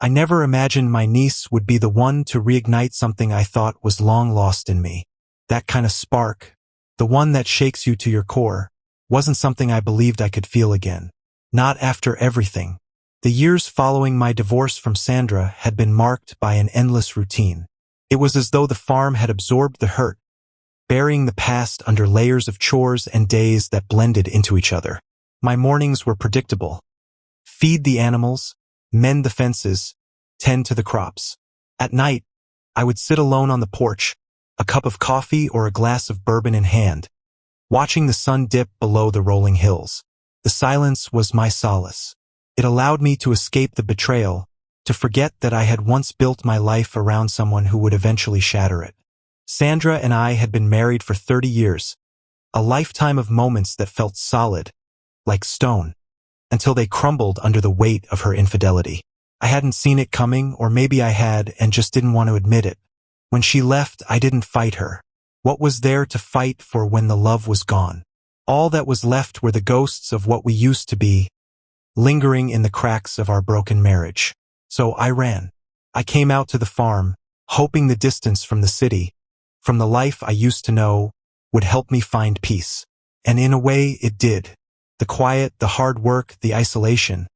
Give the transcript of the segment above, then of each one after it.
I never imagined my niece would be the one to reignite something I thought was long lost in me. That kind of spark, the one that shakes you to your core, wasn't something I believed I could feel again. Not after everything. The years following my divorce from Sandra had been marked by an endless routine. It was as though the farm had absorbed the hurt, burying the past under layers of chores and days that blended into each other. My mornings were predictable. Feed the animals, mend the fences, tend to the crops. At night, I would sit alone on the porch, a cup of coffee or a glass of bourbon in hand, watching the sun dip below the rolling hills. The silence was my solace. It allowed me to escape the betrayal, to forget that I had once built my life around someone who would eventually shatter it. Sandra and I had been married for 30 years, a lifetime of moments that felt solid, like stone, until they crumbled under the weight of her infidelity. I hadn't seen it coming, or maybe I had and just didn't want to admit it. When she left, I didn't fight her. What was there to fight for when the love was gone? All that was left were the ghosts of what we used to be, lingering in the cracks of our broken marriage. So I ran. I came out to the farm, hoping the distance from the city, from the life I used to know, would help me find peace. And in a way, it did. The quiet, the hard work, the isolation.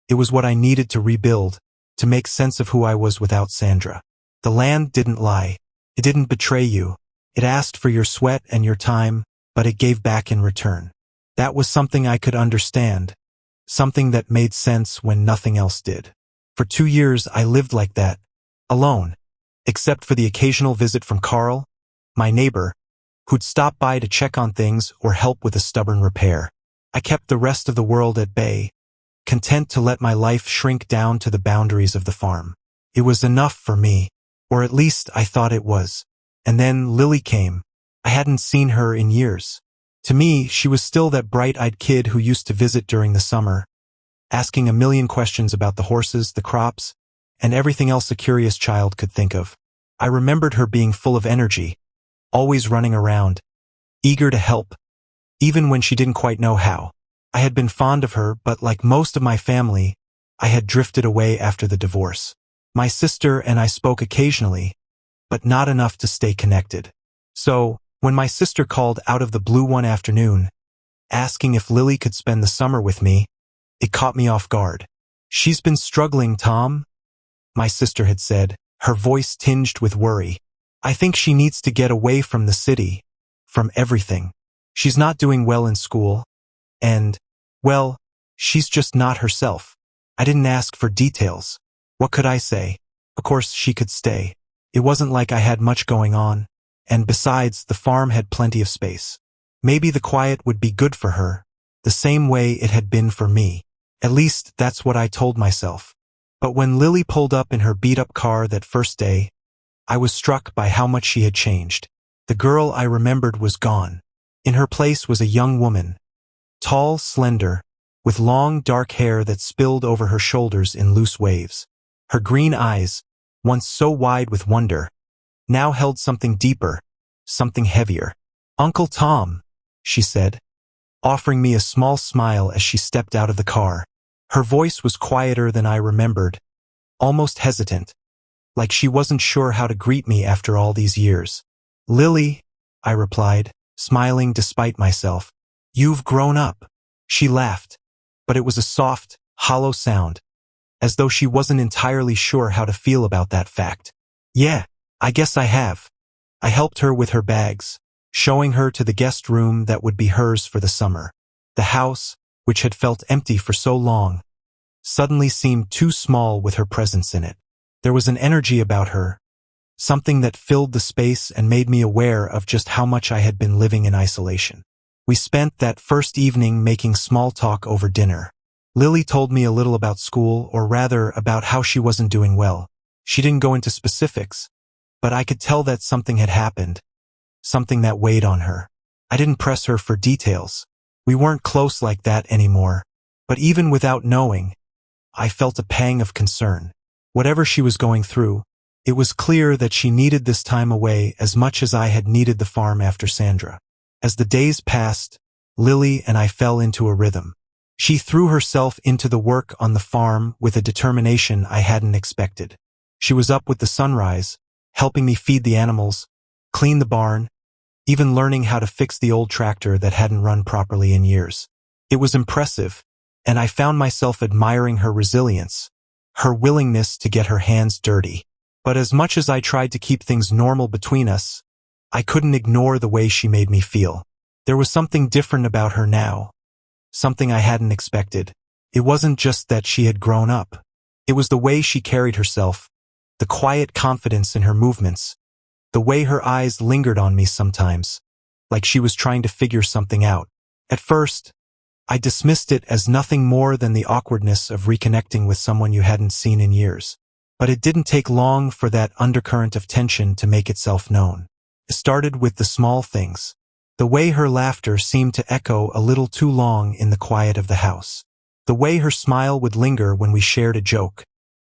It was what I needed to rebuild, to make sense of who I was without Sandra. The land didn't lie. It didn't betray you. It asked for your sweat and your time, but it gave back in return. That was something I could understand, something that made sense when nothing else did. For 2 years, I lived like that, alone, except for the occasional visit from Carl, my neighbor, who'd stop by to check on things or help with a stubborn repair. I kept the rest of the world at bay, content to let my life shrink down to the boundaries of the farm. It was enough for me, or at least I thought it was. And then Lily came. I hadn't seen her in years. To me, she was still that bright-eyed kid who used to visit during the summer, asking a million questions about the horses, the crops, and everything else a curious child could think of. I remembered her being full of energy, always running around, eager to help, even when she didn't quite know how. I had been fond of her, but like most of my family, I had drifted away after the divorce. My sister and I spoke occasionally, but not enough to stay connected. So, when my sister called out of the blue one afternoon, asking if Lily could spend the summer with me, it caught me off guard. "She's been struggling, Tom," my sister had said, her voice tinged with worry. "I think she needs to get away from the city, from everything. She's not doing well in school, and, well, she's just not herself." I didn't ask for details. What could I say? Of course she could stay. It wasn't like I had much going on, and besides, the farm had plenty of space. Maybe the quiet would be good for her, the same way it had been for me. At least that's what I told myself. But when Lily pulled up in her beat-up car that first day, I was struck by how much she had changed. The girl I remembered was gone. In her place was a young woman, tall, slender, with long, dark hair that spilled over her shoulders in loose waves. Her green eyes, once so wide with wonder, now held something deeper, something heavier. "Uncle Tom," she said, offering me a small smile as she stepped out of the car. Her voice was quieter than I remembered, almost hesitant, like she wasn't sure how to greet me after all these years. "Lily," I replied, smiling despite myself. "You've grown up." She laughed, but it was a soft, hollow sound, as though she wasn't entirely sure how to feel about that fact. "Yeah, I guess I have." I helped her with her bags, showing her to the guest room that would be hers for the summer. The house, which had felt empty for so long, suddenly seemed too small with her presence in it. There was an energy about her, something that filled the space and made me aware of just how much I had been living in isolation. We spent that first evening making small talk over dinner. Lily told me a little about school, or rather about how she wasn't doing well. She didn't go into specifics, but I could tell that something had happened, something that weighed on her. I didn't press her for details. We weren't close like that anymore, but even without knowing, I felt a pang of concern. Whatever she was going through, it was clear that she needed this time away as much as I had needed the farm after Sandra. As the days passed, Lily and I fell into a rhythm. She threw herself into the work on the farm with a determination I hadn't expected. She was up with the sunrise, helping me feed the animals, clean the barn, even learning how to fix the old tractor that hadn't run properly in years. It was impressive, and I found myself admiring her resilience, her willingness to get her hands dirty. But as much as I tried to keep things normal between us, I couldn't ignore the way she made me feel. There was something different about her now, something I hadn't expected. It wasn't just that she had grown up. It was the way she carried herself, the quiet confidence in her movements, the way her eyes lingered on me sometimes, like she was trying to figure something out. At first, I dismissed it as nothing more than the awkwardness of reconnecting with someone you hadn't seen in years. But it didn't take long for that undercurrent of tension to make itself known. It started with the small things. The way her laughter seemed to echo a little too long in the quiet of the house. The way her smile would linger when we shared a joke.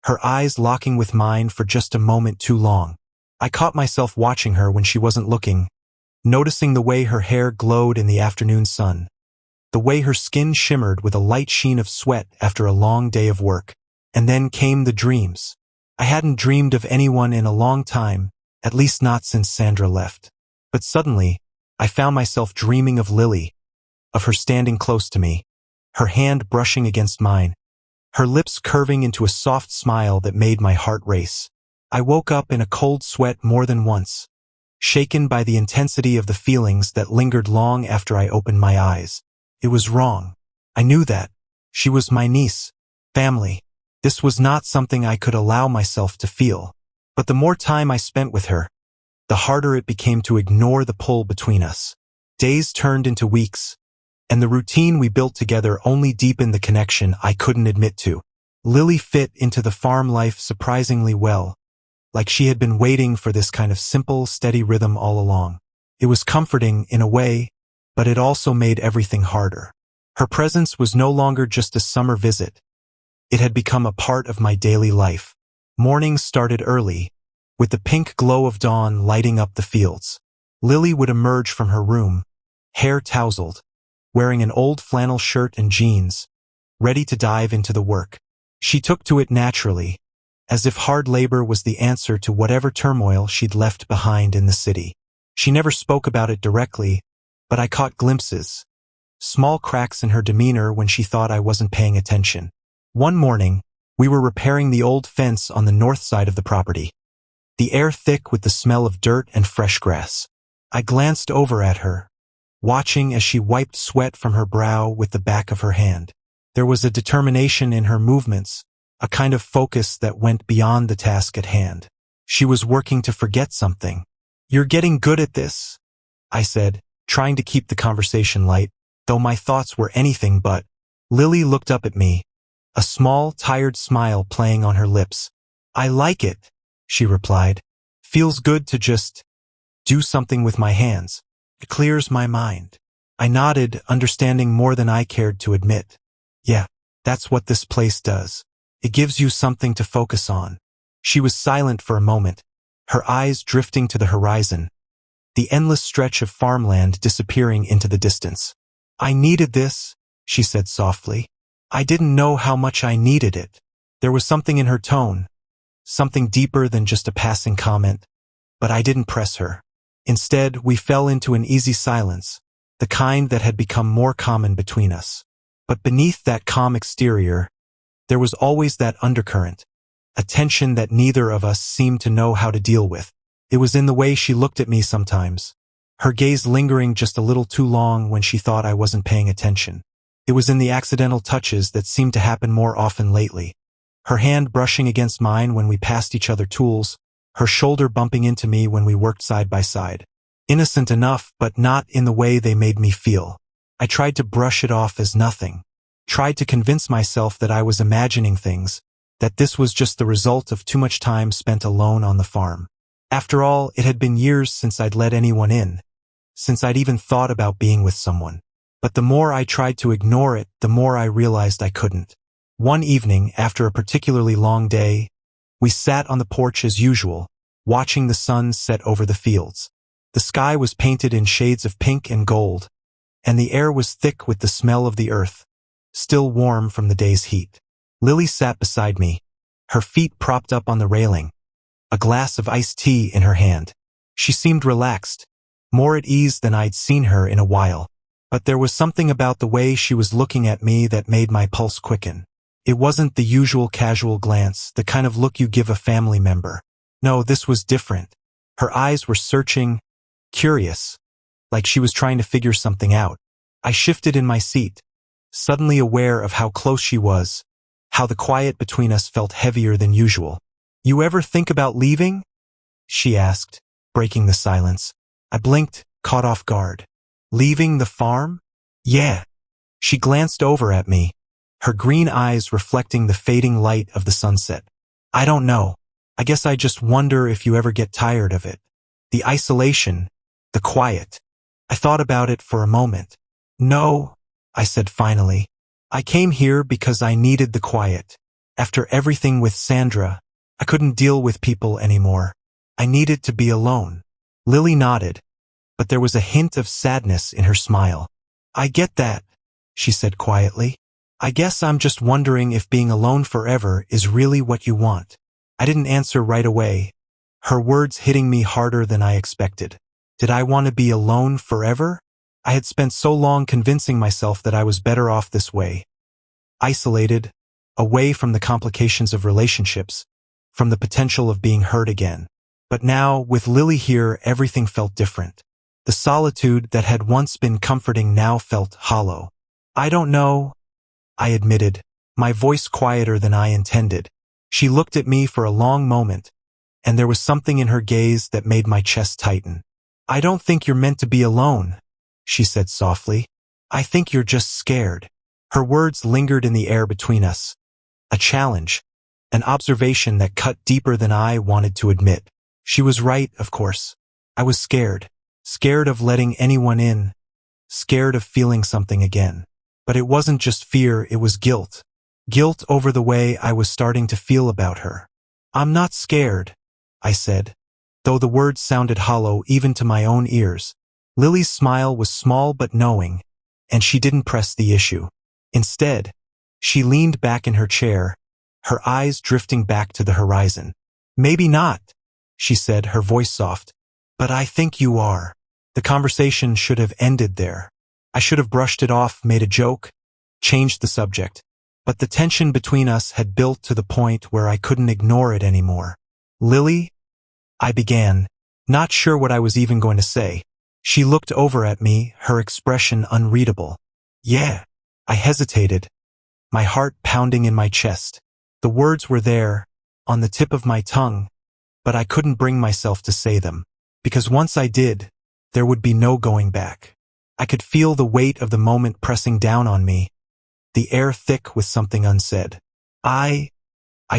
Her eyes locking with mine for just a moment too long. I caught myself watching her when she wasn't looking, noticing the way her hair glowed in the afternoon sun, the way her skin shimmered with a light sheen of sweat after a long day of work. And then came the dreams. I hadn't dreamed of anyone in a long time, at least not since Sandra left. But suddenly, I found myself dreaming of Lily, of her standing close to me, her hand brushing against mine, her lips curving into a soft smile that made my heart race. I woke up in a cold sweat more than once, shaken by the intensity of the feelings that lingered long after I opened my eyes. It was wrong. I knew that. She was my niece, family. This was not something I could allow myself to feel. But the more time I spent with her, the harder it became to ignore the pull between us. Days turned into weeks, and the routine we built together only deepened the connection I couldn't admit to. Lily fit into the farm life surprisingly well, like she had been waiting for this kind of simple, steady rhythm all along. It was comforting in a way, but it also made everything harder. Her presence was no longer just a summer visit. It had become a part of my daily life. Mornings started early, with the pink glow of dawn lighting up the fields. Lily would emerge from her room, hair tousled, wearing an old flannel shirt and jeans, ready to dive into the work. She took to it naturally, as if hard labor was the answer to whatever turmoil she'd left behind in the city. She never spoke about it directly, but I caught glimpses, small cracks in her demeanor when she thought I wasn't paying attention. One morning, we were repairing the old fence on the north side of the property, the air thick with the smell of dirt and fresh grass. I glanced over at her, watching as she wiped sweat from her brow with the back of her hand. There was a determination in her movements, a kind of focus that went beyond the task at hand. She was working to forget something. "You're getting good at this," I said, trying to keep the conversation light, though my thoughts were anything but. Lily looked up at me, a small, tired smile playing on her lips. "I like it," she replied. "Feels good to just do something with my hands. It clears my mind." I nodded, understanding more than I cared to admit. "Yeah, that's what this place does. It gives you something to focus on." She was silent for a moment, her eyes drifting to the horizon, the endless stretch of farmland disappearing into the distance. "I needed this," she said softly. I didn't know how much I needed it. There was something in her tone, something deeper than just a passing comment, but I didn't press her. Instead, we fell into an easy silence, the kind that had become more common between us. But beneath that calm exterior, there was always that undercurrent, a tension that neither of us seemed to know how to deal with. It was in the way she looked at me sometimes, her gaze lingering just a little too long when she thought I wasn't paying attention. It was in the accidental touches that seemed to happen more often lately. Her hand brushing against mine when we passed each other tools, her shoulder bumping into me when we worked side by side. Innocent enough, but not in the way they made me feel. I tried to brush it off as nothing, tried to convince myself that I was imagining things, that this was just the result of too much time spent alone on the farm. After all, it had been years since I'd let anyone in, since I'd even thought about being with someone. But the more I tried to ignore it, the more I realized I couldn't. One evening, after a particularly long day, we sat on the porch as usual, watching the sun set over the fields. The sky was painted in shades of pink and gold, and the air was thick with the smell of the earth. still warm from the day's heat. Lily sat beside me, her feet propped up on the railing, a glass of iced tea in her hand. She seemed relaxed, more at ease than I'd seen her in a while. But there was something about the way she was looking at me that made my pulse quicken. It wasn't the usual casual glance, the kind of look you give a family member. No, this was different. Her eyes were searching, curious, like she was trying to figure something out. I shifted in my seat, suddenly aware of how close she was, how the quiet between us felt heavier than usual. "You ever think about leaving?" she asked, breaking the silence. I blinked, caught off guard. "Leaving the farm?" "Yeah." She glanced over at me, her green eyes reflecting the fading light of the sunset. "I don't know. I guess I just wonder if you ever get tired of it. The isolation, the quiet." I thought about it for a moment. "No," I said finally. "I came here because I needed the quiet. After everything with Sandra, I couldn't deal with people anymore. I needed to be alone." Lily nodded, but there was a hint of sadness in her smile. "I get that," she said quietly. "I guess I'm just wondering if being alone forever is really what you want." I didn't answer right away, her words hitting me harder than I expected. Did I want to be alone forever? I had spent so long convincing myself that I was better off this way. Isolated, away from the complications of relationships, from the potential of being hurt again. But now, with Lily here, everything felt different. The solitude that had once been comforting now felt hollow. "I don't know," I admitted, my voice quieter than I intended. She looked at me for a long moment, and there was something in her gaze that made my chest tighten. "I don't think you're meant to be alone," she said softly. "I think you're just scared." Her words lingered in the air between us. A challenge, an observation that cut deeper than I wanted to admit. She was right, of course. I was scared. Scared of letting anyone in. Scared of feeling something again. But it wasn't just fear, it was guilt. Guilt over the way I was starting to feel about her. "I'm not scared," I said, though the words sounded hollow even to my own ears. Lily's smile was small but knowing, and she didn't press the issue. Instead, she leaned back in her chair, her eyes drifting back to the horizon. "Maybe not," she said, her voice soft, "but I think you are." The conversation should have ended there. I should have brushed it off, made a joke, changed the subject. But the tension between us had built to the point where I couldn't ignore it anymore. "Lily?" I began, not sure what I was even going to say. She looked over at me, her expression unreadable. "Yeah." I hesitated, my heart pounding in my chest. The words were there, on the tip of my tongue, but I couldn't bring myself to say them, because once I did, there would be no going back. I could feel the weight of the moment pressing down on me, the air thick with something unsaid. I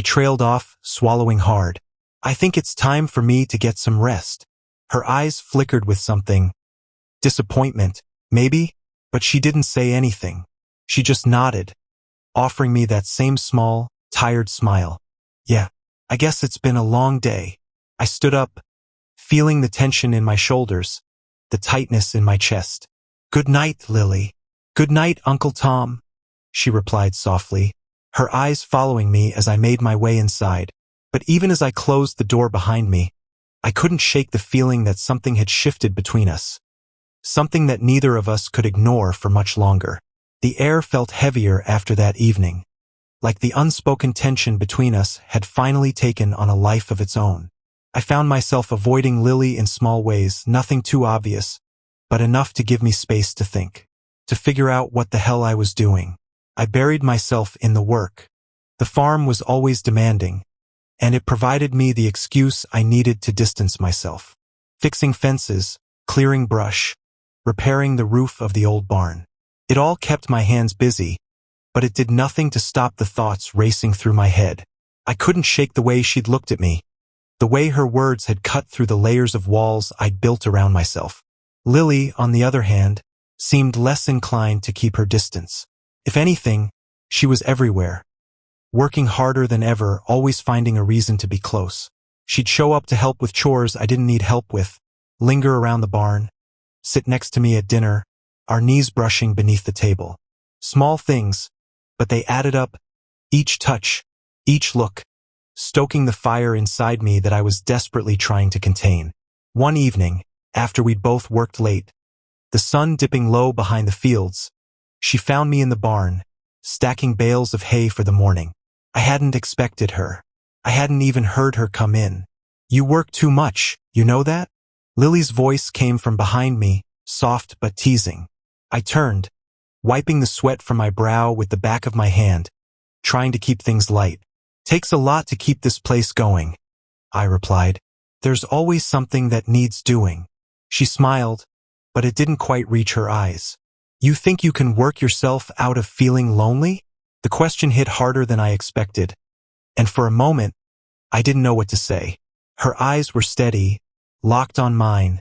trailed off, swallowing hard. "I think it's time for me to get some rest." Her eyes flickered with something. Disappointment, maybe, but she didn't say anything. She just nodded, offering me that same small, tired smile. "Yeah, I guess it's been a long day." I stood up, feeling the tension in my shoulders, the tightness in my chest. "Good night, Lily." "Good night, Uncle Tom," she replied softly, her eyes following me as I made my way inside. But even as I closed the door behind me, I couldn't shake the feeling that something had shifted between us. Something that neither of us could ignore for much longer. The air felt heavier after that evening, like the unspoken tension between us had finally taken on a life of its own. I found myself avoiding Lily in small ways, nothing too obvious, but enough to give me space to think, to figure out what the hell I was doing. I buried myself in the work. The farm was always demanding, and it provided me the excuse I needed to distance myself. Fixing fences, clearing brush, repairing the roof of the old barn. It all kept my hands busy, but it did nothing to stop the thoughts racing through my head. I couldn't shake the way she'd looked at me, the way her words had cut through the layers of walls I'd built around myself. Lily, on the other hand, seemed less inclined to keep her distance. If anything, she was everywhere, working harder than ever, always finding a reason to be close. She'd show up to help with chores I didn't need help with, linger around the barn, sit next to me at dinner, our knees brushing beneath the table. Small things, but they added up, each touch, each look, stoking the fire inside me that I was desperately trying to contain. One evening, after we'd both worked late, the sun dipping low behind the fields, she found me in the barn, stacking bales of hay for the morning. I hadn't expected her. I hadn't even heard her come in. "You work too much, you know that?" Lily's voice came from behind me, soft but teasing. I turned, wiping the sweat from my brow with the back of my hand, trying to keep things light. "Takes a lot to keep this place going," I replied. "There's always something that needs doing." She smiled, but it didn't quite reach her eyes. "You think you can work yourself out of feeling lonely?" The question hit harder than I expected, and for a moment, I didn't know what to say. Her eyes were steady, locked on mine,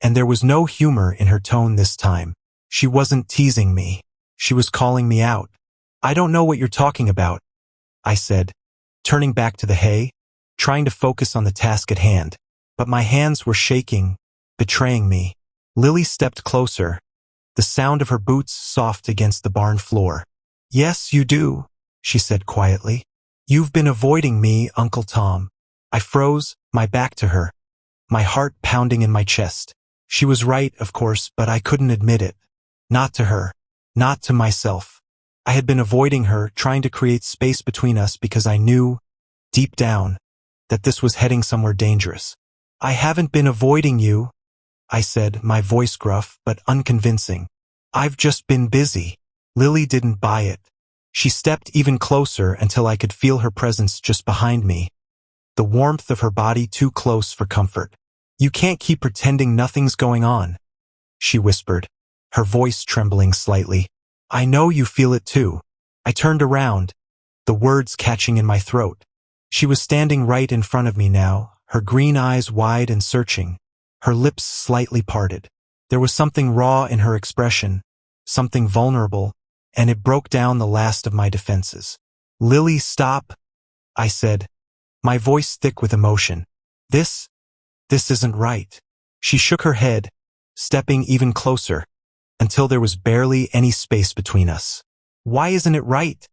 and there was no humor in her tone this time. She wasn't teasing me. She was calling me out. "I don't know what you're talking about," I said, turning back to the hay, trying to focus on the task at hand, but my hands were shaking, betraying me. Lily stepped closer, the sound of her boots soft against the barn floor. "Yes, you do," she said quietly. "You've been avoiding me, Uncle Tom." I froze, my back to her, my heart pounding in my chest. She was right, of course, but I couldn't admit it. Not to her, not to myself. I had been avoiding her, trying to create space between us because I knew, deep down, that this was heading somewhere dangerous. "I haven't been avoiding you," I said, my voice gruff but unconvincing. "I've just been busy." Lily didn't buy it. She stepped even closer until I could feel her presence just behind me, the warmth of her body too close for comfort. "You can't keep pretending nothing's going on," she whispered, her voice trembling slightly. "I know you feel it too." I turned around, the words catching in my throat. She was standing right in front of me now, her green eyes wide and searching, her lips slightly parted. There was something raw in her expression, something vulnerable, and it broke down the last of my defenses. "Lily, stop," I said, my voice thick with emotion. This isn't right." She shook her head, stepping even closer, until there was barely any space between us. "Why isn't it right?"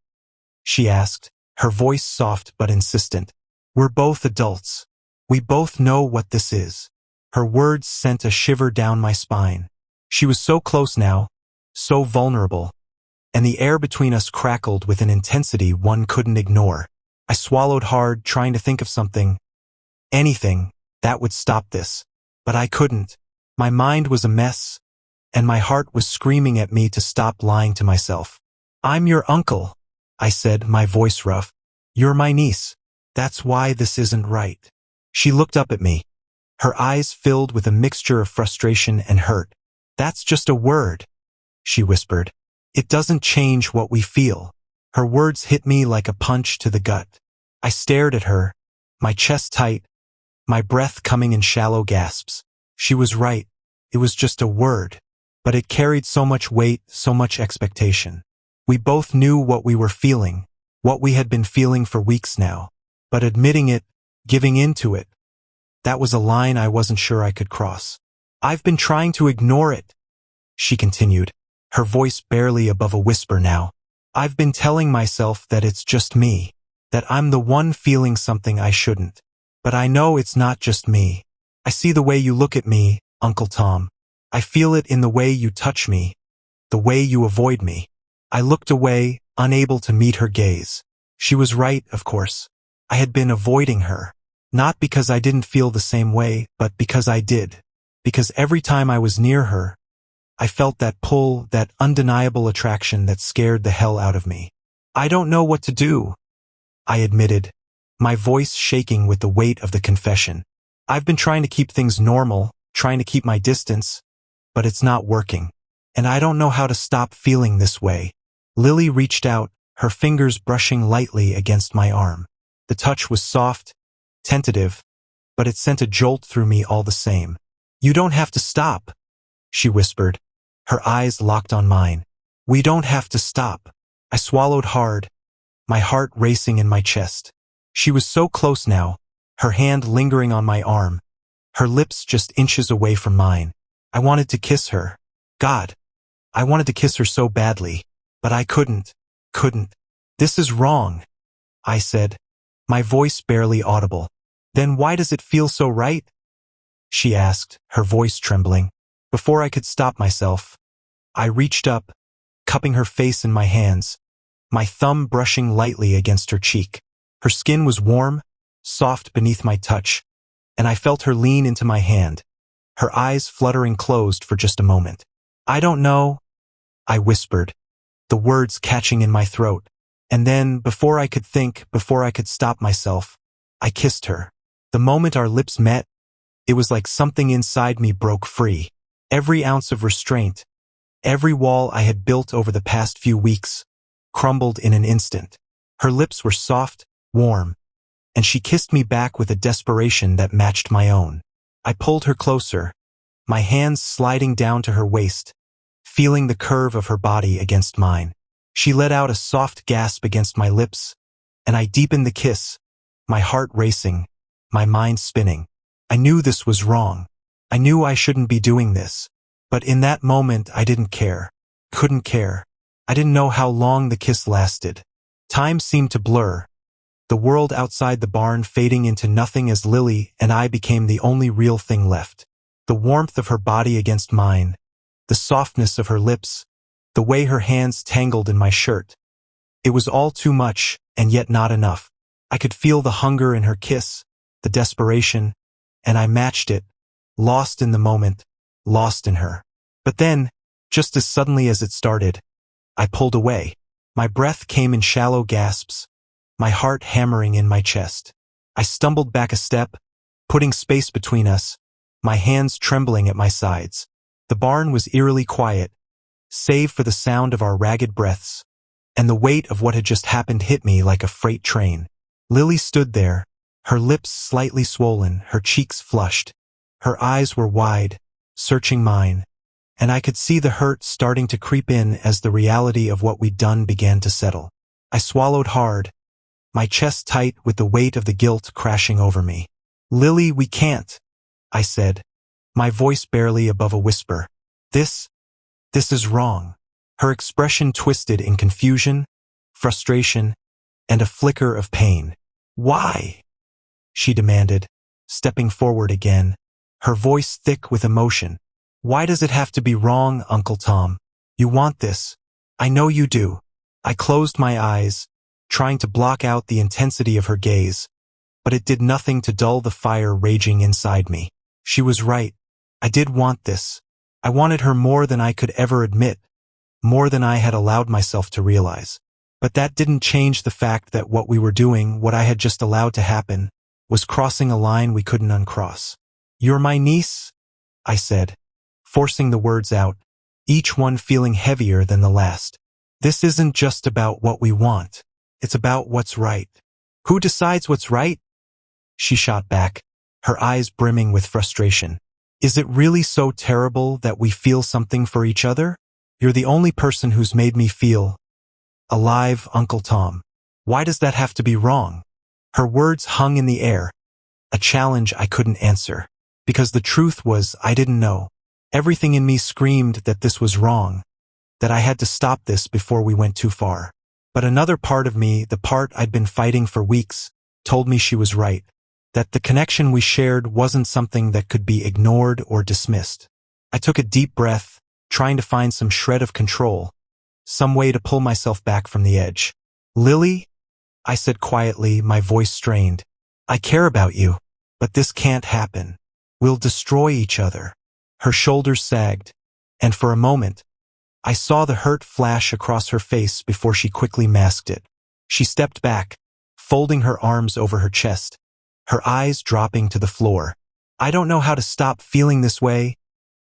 she asked, her voice soft but insistent. "We're both adults. We both know what this is." Her words sent a shiver down my spine. She was so close now, so vulnerable, and the air between us crackled with an intensity one couldn't ignore. I swallowed hard, trying to think of something, anything, that would stop this. But I couldn't. My mind was a mess, and my heart was screaming at me to stop lying to myself. "I'm your uncle," I said, my voice rough. "You're my niece. That's why this isn't right." She looked up at me, her eyes filled with a mixture of frustration and hurt. "That's just a word," she whispered. "It doesn't change what we feel." Her words hit me like a punch to the gut. I stared at her, my chest tight, my breath coming in shallow gasps. She was right. It was just a word, but it carried so much weight, so much expectation. We both knew what we were feeling, what we had been feeling for weeks now, but admitting it, giving in to it, that was a line I wasn't sure I could cross. "I've been trying to ignore it," she continued, her voice barely above a whisper now. "I've been telling myself that it's just me, that I'm the one feeling something I shouldn't. But I know it's not just me. I see the way you look at me, Uncle Tom. I feel it in the way you touch me, the way you avoid me." I looked away, unable to meet her gaze. She was right, of course. I had been avoiding her. Not because I didn't feel the same way, but because I did. Because every time I was near her, I felt that pull, that undeniable attraction that scared the hell out of me. "I don't know what to do," I admitted, my voice shaking with the weight of the confession. "I've been trying to keep things normal, trying to keep my distance, but it's not working. And I don't know how to stop feeling this way." Lily reached out, her fingers brushing lightly against my arm. The touch was soft, tentative, but it sent a jolt through me all the same. "You don't have to stop," she whispered, her eyes locked on mine. "We don't have to stop." I swallowed hard, my heart racing in my chest. She was so close now, her hand lingering on my arm, her lips just inches away from mine. I wanted to kiss her. God, I wanted to kiss her so badly, but I couldn't. This is wrong, I said, my voice barely audible. Then why does it feel so right? She asked, her voice trembling. Before I could stop myself, I reached up, cupping her face in my hands, my thumb brushing lightly against her cheek. Her skin was warm, soft beneath my touch, and I felt her lean into my hand, her eyes fluttering closed for just a moment. I don't know, I whispered, the words catching in my throat. And then, before I could think, before I could stop myself, I kissed her. The moment our lips met, it was like something inside me broke free. Every ounce of restraint, every wall I had built over the past few weeks, crumbled in an instant. Her lips were soft, warm, and she kissed me back with a desperation that matched my own. I pulled her closer, my hands sliding down to her waist, feeling the curve of her body against mine. She let out a soft gasp against my lips, and I deepened the kiss, my heart racing, my mind spinning. I knew this was wrong. I knew I shouldn't be doing this. But in that moment, I didn't care. Couldn't care. I didn't know how long the kiss lasted. Time seemed to blur, the world outside the barn fading into nothing as Lily and I became the only real thing left. The warmth of her body against mine, the softness of her lips, the way her hands tangled in my shirt. It was all too much, and yet not enough. I could feel the hunger in her kiss, the desperation, and I matched it, lost in the moment, lost in her. But then, just as suddenly as it started, I pulled away. My breath came in shallow gasps, my heart hammering in my chest. I stumbled back a step, putting space between us, my hands trembling at my sides. The barn was eerily quiet, save for the sound of our ragged breaths, and the weight of what had just happened hit me like a freight train. Lily stood there, her lips slightly swollen, her cheeks flushed. Her eyes were wide, searching mine, and I could see the hurt starting to creep in as the reality of what we'd done began to settle. I swallowed hard, my chest tight with the weight of the guilt crashing over me. Lily, we can't, I said, my voice barely above a whisper. This is wrong. Her expression twisted in confusion, frustration, and a flicker of pain. Why? She demanded, stepping forward again, her voice thick with emotion. Why does it have to be wrong, Uncle Tom? You want this. I know you do. I closed my eyes, trying to block out the intensity of her gaze, but it did nothing to dull the fire raging inside me. She was right. I did want this. I wanted her more than I could ever admit, more than I had allowed myself to realize. But that didn't change the fact that what we were doing, what I had just allowed to happen, was crossing a line we couldn't uncross. You're my niece, I said, forcing the words out, each one feeling heavier than the last. This isn't just about what we want. It's about what's right. Who decides what's right? She shot back, her eyes brimming with frustration. Is it really so terrible that we feel something for each other? You're the only person who's made me feel alive, Uncle Tom. Why does that have to be wrong? Her words hung in the air, a challenge I couldn't answer, because the truth was I didn't know. Everything in me screamed that this was wrong, that I had to stop this before we went too far. But another part of me, the part I'd been fighting for weeks, told me she was right, that the connection we shared wasn't something that could be ignored or dismissed. I took a deep breath, trying to find some shred of control, some way to pull myself back from the edge. Lily, I said quietly, my voice strained. I care about you, but this can't happen. We'll destroy each other. Her shoulders sagged, and for a moment, I saw the hurt flash across her face before she quickly masked it. She stepped back, folding her arms over her chest, her eyes dropping to the floor. I don't know how to stop feeling this way,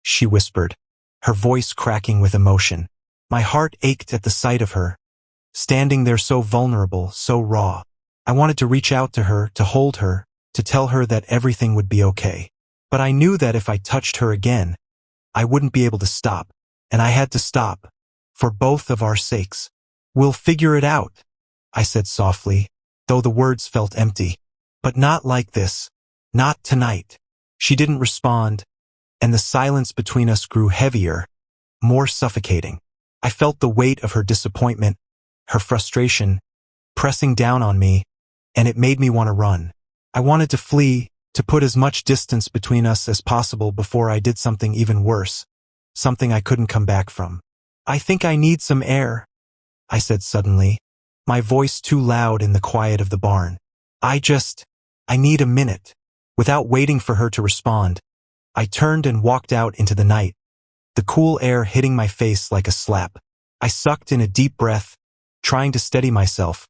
she whispered, her voice cracking with emotion. My heart ached at the sight of her, standing there so vulnerable, so raw. I wanted to reach out to her, to hold her, to tell her that everything would be okay. But I knew that if I touched her again, I wouldn't be able to stop, and I had to stop, for both of our sakes. We'll figure it out, I said softly, though the words felt empty. But not like this. Not tonight. She didn't respond, and the silence between us grew heavier, more suffocating. I felt the weight of her disappointment, her frustration, pressing down on me, and it made me want to run. I wanted to flee, to put as much distance between us as possible before I did something even worse, something I couldn't come back from. "I think I need some air," I said suddenly, my voice too loud in the quiet of the barn. I need a minute." Without waiting for her to respond, I turned and walked out into the night, the cool air hitting my face like a slap. I sucked in a deep breath, trying to steady myself,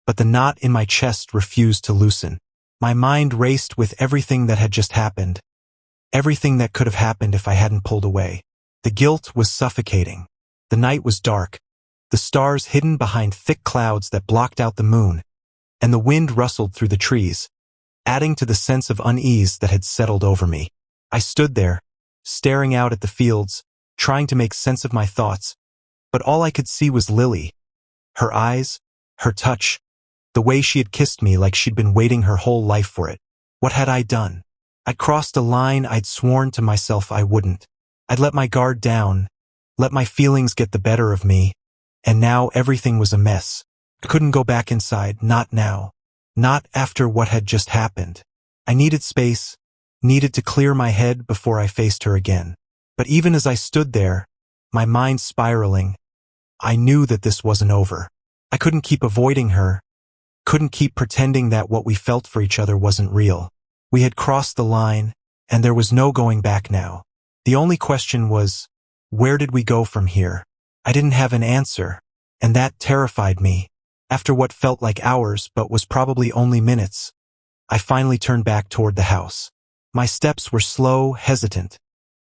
but the knot in my chest refused to loosen. My mind raced with everything that had just happened, everything that could have happened if I hadn't pulled away. The guilt was suffocating. The night was dark, the stars hidden behind thick clouds that blocked out the moon, and the wind rustled through the trees, adding to the sense of unease that had settled over me. I stood there, staring out at the fields, trying to make sense of my thoughts, but all I could see was Lily. Her eyes, her touch, the way she had kissed me like she'd been waiting her whole life for it. What had I done? I'd crossed a line I'd sworn to myself I wouldn't. I'd let my guard down, let my feelings get the better of me, and now everything was a mess. I couldn't go back inside, not now. Not after what had just happened. I needed space, needed to clear my head before I faced her again. But even as I stood there, my mind spiraling, I knew that this wasn't over. I couldn't keep avoiding her, couldn't keep pretending that what we felt for each other wasn't real. We had crossed the line, and there was no going back now. The only question was, where did we go from here? I didn't have an answer, and that terrified me. After what felt like hours but was probably only minutes, I finally turned back toward the house. My steps were slow, hesitant,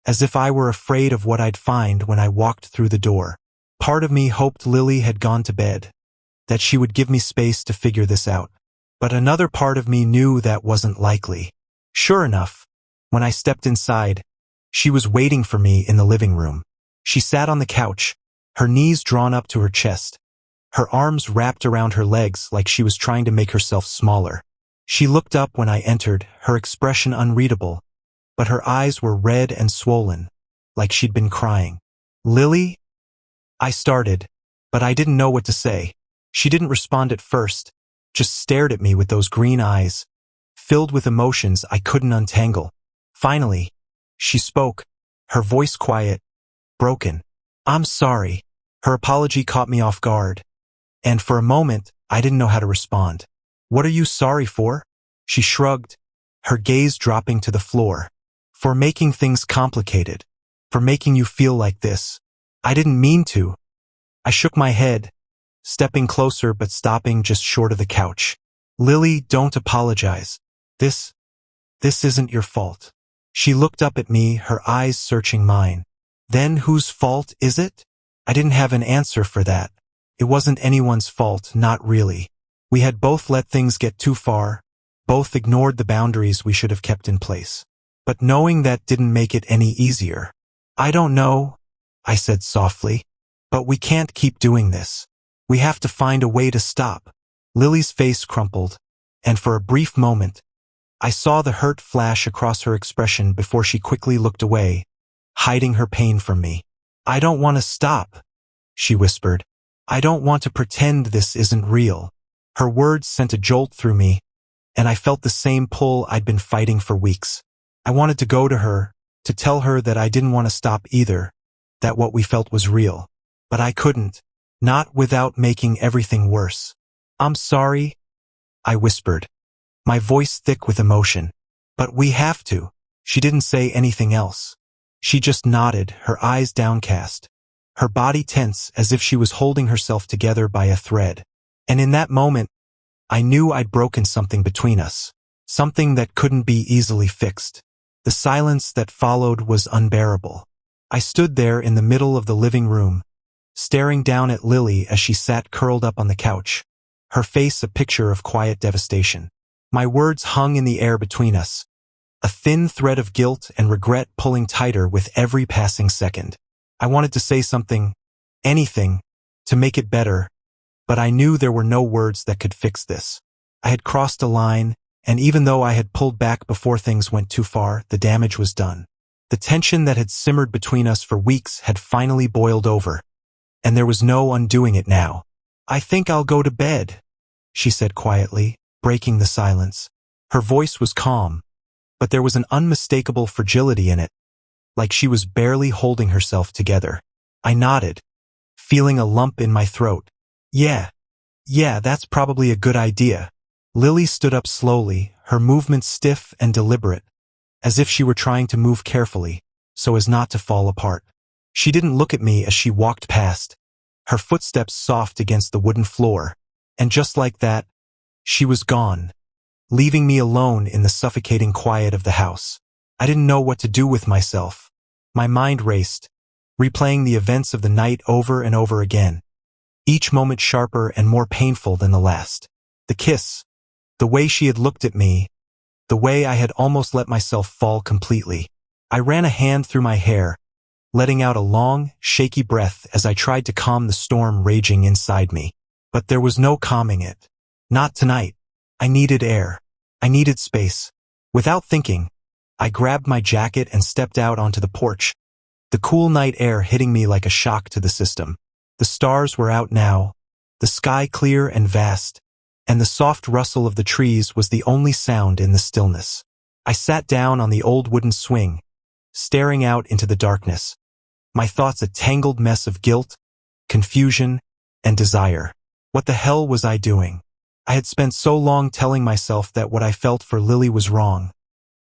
as if I were afraid of what I'd find when I walked through the door. Part of me hoped Lily had gone to bed, that she would give me space to figure this out. But another part of me knew that wasn't likely. Sure enough, when I stepped inside, she was waiting for me in the living room. She sat on the couch, her knees drawn up to her chest, her arms wrapped around her legs like she was trying to make herself smaller. She looked up when I entered, her expression unreadable, but her eyes were red and swollen, like she'd been crying. "Lily?" I started, but I didn't know what to say. She didn't respond at first, just stared at me with those green eyes, filled with emotions I couldn't untangle. Finally, she spoke, her voice quiet, broken. "I'm sorry." Her apology caught me off guard, and for a moment, I didn't know how to respond. "What are you sorry for?" She shrugged, her gaze dropping to the floor. "For making things complicated. For making you feel like this. I didn't mean to." I shook my head, stepping closer but stopping just short of the couch. "Lily, don't apologize. This isn't your fault." She looked up at me, her eyes searching mine. "Then whose fault is it?" I didn't have an answer for that. It wasn't anyone's fault, not really. We had both let things get too far, both ignored the boundaries we should have kept in place. But knowing that didn't make it any easier. "I don't know," I said softly, "but we can't keep doing this. We have to find a way to stop." Lily's face crumpled, and for a brief moment, I saw the hurt flash across her expression before she quickly looked away, hiding her pain from me. "I don't want to stop," she whispered. "I don't want to pretend this isn't real." Her words sent a jolt through me, and I felt the same pull I'd been fighting for weeks. I wanted to go to her, to tell her that I didn't want to stop either, that what we felt was real. But I couldn't, not without making everything worse. "I'm sorry," I whispered, my voice thick with emotion. "But we have to." She didn't say anything else. She just nodded, her eyes downcast, her body tense as if she was holding herself together by a thread. And in that moment, I knew I'd broken something between us, something that couldn't be easily fixed. The silence that followed was unbearable. I stood there in the middle of the living room, staring down at Lily as she sat curled up on the couch, her face a picture of quiet devastation. My words hung in the air between us, a thin thread of guilt and regret pulling tighter with every passing second. I wanted to say something, anything, to make it better, but I knew there were no words that could fix this. I had crossed a line, and even though I had pulled back before things went too far, the damage was done. The tension that had simmered between us for weeks had finally boiled over, and there was no undoing it now. "I think I'll go to bed," she said quietly, breaking the silence. Her voice was calm, but there was an unmistakable fragility in it, like she was barely holding herself together. I nodded, feeling a lump in my throat. Yeah, that's probably a good idea. Lily stood up slowly, her movements stiff and deliberate, as if she were trying to move carefully, so as not to fall apart. She didn't look at me as she walked past, her footsteps soft against the wooden floor, and just like that, she was gone, leaving me alone in the suffocating quiet of the house. I didn't know what to do with myself. My mind raced, replaying the events of the night over and over again, each moment sharper and more painful than the last. The kiss, the way she had looked at me, the way I had almost let myself fall completely. I ran a hand through my hair, letting out a long, shaky breath as I tried to calm the storm raging inside me. But there was no calming it. Not tonight. I needed air. I needed space. Without thinking, I grabbed my jacket and stepped out onto the porch, the cool night air hitting me like a shock to the system. The stars were out now, the sky clear and vast, and the soft rustle of the trees was the only sound in the stillness. I sat down on the old wooden swing, staring out into the darkness, my thoughts a tangled mess of guilt, confusion, and desire. What the hell was I doing? I had spent so long telling myself that what I felt for Lily was wrong,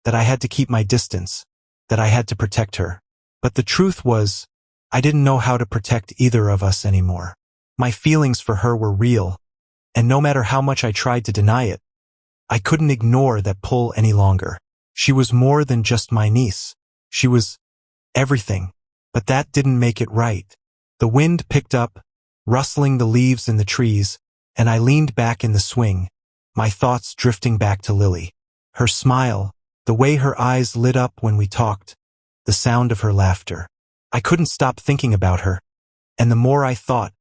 that I had to keep my distance, that I had to protect her. But the truth was, I didn't know how to protect either of us anymore. My feelings for her were real, and no matter how much I tried to deny it, I couldn't ignore that pull any longer. She was more than just my niece. She was everything, but that didn't make it right. The wind picked up, rustling the leaves in the trees, and I leaned back in the swing, my thoughts drifting back to Lily. Her smile, the way her eyes lit up when we talked, the sound of her laughter. I couldn't stop thinking about her, and the more I thought,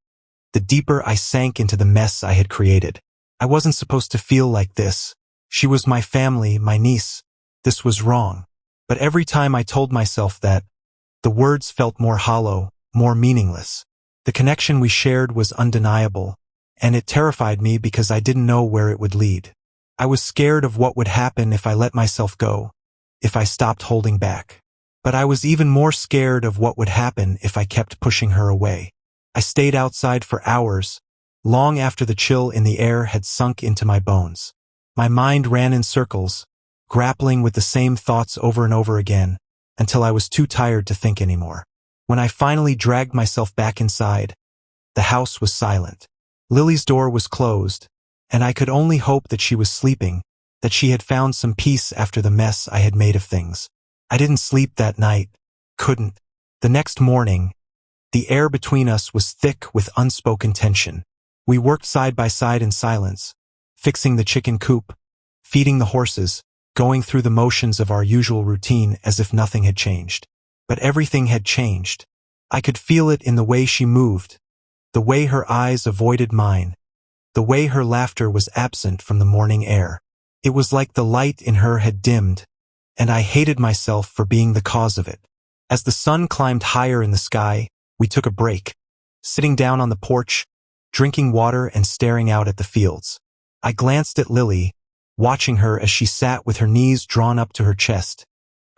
the deeper I sank into the mess I had created. I wasn't supposed to feel like this. She was my family, my niece. This was wrong. But every time I told myself that, the words felt more hollow, more meaningless. The connection we shared was undeniable, and it terrified me because I didn't know where it would lead. I was scared of what would happen if I let myself go, if I stopped holding back. But I was even more scared of what would happen if I kept pushing her away. I stayed outside for hours, long after the chill in the air had sunk into my bones. My mind ran in circles, grappling with the same thoughts over and over again, until I was too tired to think anymore. When I finally dragged myself back inside, the house was silent. Lily's door was closed, and I could only hope that she was sleeping, that she had found some peace after the mess I had made of things. I didn't sleep that night. Couldn't. The next morning, the air between us was thick with unspoken tension. We worked side by side in silence, fixing the chicken coop, feeding the horses, going through the motions of our usual routine as if nothing had changed. But everything had changed. I could feel it in the way she moved, the way her eyes avoided mine, the way her laughter was absent from the morning air. It was like the light in her had dimmed, and I hated myself for being the cause of it. As the sun climbed higher in the sky, we took a break, sitting down on the porch, drinking water and staring out at the fields. I glanced at Lily, watching her as she sat with her knees drawn up to her chest,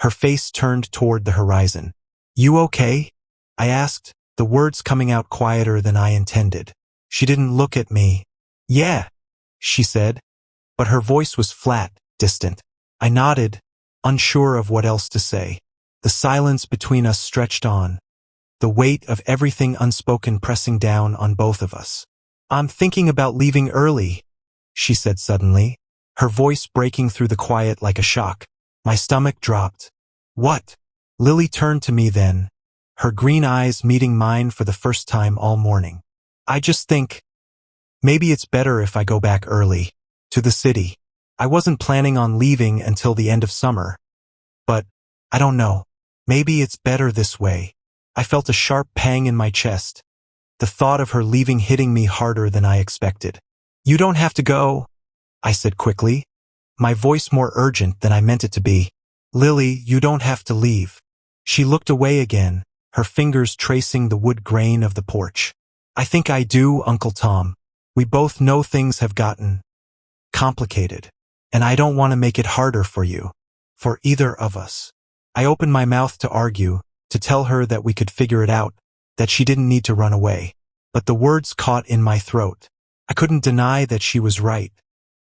her face turned toward the horizon. "You okay?" I asked, the words coming out quieter than I intended. She didn't look at me. "Yeah," she said, but her voice was flat, distant. I nodded, unsure of what else to say. The silence between us stretched on, the weight of everything unspoken pressing down on both of us. "I'm thinking about leaving early," she said suddenly, her voice breaking through the quiet like a shock. My stomach dropped. "What?" Lily turned to me then, her green eyes meeting mine for the first time all morning. "I just think, maybe it's better if I go back early, to the city. I wasn't planning on leaving until the end of summer. But, I don't know, maybe it's better this way." I felt a sharp pang in my chest, the thought of her leaving hitting me harder than I expected. "You don't have to go," I said quickly, my voice more urgent than I meant it to be. "Lily, you don't have to leave." She looked away again, her fingers tracing the wood grain of the porch. "I think I do, Uncle Tom. We both know things have gotten complicated, and I don't want to make it harder for you, for either of us. I opened my mouth to argue, to tell her that we could figure it out, that she didn't need to run away. But the words caught in my throat. I couldn't deny that she was right.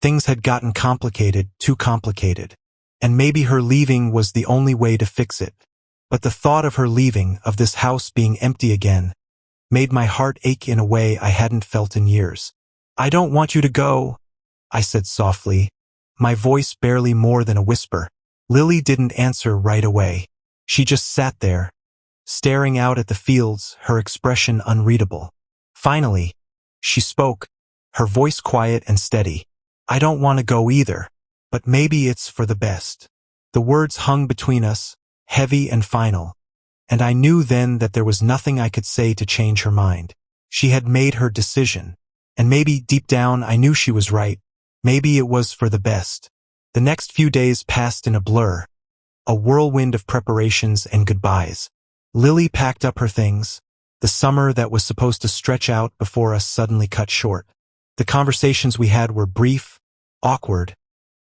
Things had gotten complicated, too complicated. And maybe her leaving was the only way to fix it. But the thought of her leaving, of this house being empty again, made my heart ache in a way I hadn't felt in years. I don't want you to go, I said softly, my voice barely more than a whisper. Lily didn't answer right away. She just sat there, staring out at the fields, her expression unreadable. Finally, she spoke, her voice quiet and steady. I don't want to go either, but maybe it's for the best. The words hung between us, heavy and final, and I knew then that there was nothing I could say to change her mind. She had made her decision, and maybe deep down I knew she was right. Maybe it was for the best. The next few days passed in a blur, a whirlwind of preparations and goodbyes. Lily packed up her things. The summer that was supposed to stretch out before us suddenly cut short. The conversations we had were brief, awkward,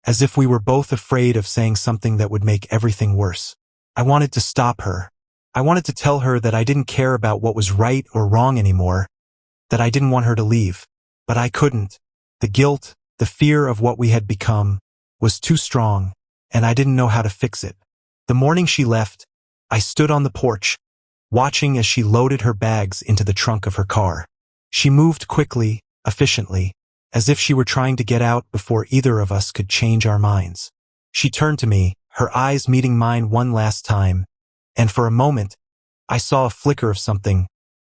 as if we were both afraid of saying something that would make everything worse. I wanted to stop her. I wanted to tell her that I didn't care about what was right or wrong anymore, that I didn't want her to leave. But I couldn't. The guilt, the fear of what we had become, was too strong, and I didn't know how to fix it. The morning she left, I stood on the porch, watching as she loaded her bags into the trunk of her car. She moved quickly, efficiently, as if she were trying to get out before either of us could change our minds. She turned to me, her eyes meeting mine one last time, and for a moment, I saw a flicker of something,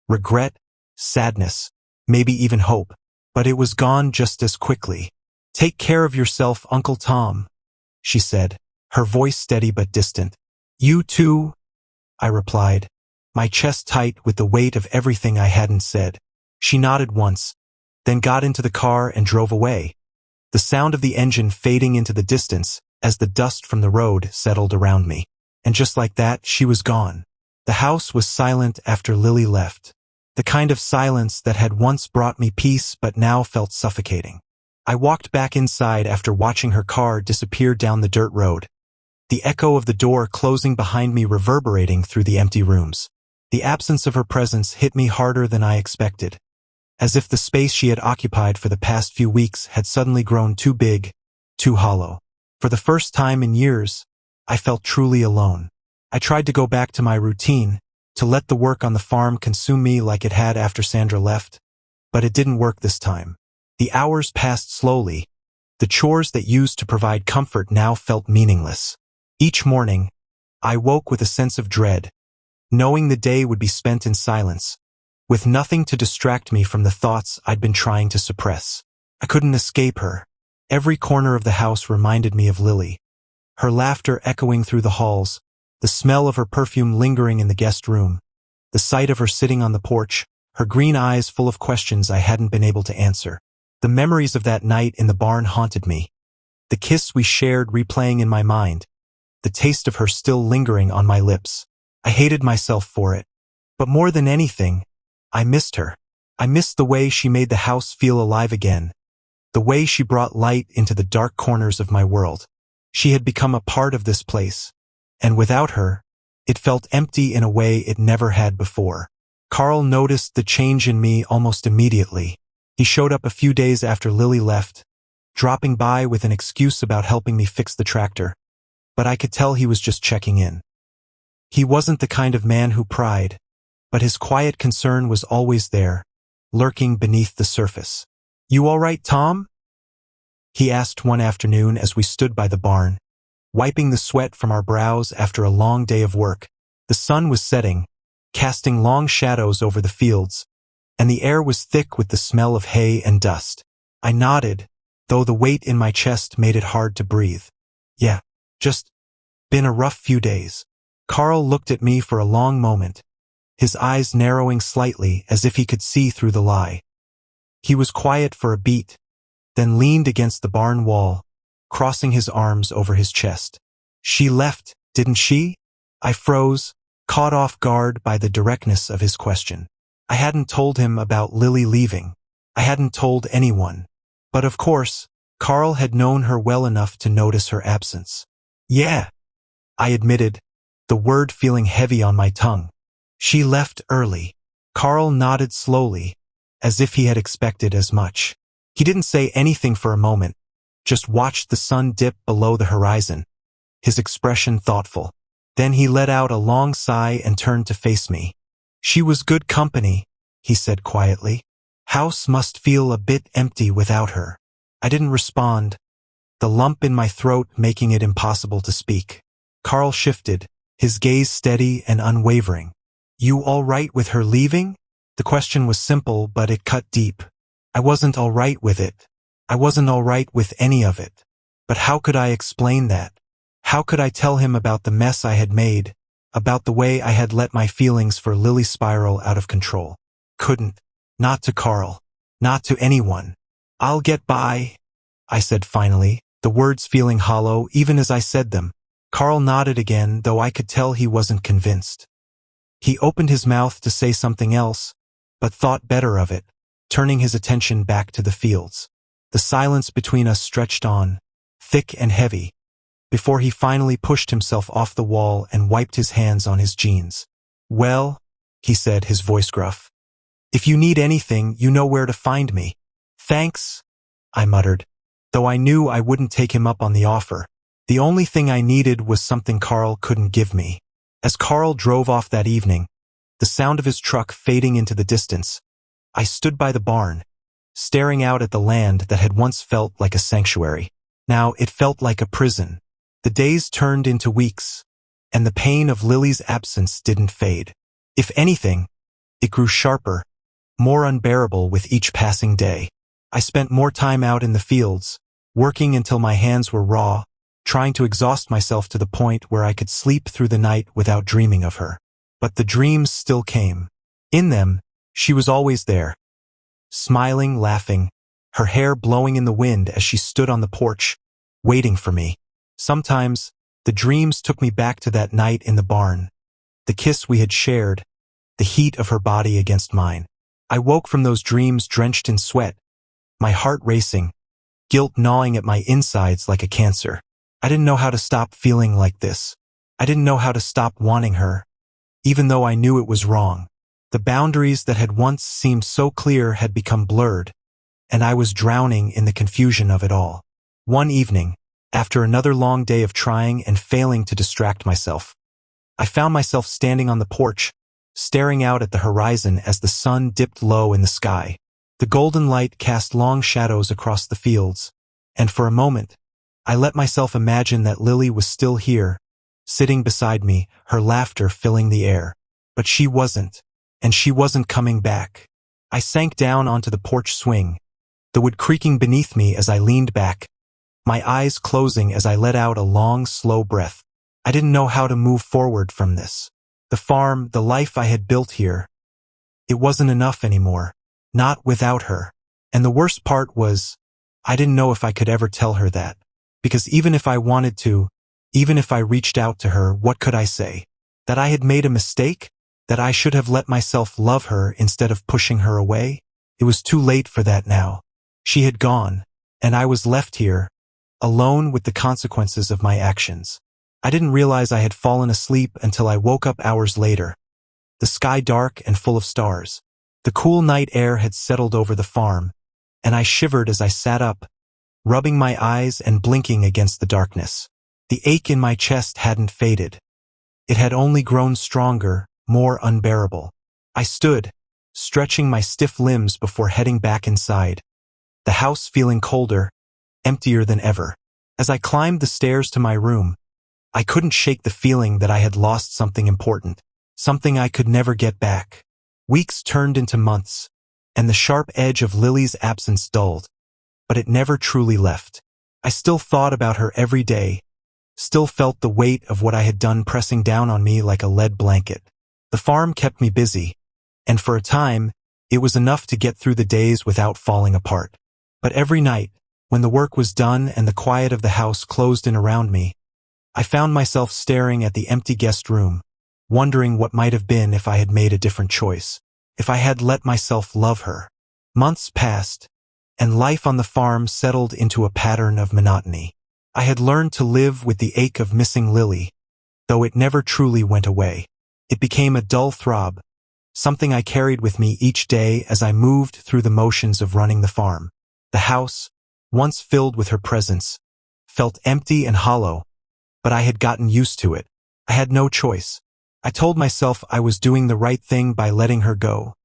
regret, sadness, maybe even hope, but it was gone just as quickly. Take care of yourself, Uncle Tom, she said, her voice steady but distant. You too, I replied, my chest tight with the weight of everything I hadn't said. She nodded once, then got into the car and drove away, the sound of the engine fading into the distance as the dust from the road settled around me. And just like that, she was gone. The house was silent after Lily left, the kind of silence that had once brought me peace but now felt suffocating. I walked back inside after watching her car disappear down the dirt road, the echo of the door closing behind me reverberating through the empty rooms. The absence of her presence hit me harder than I expected, as if the space she had occupied for the past few weeks had suddenly grown too big, too hollow. For the first time in years, I felt truly alone. I tried to go back to my routine, to let the work on the farm consume me like it had after Sandra left, but it didn't work this time. The hours passed slowly. The chores that used to provide comfort now felt meaningless. Each morning, I woke with a sense of dread, knowing the day would be spent in silence, with nothing to distract me from the thoughts I'd been trying to suppress. I couldn't escape her. Every corner of the house reminded me of Lily, her laughter echoing through the halls, the smell of her perfume lingering in the guest room, the sight of her sitting on the porch, her green eyes full of questions I hadn't been able to answer. The memories of that night in the barn haunted me, the kiss we shared replaying in my mind, the taste of her still lingering on my lips. I hated myself for it, but more than anything, I missed her. I missed the way she made the house feel alive again, the way she brought light into the dark corners of my world. She had become a part of this place, and without her, it felt empty in a way it never had before. Carl noticed the change in me almost immediately. He showed up a few days after Lily left, dropping by with an excuse about helping me fix the tractor, but I could tell he was just checking in. He wasn't the kind of man who pried, but his quiet concern was always there, lurking beneath the surface. You all right, Tom? He asked one afternoon as we stood by the barn, wiping the sweat from our brows after a long day of work. The sun was setting, casting long shadows over the fields, and the air was thick with the smell of hay and dust. I nodded, though the weight in my chest made it hard to breathe. Yeah, just been a rough few days. Carl looked at me for a long moment, his eyes narrowing slightly as if he could see through the lie. He was quiet for a beat, then leaned against the barn wall, crossing his arms over his chest. She left, didn't she? I froze, caught off guard by the directness of his question. I hadn't told him about Lily leaving, I hadn't told anyone. But of course, Carl had known her well enough to notice her absence. Yeah, I admitted, the word feeling heavy on my tongue. She left early. Carl nodded slowly, as if he had expected as much. He didn't say anything for a moment, just watched the sun dip below the horizon, his expression thoughtful. Then he let out a long sigh and turned to face me. She was good company, he said quietly. House must feel a bit empty without her. I didn't respond, the lump in my throat making it impossible to speak. Carl shifted, his gaze steady and unwavering. You all right with her leaving? The question was simple, but it cut deep. I wasn't all right with it. I wasn't all right with any of it. But how could I explain that? How could I tell him about the mess I had made, about the way I had let my feelings for Lily spiral out of control? Couldn't. Not to Carl. Not to anyone. I'll get by, I said finally, the words feeling hollow even as I said them. Carl nodded again, though I could tell he wasn't convinced. He opened his mouth to say something else, but thought better of it, turning his attention back to the fields. The silence between us stretched on, thick and heavy, before he finally pushed himself off the wall and wiped his hands on his jeans. Well, he said, his voice gruff. If you need anything, you know where to find me. Thanks, I muttered, though I knew I wouldn't take him up on the offer. The only thing I needed was something Carl couldn't give me. As Carl drove off that evening, the sound of his truck fading into the distance, I stood by the barn, staring out at the land that had once felt like a sanctuary. Now it felt like a prison. The days turned into weeks, and the pain of Lily's absence didn't fade. If anything, it grew sharper, more unbearable with each passing day. I spent more time out in the fields, working until my hands were raw, trying to exhaust myself to the point where I could sleep through the night without dreaming of her. But the dreams still came. In them, she was always there, smiling, laughing, her hair blowing in the wind as she stood on the porch, waiting for me. Sometimes, the dreams took me back to that night in the barn, the kiss we had shared, the heat of her body against mine. I woke from those dreams drenched in sweat, my heart racing, guilt gnawing at my insides like a cancer. I didn't know how to stop feeling like this. I didn't know how to stop wanting her, even though I knew it was wrong. The boundaries that had once seemed so clear had become blurred, and I was drowning in the confusion of it all. One evening, after another long day of trying and failing to distract myself, I found myself standing on the porch, staring out at the horizon as the sun dipped low in the sky. The golden light cast long shadows across the fields, and for a moment, I let myself imagine that Lily was still here, sitting beside me, her laughter filling the air. But she wasn't, and she wasn't coming back. I sank down onto the porch swing, the wood creaking beneath me as I leaned back, my eyes closing as I let out a long, slow breath. I didn't know how to move forward from this. The farm, the life I had built here, it wasn't enough anymore, not without her. And the worst part was, I didn't know if I could ever tell her that. Because even if I wanted to, even if I reached out to her, what could I say? That I had made a mistake? That I should have let myself love her instead of pushing her away? It was too late for that now. She had gone, and I was left here, alone with the consequences of my actions. I didn't realize I had fallen asleep until I woke up hours later. The sky dark and full of stars. The cool night air had settled over the farm, and I shivered as I sat up, rubbing my eyes and blinking against the darkness. The ache in my chest hadn't faded. It had only grown stronger, more unbearable. I stood, stretching my stiff limbs before heading back inside, the house feeling colder, emptier than ever. As I climbed the stairs to my room, I couldn't shake the feeling that I had lost something important, something I could never get back. Weeks turned into months, and the sharp edge of Lily's absence dulled, but it never truly left. I still thought about her every day, still felt the weight of what I had done pressing down on me like a lead blanket. The farm kept me busy, and for a time, it was enough to get through the days without falling apart. But every night, when the work was done and the quiet of the house closed in around me, I found myself staring at the empty guest room, wondering what might have been if I had made a different choice, if I had let myself love her. Months passed, and life on the farm settled into a pattern of monotony. I had learned to live with the ache of missing Lily, though it never truly went away. It became a dull throb, something I carried with me each day as I moved through the motions of running the farm. The house, once filled with her presence, felt empty and hollow, but I had gotten used to it. I had no choice. I told myself I was doing the right thing by letting her go,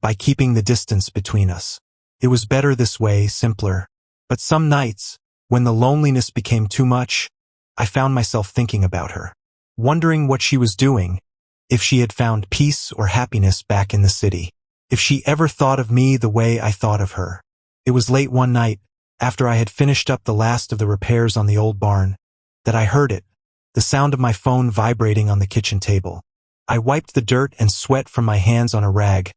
by keeping the distance between us. It was better this way, simpler. But some nights, when the loneliness became too much, I found myself thinking about her, wondering what she was doing, if she had found peace or happiness back in the city, if she ever thought of me the way I thought of her. It was late one night, after I had finished up the last of the repairs on the old barn, that I heard it, the sound of my phone vibrating on the kitchen table. I wiped the dirt and sweat from my hands on a rag,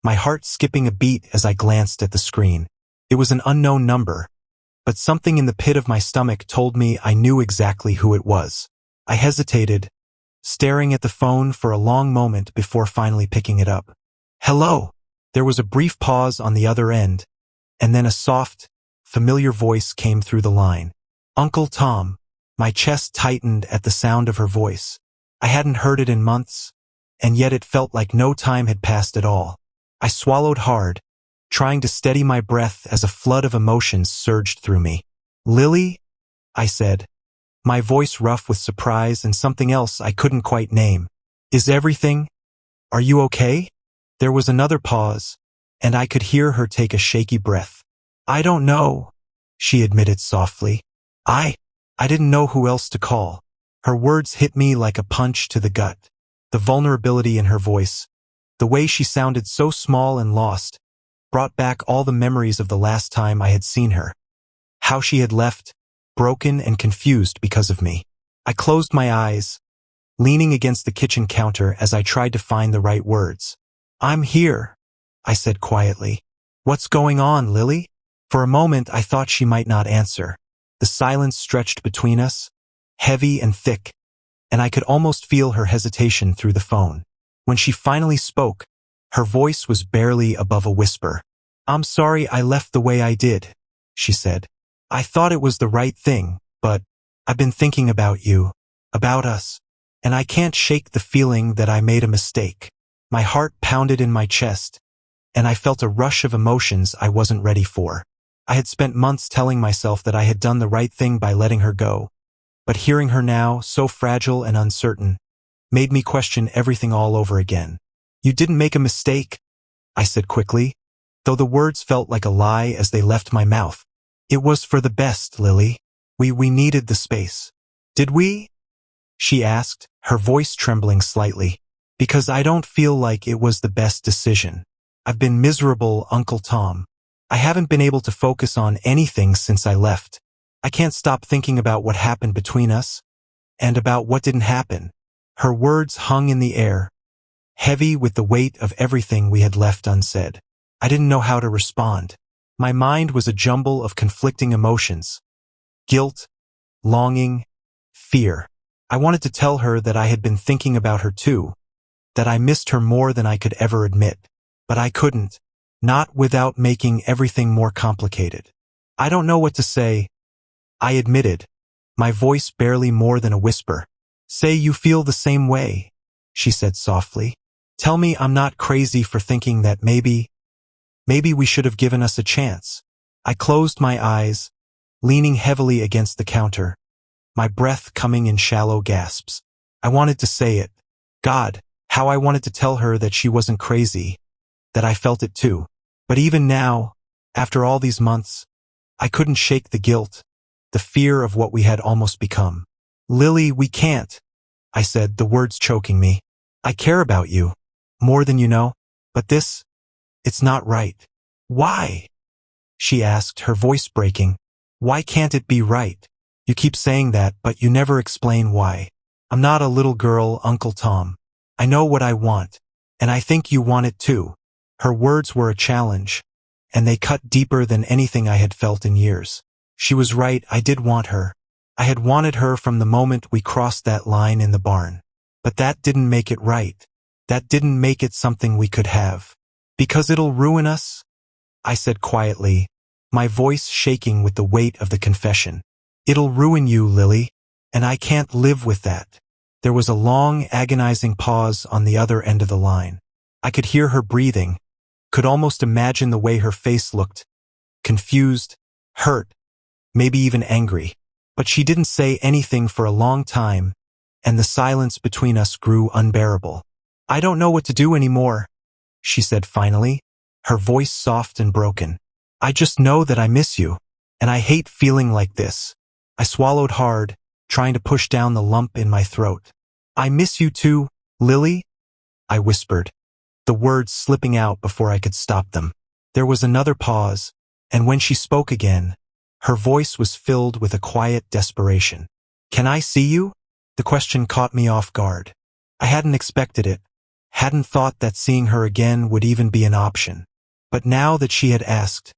my heart skipping a beat as I glanced at the screen. It was an unknown number, but something in the pit of my stomach told me I knew exactly who it was. I hesitated, staring at the phone for a long moment before finally picking it up. "Hello." There was a brief pause on the other end, and then a soft, familiar voice came through the line. "Uncle Tom." My chest tightened at the sound of her voice. I hadn't heard it in months, and yet it felt like no time had passed at all. I swallowed hard, trying to steady my breath as a flood of emotions surged through me. "Lily?" I said, my voice rough with surprise and something else I couldn't quite name. "Is everything? Are you okay?" There was another pause, and I could hear her take a shaky breath. "I don't know," she admitted softly. I didn't know who else to call. Her words hit me like a punch to the gut. The vulnerability in her voice, the way she sounded so small and lost, brought back all the memories of the last time I had seen her. How she had left, broken and confused because of me. I closed my eyes, leaning against the kitchen counter as I tried to find the right words. "I'm here," I said quietly. "What's going on, Lily?" For a moment I thought she might not answer. The silence stretched between us, heavy and thick, and I could almost feel her hesitation through the phone. When she finally spoke, her voice was barely above a whisper. "I'm sorry I left the way I did," she said. "I thought it was the right thing, but I've been thinking about you, about us, and I can't shake the feeling that I made a mistake." My heart pounded in my chest, and I felt a rush of emotions I wasn't ready for. I had spent months telling myself that I had done the right thing by letting her go, but hearing her now, so fragile and uncertain, made me question everything all over again. "You didn't make a mistake," I said quickly, though the words felt like a lie as they left my mouth. "It was for the best, Lily. We needed the space." "Did we?" she asked, her voice trembling slightly. "Because I don't feel like it was the best decision. I've been miserable, Uncle Tom. I haven't been able to focus on anything since I left. I can't stop thinking about what happened between us, and about what didn't happen." Her words hung in the air, heavy with the weight of everything we had left unsaid. I didn't know how to respond. My mind was a jumble of conflicting emotions. Guilt, longing, fear. I wanted to tell her that I had been thinking about her too, that I missed her more than I could ever admit. But I couldn't, not without making everything more complicated. "I don't know what to say," I admitted, my voice barely more than a whisper. "Say you feel the same way," she said softly. "Tell me I'm not crazy for thinking that maybe we should have given us a chance." I closed my eyes, leaning heavily against the counter, my breath coming in shallow gasps. I wanted to say it. God, how I wanted to tell her that she wasn't crazy, that I felt it too. But even now, after all these months, I couldn't shake the guilt, the fear of what we had almost become. "Lily, we can't," I said, the words choking me. "I care about you, more than you know, but it's not right." "Why?" she asked, her voice breaking. "Why can't it be right? You keep saying that, but you never explain why." "I'm not a little girl, Uncle Tom. I know what I want, and I think you want it too." Her words were a challenge, and they cut deeper than anything I had felt in years. She was right, I did want her. I had wanted her from the moment we crossed that line in the barn. But that didn't make it right. That didn't make it something we could have. "Because it'll ruin us?" I said quietly, my voice shaking with the weight of the confession. It'll ruin you, Lily, and I can't live with that. There was a long, agonizing pause on the other end of the line. I could hear her breathing, could almost imagine the way her face looked, confused, hurt, maybe even angry. But she didn't say anything for a long time, and the silence between us grew unbearable. I don't know what to do anymore, she said finally, her voice soft and broken. I just know that I miss you, and I hate feeling like this. I swallowed hard, trying to push down the lump in my throat. I miss you too, Lily, I whispered, the words slipping out before I could stop them. There was another pause, and when she spoke again, her voice was filled with a quiet desperation. Can I see you? The question caught me off guard. I hadn't expected it, hadn't thought that seeing her again would even be an option. But now that she had asked,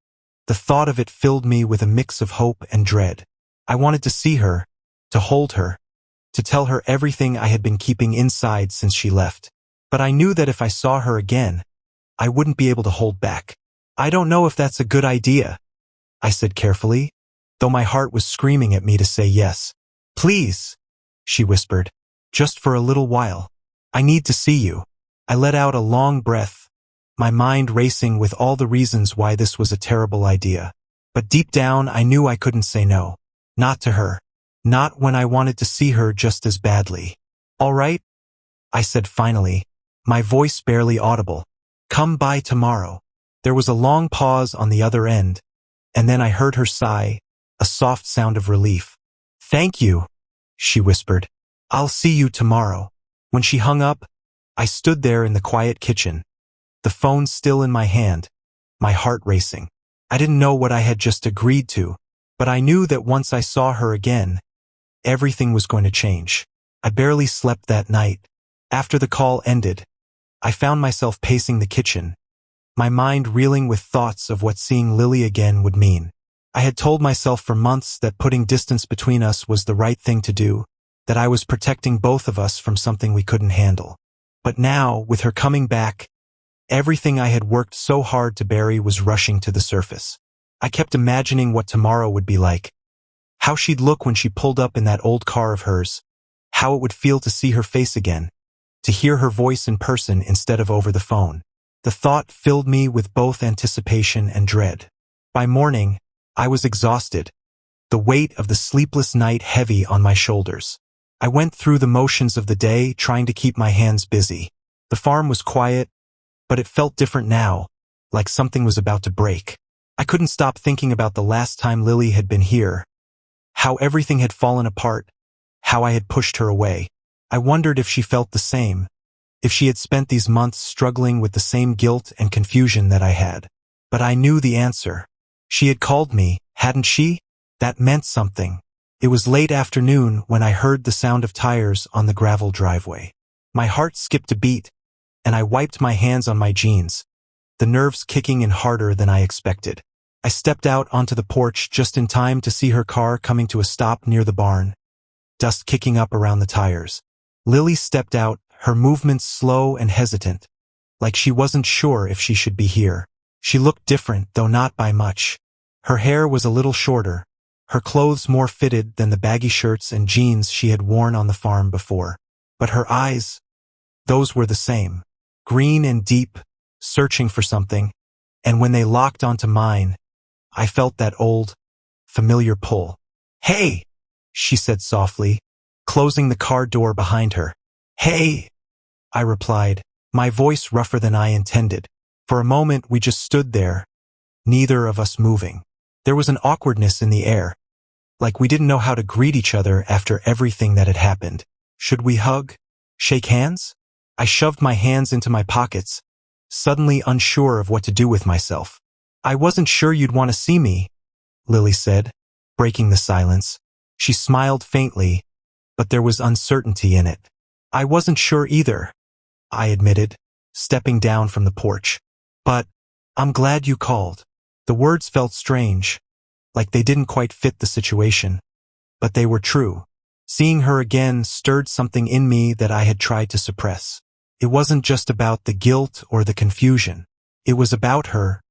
the thought of it filled me with a mix of hope and dread. I wanted to see her, to hold her, to tell her everything I had been keeping inside since she left. But I knew that if I saw her again, I wouldn't be able to hold back. I don't know if that's a good idea, I said carefully, though my heart was screaming at me to say yes. Please, she whispered, just for a little while. I need to see you. I let out a long breath, my mind racing with all the reasons why this was a terrible idea. But deep down, I knew I couldn't say no. Not to her. Not when I wanted to see her just as badly. All right, I said finally, my voice barely audible. Come by tomorrow. There was a long pause on the other end, and then I heard her sigh, a soft sound of relief. Thank you, she whispered. I'll see you tomorrow. When she hung up, I stood there in the quiet kitchen, the phone still in my hand, my heart racing. I didn't know what I had just agreed to, but I knew that once I saw her again, everything was going to change. I barely slept that night. After the call ended, I found myself pacing the kitchen, my mind reeling with thoughts of what seeing Lily again would mean. I had told myself for months that putting distance between us was the right thing to do, that I was protecting both of us from something we couldn't handle. But now, with her coming back, everything I had worked so hard to bury was rushing to the surface. I kept imagining what tomorrow would be like, how she'd look when she pulled up in that old car of hers, how it would feel to see her face again, to hear her voice in person instead of over the phone. The thought filled me with both anticipation and dread. By morning, I was exhausted, the weight of the sleepless night heavy on my shoulders. I went through the motions of the day, trying to keep my hands busy. The farm was quiet, but it felt different now, like something was about to break. I couldn't stop thinking about the last time Lily had been here, how everything had fallen apart, how I had pushed her away. I wondered if she felt the same, if she had spent these months struggling with the same guilt and confusion that I had. But I knew the answer. She had called me, hadn't she? That meant something. It was late afternoon when I heard the sound of tires on the gravel driveway. My heart skipped a beat, and I wiped my hands on my jeans, the nerves kicking in harder than I expected. I stepped out onto the porch just in time to see her car coming to a stop near the barn, dust kicking up around the tires. Lily stepped out, her movements slow and hesitant, like she wasn't sure if she should be here. She looked different, though not by much. Her hair was a little shorter, her clothes more fitted than the baggy shirts and jeans she had worn on the farm before. But her eyes, those were the same, green and deep, searching for something, and when they locked onto mine, I felt that old, familiar pull. Hey, she said softly, closing the car door behind her. Hey, I replied, my voice rougher than I intended. For a moment we just stood there, neither of us moving. There was an awkwardness in the air, like we didn't know how to greet each other after everything that had happened. Should we hug? Shake hands? I shoved my hands into my pockets, suddenly unsure of what to do with myself. I wasn't sure you'd want to see me, Lily said, breaking the silence. She smiled faintly, but there was uncertainty in it. I wasn't sure either, I admitted, stepping down from the porch. But I'm glad you called. The words felt strange, like they didn't quite fit the situation, but they were true. Seeing her again stirred something in me that I had tried to suppress. It wasn't just about the guilt or the confusion. It was about her,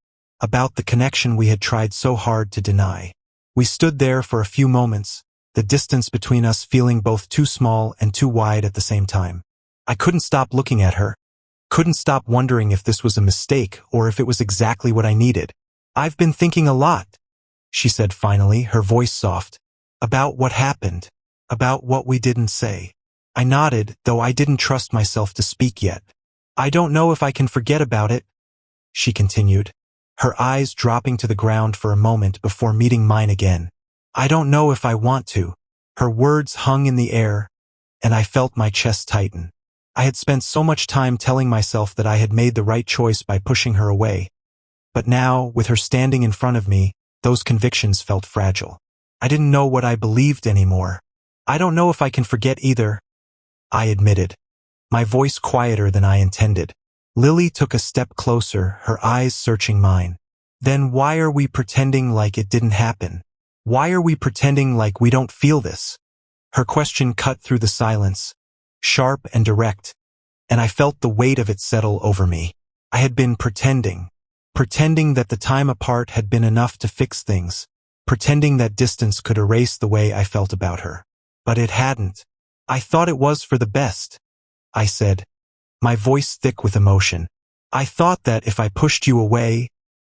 about the connection we had tried so hard to deny. We stood there for a few moments, the distance between us feeling both too small and too wide at the same time. I couldn't stop looking at her, couldn't stop wondering if this was a mistake or if it was exactly what I needed. "I've been thinking a lot," she said finally, her voice soft, "about what happened, about what we didn't say." I nodded, though I didn't trust myself to speak yet. "I don't know if I can forget about it," she continued, her eyes dropping to the ground for a moment before meeting mine again. "I don't know if I want to." Her words hung in the air, and I felt my chest tighten. I had spent so much time telling myself that I had made the right choice by pushing her away. But now, with her standing in front of me, those convictions felt fragile. I didn't know what I believed anymore. "I don't know if I can forget either," I admitted, my voice quieter than I intended. Lily took a step closer, her eyes searching mine. "Then why are we pretending like it didn't happen? Why are we pretending like we don't feel this?" Her question cut through the silence, sharp and direct, and I felt the weight of it settle over me. I had been pretending that the time apart had been enough to fix things, pretending that distance could erase the way I felt about her. But it hadn't. "I thought it was for the best," I said, my voice thick with emotion. "I thought that if I pushed you away,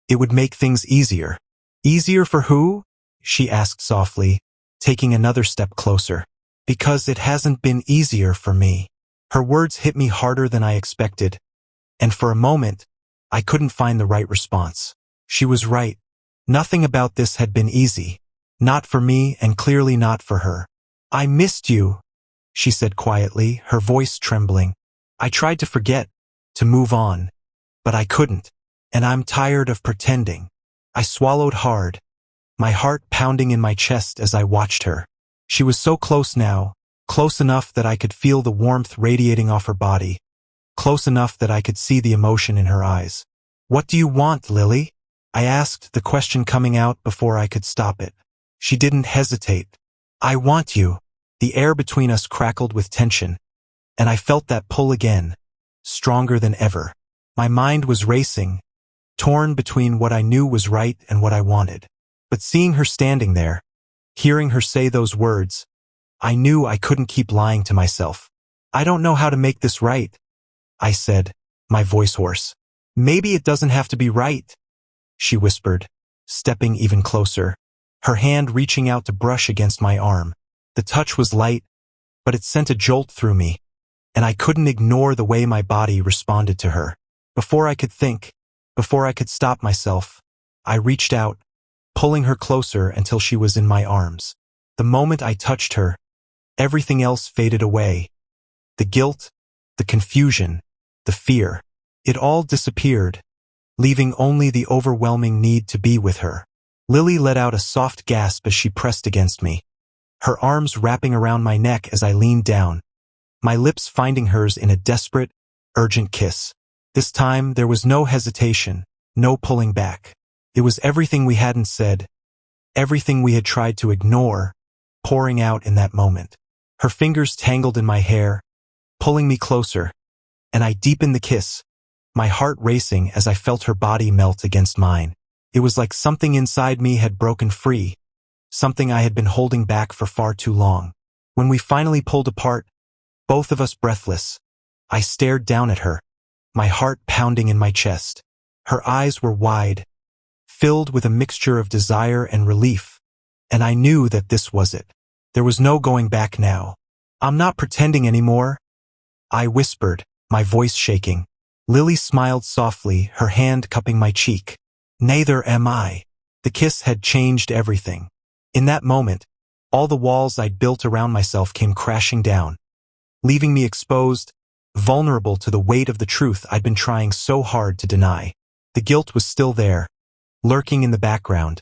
it would make things easier." "Easier for who?" she asked softly, taking another step closer. "Because it hasn't been easier for me." Her words hit me harder than I expected, and for a moment, I couldn't find the right response. She was right. Nothing about this had been easy. Not for me, and clearly not for her. "I missed you," she said quietly, her voice trembling. "I tried to forget, to move on, but I couldn't, and I'm tired of pretending." I swallowed hard, my heart pounding in my chest as I watched her. She was so close now, close enough that I could feel the warmth radiating off her body, close enough that I could see the emotion in her eyes. "What do you want, Lily?" I asked, the question coming out before I could stop it. She didn't hesitate. "I want you." The air between us crackled with tension, and I felt that pull again, stronger than ever. My mind was racing, torn between what I knew was right and what I wanted. But seeing her standing there, hearing her say those words, I knew I couldn't keep lying to myself. "I don't know how to make this right," I said, my voice hoarse. "Maybe it doesn't have to be right," she whispered, stepping even closer, her hand reaching out to brush against my arm. The touch was light, but it sent a jolt through me, and I couldn't ignore the way my body responded to her. Before I could think, before I could stop myself, I reached out, pulling her closer until she was in my arms. The moment I touched her, everything else faded away. The guilt, the confusion, the fear. It all disappeared, leaving only the overwhelming need to be with her. Lily let out a soft gasp as she pressed against me, her arms wrapping around my neck as I leaned down, my lips finding hers in a desperate, urgent kiss. This time there was no hesitation, no pulling back. It was everything we hadn't said, everything we had tried to ignore, pouring out in that moment. Her fingers tangled in my hair, pulling me closer, and I deepened the kiss, my heart racing as I felt her body melt against mine. It was like something inside me had broken free, something I had been holding back for far too long. When we finally pulled apart, both of us breathless, I stared down at her, my heart pounding in my chest. Her eyes were wide, filled with a mixture of desire and relief, and I knew that this was it. There was no going back now. "I'm not pretending anymore," I whispered, my voice shaking. Lily smiled softly, her hand cupping my cheek. "Neither am I." The kiss had changed everything. In that moment, all the walls I'd built around myself came crashing down, leaving me exposed, vulnerable to the weight of the truth I'd been trying so hard to deny. The guilt was still there, lurking in the background,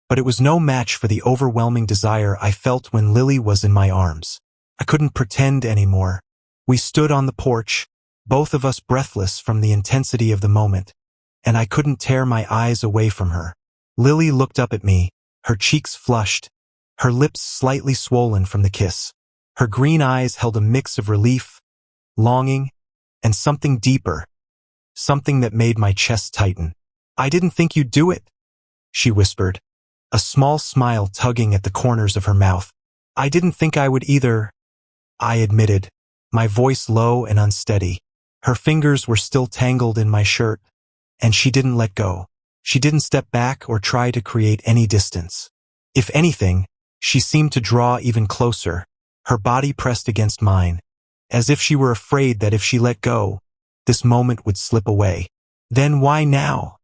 but it was no match for the overwhelming desire I felt when Lily was in my arms. I couldn't pretend anymore. We stood on the porch, both of us breathless from the intensity of the moment, and I couldn't tear my eyes away from her. Lily looked up at me, her cheeks flushed, her lips slightly swollen from the kiss. Her green eyes held a mix of relief, longing, and something deeper, something that made my chest tighten. I didn't think you'd do it, she whispered, a small smile tugging at the corners of her mouth. I didn't think I would either, I admitted, my voice low and unsteady. Her fingers were still tangled in my shirt, and she didn't let go. She didn't step back or try to create any distance. If anything, she seemed to draw even closer, her body pressed against mine, as if she were afraid that if she let go, this moment would slip away. Then why now?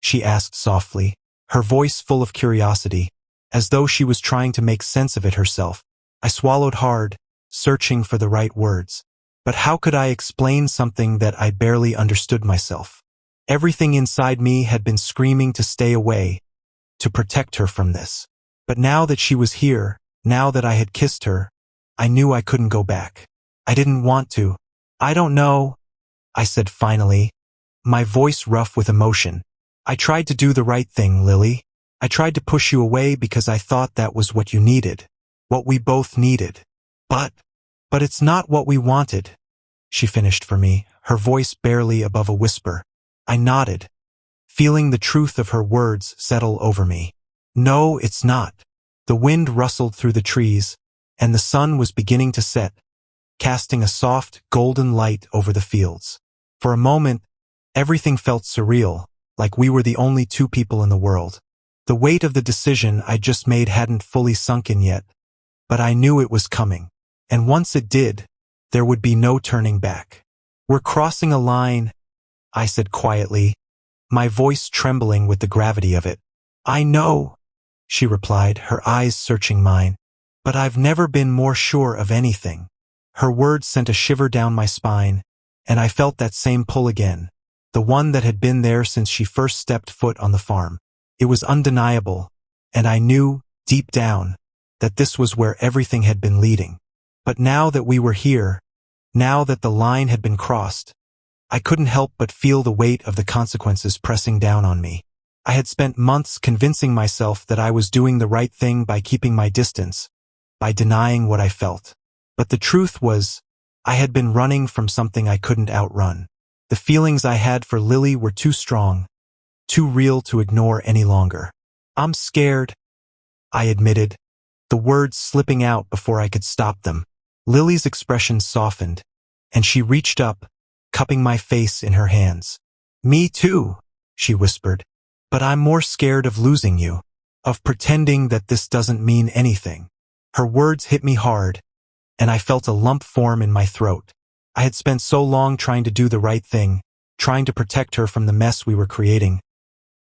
She asked softly, her voice full of curiosity, as though she was trying to make sense of it herself. I swallowed hard, searching for the right words. But how could I explain something that I barely understood myself? Everything inside me had been screaming to stay away, to protect her from this. But now that she was here, now that I had kissed her, I knew I couldn't go back. I didn't want to. I don't know, I said finally, my voice rough with emotion. I tried to do the right thing, Lily. I tried to push you away because I thought that was what you needed, what we both needed. But it's not what we wanted, she finished for me, her voice barely above a whisper. I nodded, feeling the truth of her words settle over me. No, it's not. The wind rustled through the trees, and the sun was beginning to set, casting a soft, golden light over the fields. For a moment, everything felt surreal, like we were the only two people in the world. The weight of the decision I just made hadn't fully sunk in yet, but I knew it was coming. And once it did, there would be no turning back. We're crossing a line, I said quietly, my voice trembling with the gravity of it. I know, she replied, her eyes searching mine, but I've never been more sure of anything. Her words sent a shiver down my spine, and I felt that same pull again, the one that had been there since she first stepped foot on the farm. It was undeniable, and I knew, deep down, that this was where everything had been leading. But now that we were here, now that the line had been crossed, I couldn't help but feel the weight of the consequences pressing down on me. I had spent months convincing myself that I was doing the right thing by keeping my distance, by denying what I felt. But the truth was, I had been running from something I couldn't outrun. The feelings I had for Lily were too strong, too real to ignore any longer. I'm scared, I admitted, the words slipping out before I could stop them. Lily's expression softened, and she reached up, cupping my face in her hands. Me too, she whispered, but I'm more scared of losing you, of pretending that this doesn't mean anything. Her words hit me hard, and I felt a lump form in my throat. I had spent so long trying to do the right thing, trying to protect her from the mess we were creating.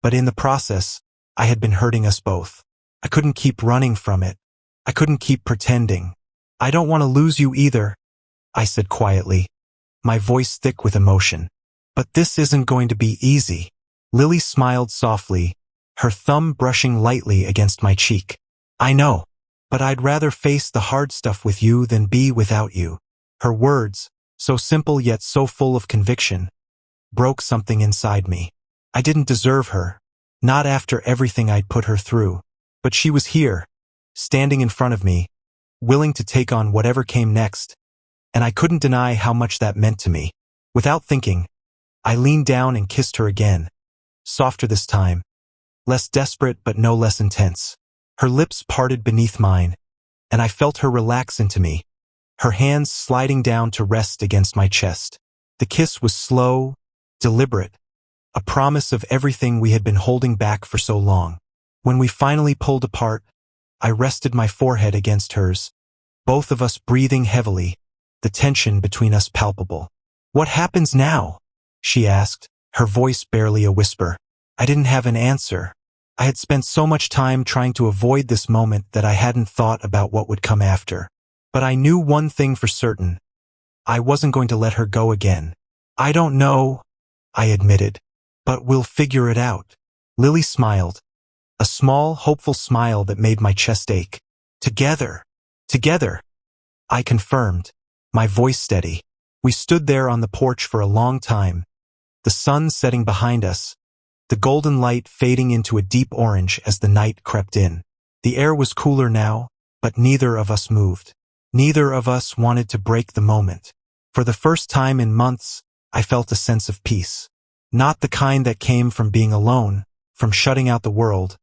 But in the process, I had been hurting us both. I couldn't keep running from it. I couldn't keep pretending. I don't want to lose you either, I said quietly, my voice thick with emotion. But this isn't going to be easy. Lily smiled softly, her thumb brushing lightly against my cheek. I know, but I'd rather face the hard stuff with you than be without you. Her words, so simple yet so full of conviction, broke something inside me. I didn't deserve her, not after everything I'd put her through. But she was here, standing in front of me, willing to take on whatever came next, and I couldn't deny how much that meant to me. Without thinking, I leaned down and kissed her again, softer this time, less desperate but no less intense. Her lips parted beneath mine, and I felt her relax into me, her hands sliding down to rest against my chest. The kiss was slow, deliberate, a promise of everything we had been holding back for so long. When we finally pulled apart, I rested my forehead against hers, both of us breathing heavily, the tension between us palpable. What happens now? She asked, her voice barely a whisper. I didn't have an answer. I had spent so much time trying to avoid this moment that I hadn't thought about what would come after. But I knew one thing for certain. I wasn't going to let her go again. I don't know, I admitted, but we'll figure it out. Lily smiled, a small, hopeful smile that made my chest ache. Together, I confirmed, my voice steady. We stood there on the porch for a long time, the sun setting behind us, the golden light fading into a deep orange as the night crept in. The air was cooler now, but neither of us moved. Neither of us wanted to break the moment. For the first time in months, I felt a sense of peace. Not the kind that came from being alone, from shutting out the world,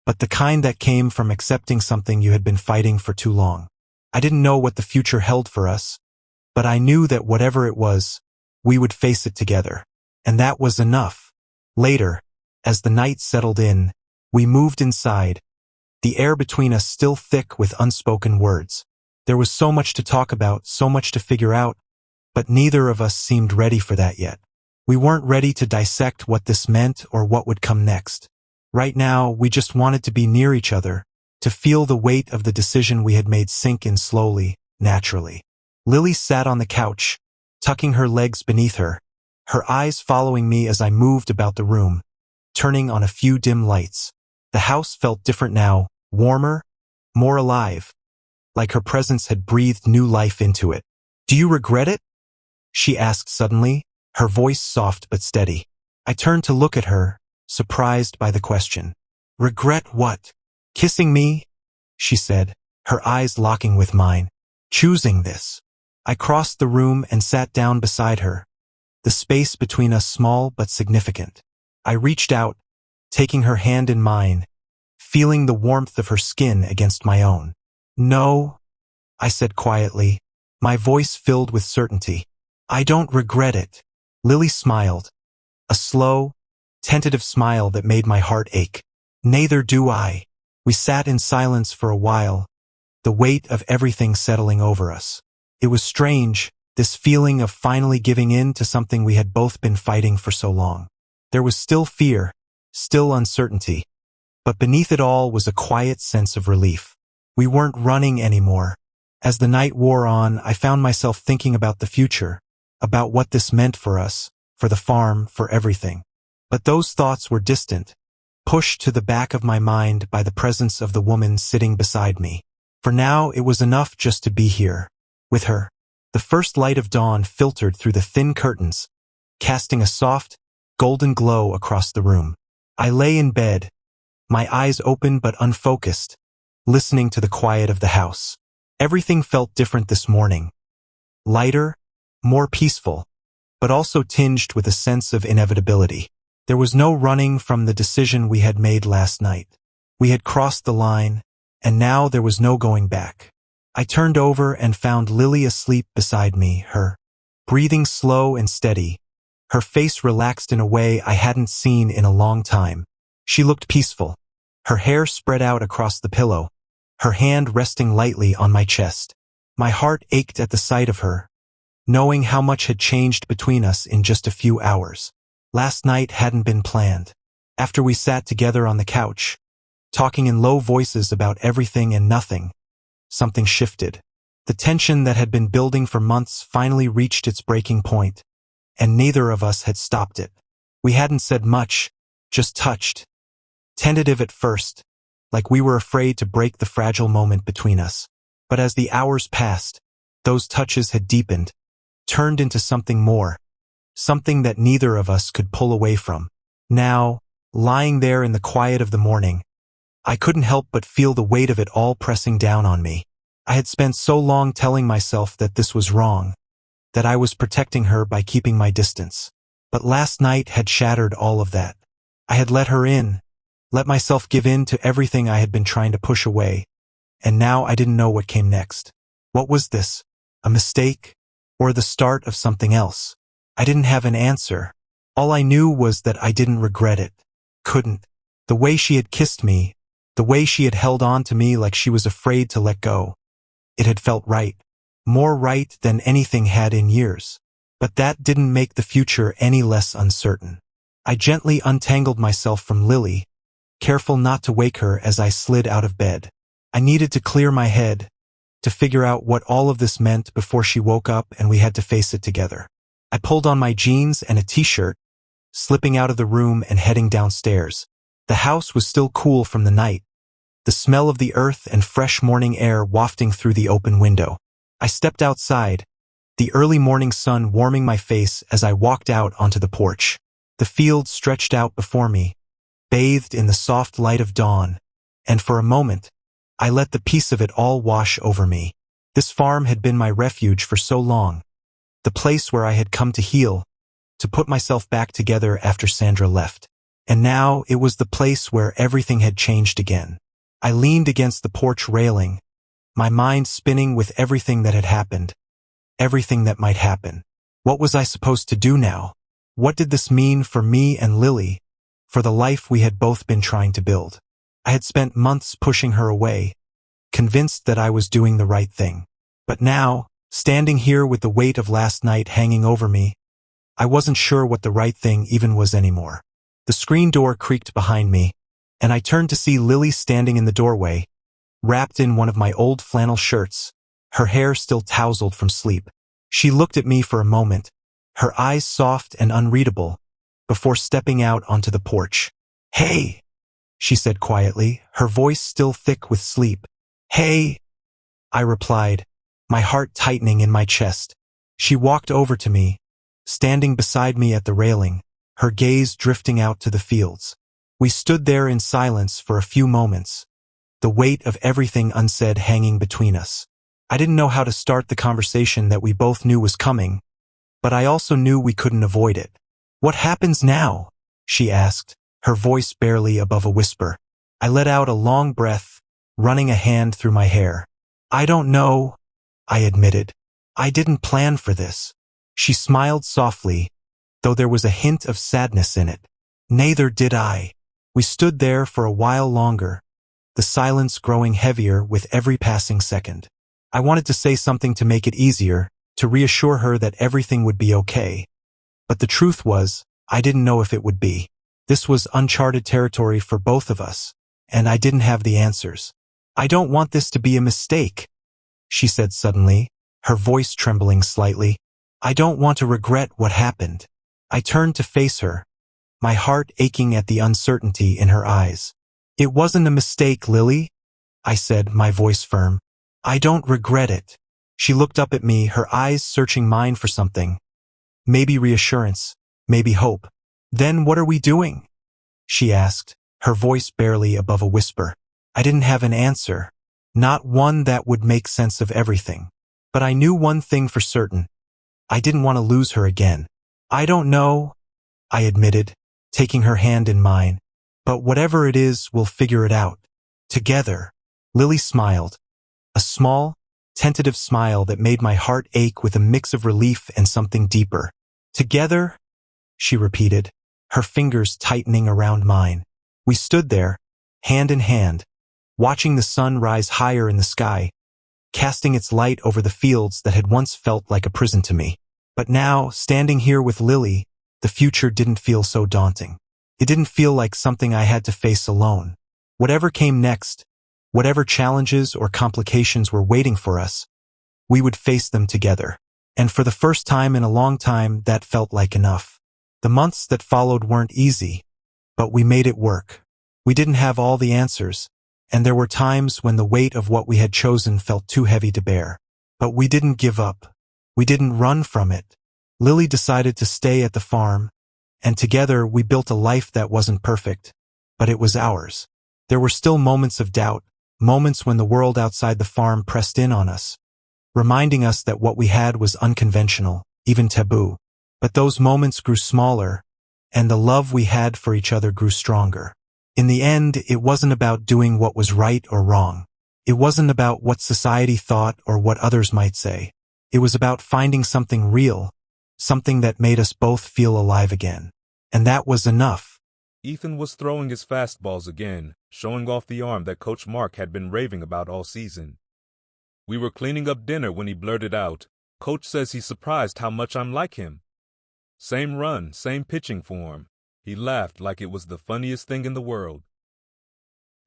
but the kind that came from accepting something you had been fighting for too long. I didn't know what the future held for us, but I knew that whatever it was, we would face it together. And that was enough. Later, as the night settled in, we moved inside, the air between us still thick with unspoken words. There was so much to talk about, so much to figure out, but neither of us seemed ready for that yet. We weren't ready to dissect what this meant or what would come next. Right now, we just wanted to be near each other, to feel the weight of the decision we had made sink in slowly, naturally. Lily sat on the couch, tucking her legs beneath her, her eyes following me as I moved about the room, turning on a few dim lights. The house felt different now, warmer, more alive, like her presence had breathed new life into it. "Do you regret it?" she asked suddenly, her voice soft but steady. I turned to look at her, surprised by the question. "Regret what?" "Kissing me," she said, her eyes locking with mine. "Choosing this." I crossed the room and sat down beside her, the space between us small but significant. I reached out, taking her hand in mine, feeling the warmth of her skin against my own. "No," I said quietly, my voice filled with certainty. "I don't regret it." Lily smiled, a slow, tentative smile that made my heart ache. "Neither do I." We sat in silence for a while, the weight of everything settling over us. It was strange, this feeling of finally giving in to something we had both been fighting for so long. There was still fear, still uncertainty, but beneath it all was a quiet sense of relief. We weren't running anymore. As the night wore on, I found myself thinking about the future, about what this meant for us, for the farm, for everything. But those thoughts were distant, pushed to the back of my mind by the presence of the woman sitting beside me. For now, it was enough just to be here, with her. The first light of dawn filtered through the thin curtains, casting a soft, golden glow across the room. I lay in bed, my eyes open but unfocused, listening to the quiet of the house. Everything felt different this morning. Lighter, more peaceful, but also tinged with a sense of inevitability. There was no running from the decision we had made last night. We had crossed the line, and now there was no going back. I turned over and found Lily asleep beside me, her breathing slow and steady, her face relaxed in a way I hadn't seen in a long time. She looked peaceful, her hair spread out across the pillow, her hand resting lightly on my chest. My heart ached at the sight of her, knowing how much had changed between us in just a few hours. Last night hadn't been planned. After we sat together on the couch, talking in low voices about everything and nothing, something shifted. The tension that had been building for months finally reached its breaking point, and neither of us had stopped it. We hadn't said much, just touched. Tentative at first, like we were afraid to break the fragile moment between us. But as the hours passed, those touches had deepened, turned into something more, something that neither of us could pull away from. Now, lying there in the quiet of the morning, I couldn't help but feel the weight of it all pressing down on me. I had spent so long telling myself that this was wrong, that I was protecting her by keeping my distance. But last night had shattered all of that. I had let her in, let myself give in to everything I had been trying to push away, and now I didn't know what came next. What was this? A mistake? Or the start of something else? I didn't have an answer. All I knew was that I didn't regret it. Couldn't. The way she had kissed me, the way she had held on to me like she was afraid to let go. It had felt right. More right than anything had in years. But that didn't make the future any less uncertain. I gently untangled myself from Lily, careful not to wake her as I slid out of bed. I needed to clear my head, to figure out what all of this meant before she woke up and we had to face it together. I pulled on my jeans and a t-shirt, slipping out of the room and heading downstairs. The house was still cool from the night, the smell of the earth and fresh morning air wafting through the open window. I stepped outside, the early morning sun warming my face as I walked out onto the porch. The field stretched out before me, bathed in the soft light of dawn, and for a moment, I let the peace of it all wash over me. This farm had been my refuge for so long, the place where I had come to heal, to to put myself back together after Sandra left. And now it was the place where everything had changed again. I leaned against the porch railing, my mind spinning with everything that had happened, everything that might happen. What was I supposed to do now? What did this mean for me and Lily, for the life we had both been trying to build? I had spent months pushing her away, convinced that I was doing the right thing. But now, standing here with the weight of last night hanging over me, I wasn't sure what the right thing even was anymore. The screen door creaked behind me, and I turned to see Lily standing in the doorway, wrapped in one of my old flannel shirts, her hair still tousled from sleep. She looked at me for a moment, her eyes soft and unreadable, before stepping out onto the porch. "Hey," she said quietly, her voice still thick with sleep. "Hey," I replied, my heart tightening in my chest. She walked over to me, standing beside me at the railing, her gaze drifting out to the fields. We stood there in silence for a few moments, the weight of everything unsaid hanging between us. I didn't know how to start the conversation that we both knew was coming, but I also knew we couldn't avoid it. "What happens now?" she asked, her voice barely above a whisper. I let out a long breath, running a hand through my hair. "I don't know," I admitted. "I didn't plan for this." She smiled softly, though there was a hint of sadness in it. "Neither did I." We stood there for a while longer, the silence growing heavier with every passing second. I wanted to say something to make it easier, to reassure her that everything would be okay. But the truth was, I didn't know if it would be. This was uncharted territory for both of us, and I didn't have the answers. "I don't want this to be a mistake," she said suddenly, her voice trembling slightly. "I don't want to regret what happened." I turned to face her, my heart aching at the uncertainty in her eyes. "It wasn't a mistake, Lily," I said, my voice firm. "I don't regret it." She looked up at me, her eyes searching mine for something. Maybe reassurance, maybe hope. "Then what are we doing?" she asked, her voice barely above a whisper. I didn't have an answer, not one that would make sense of everything. But I knew one thing for certain. I didn't want to lose her again. "I don't know," I admitted, taking her hand in mine. "But whatever it is, we'll figure it out. Together." Lily smiled. A small, tentative smile that made my heart ache with a mix of relief and something deeper. "Together?" she repeated, her fingers tightening around mine. We stood there, hand in hand, watching the sun rise higher in the sky, casting its light over the fields that had once felt like a prison to me. But now, standing here with Lily, the future didn't feel so daunting. It didn't feel like something I had to face alone. Whatever came next, whatever challenges or complications were waiting for us, we would face them together. And for the first time in a long time, that felt like enough. The months that followed weren't easy, but we made it work. We didn't have all the answers, and there were times when the weight of what we had chosen felt too heavy to bear. But we didn't give up. We didn't run from it. Lily decided to stay at the farm, and together we built a life that wasn't perfect, but it was ours. There were still moments of doubt, moments when the world outside the farm pressed in on us, reminding us that what we had was unconventional, even taboo. But those moments grew smaller, and the love we had for each other grew stronger. In the end, it wasn't about doing what was right or wrong. It wasn't about what society thought or what others might say. It was about finding something real, something that made us both feel alive again. And that was enough. Ethan was throwing his fastballs again, showing off the arm that Coach Mark had been raving about all season. We were cleaning up dinner when he blurted out, "Coach says he's surprised how much I'm like him." Same run, same pitching form. He laughed like it was the funniest thing in the world.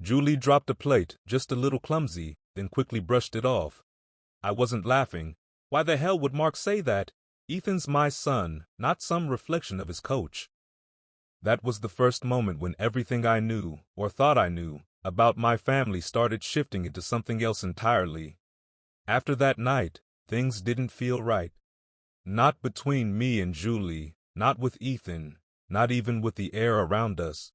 Julie dropped a plate, just a little clumsy, then quickly brushed it off. I wasn't laughing. Why the hell would Mark say that? Ethan's my son, not some reflection of his coach. That was the first moment when everything I knew, or thought I knew, about my family started shifting into something else entirely. After that night, things didn't feel right. Not between me and Julie, not with Ethan, not even with the air around us.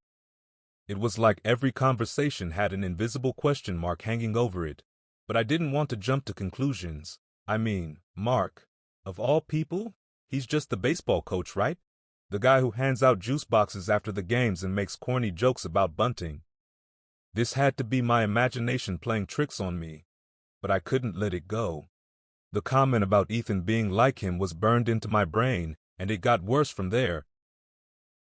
It was like every conversation had an invisible question mark hanging over it, but I didn't want to jump to conclusions. I mean, Mark, of all people, he's just the baseball coach, right? The guy who hands out juice boxes after the games and makes corny jokes about bunting. This had to be my imagination playing tricks on me, but I couldn't let it go. The comment about Ethan being like him was burned into my brain, and it got worse from there.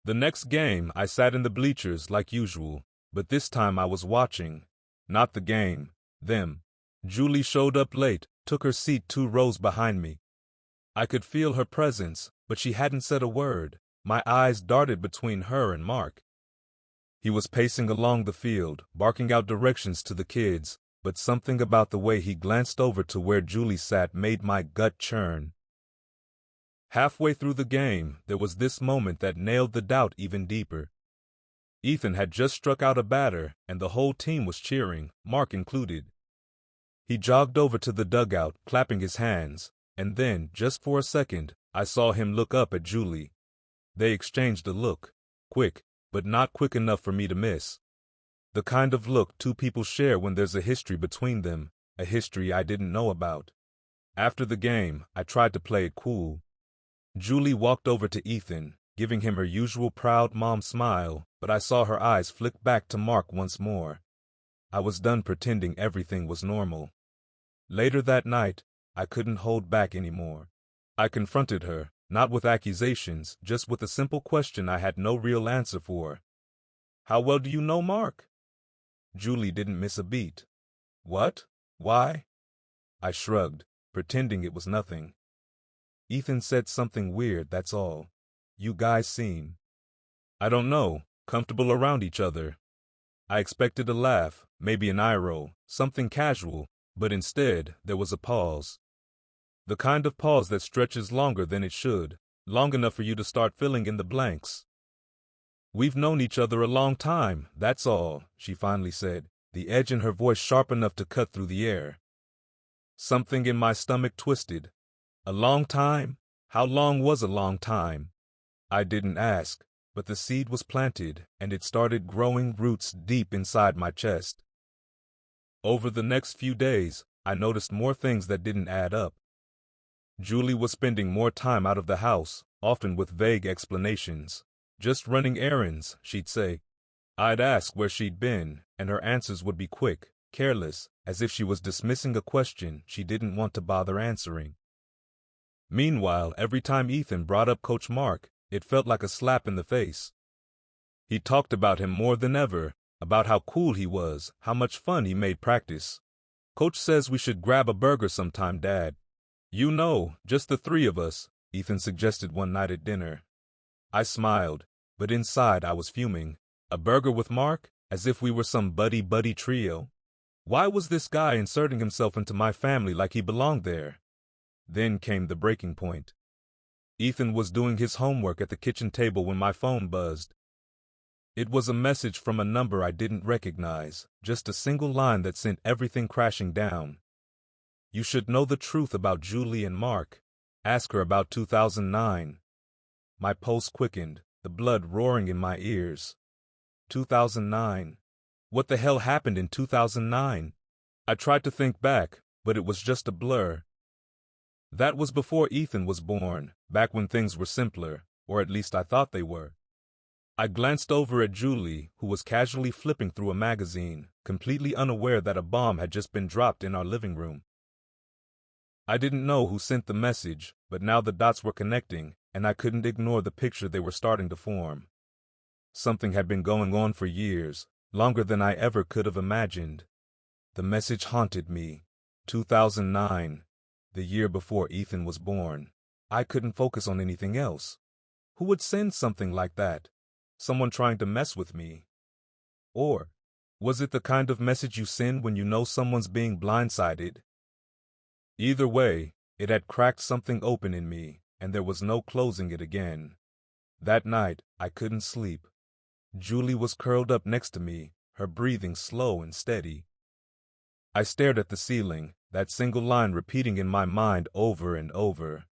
The next game, I sat in the bleachers like usual, but this time I was watching. Not the game, them. Julie showed up late, took her seat 2 rows behind me. I could feel her presence, but she hadn't said a word. My eyes darted between her and Mark. He was pacing along the field, barking out directions to the kids, but something about the way he glanced over to where Julie sat made my gut churn. Halfway through the game, there was this moment that nailed the doubt even deeper. Ethan had just struck out a batter, and the whole team was cheering, Mark included. He jogged over to the dugout, clapping his hands, and then, just for a second, I saw him look up at Julie. They exchanged a look, quick, but not quick enough for me to miss. The kind of look 2 people share when there's a history between them, a history I didn't know about. After the game, I tried to play it cool. Julie walked over to Ethan, giving him her usual proud mom smile, but I saw her eyes flick back to Mark once more. I was done pretending everything was normal. Later that night, I couldn't hold back anymore. I confronted her, not with accusations, just with a simple question I had no real answer for. How well do you know Mark? Julie didn't miss a beat. What? Why? I shrugged, pretending it was nothing. Ethan said something weird, that's all. You guys seem, I don't know, comfortable around each other. I expected a laugh, maybe an eye roll, something casual, but instead there was a pause. The kind of pause that stretches longer than it should, long enough for you to start filling in the blanks. We've known each other a long time, that's all, she finally said, the edge in her voice sharp enough to cut through the air. Something in my stomach twisted. A long time? How long was a long time? I didn't ask, but the seed was planted, and it started growing roots deep inside my chest. Over the next few days, I noticed more things that didn't add up. Julie was spending more time out of the house, often with vague explanations. Just running errands, she'd say. I'd ask where she'd been, and her answers would be quick, careless, as if she was dismissing a question she didn't want to bother answering. Meanwhile, every time Ethan brought up Coach Mark, it felt like a slap in the face. He talked about him more than ever, about how cool he was, how much fun he made practice. Coach says we should grab a burger sometime, Dad. You know, just the 3 of us, Ethan suggested one night at dinner. I smiled, but inside I was fuming. A burger with Mark? As if we were some buddy-buddy trio? Why was this guy inserting himself into my family like he belonged there? Then came the breaking point. Ethan was doing his homework at the kitchen table when my phone buzzed. It was a message from a number I didn't recognize, just a single line that sent everything crashing down. You should know the truth about Julie and Mark. Ask her about 2009. My pulse quickened, the blood roaring in my ears. 2009. What the hell happened in 2009? I tried to think back, but it was just a blur. That was before Ethan was born, back when things were simpler, or at least I thought they were. I glanced over at Julie, who was casually flipping through a magazine, completely unaware that a bomb had just been dropped in our living room. I didn't know who sent the message, but now the dots were connecting, and I couldn't ignore the picture they were starting to form. Something had been going on for years, longer than I ever could have imagined. The message haunted me. 2009. The year before Ethan was born. I couldn't focus on anything else. Who would send something like that? Someone trying to mess with me? Or, was it the kind of message you send when you know someone's being blindsided? Either way, it had cracked something open in me, and there was no closing it again. That night, I couldn't sleep. Julie was curled up next to me, her breathing slow and steady. I stared at the ceiling, that single line repeating in my mind over and over.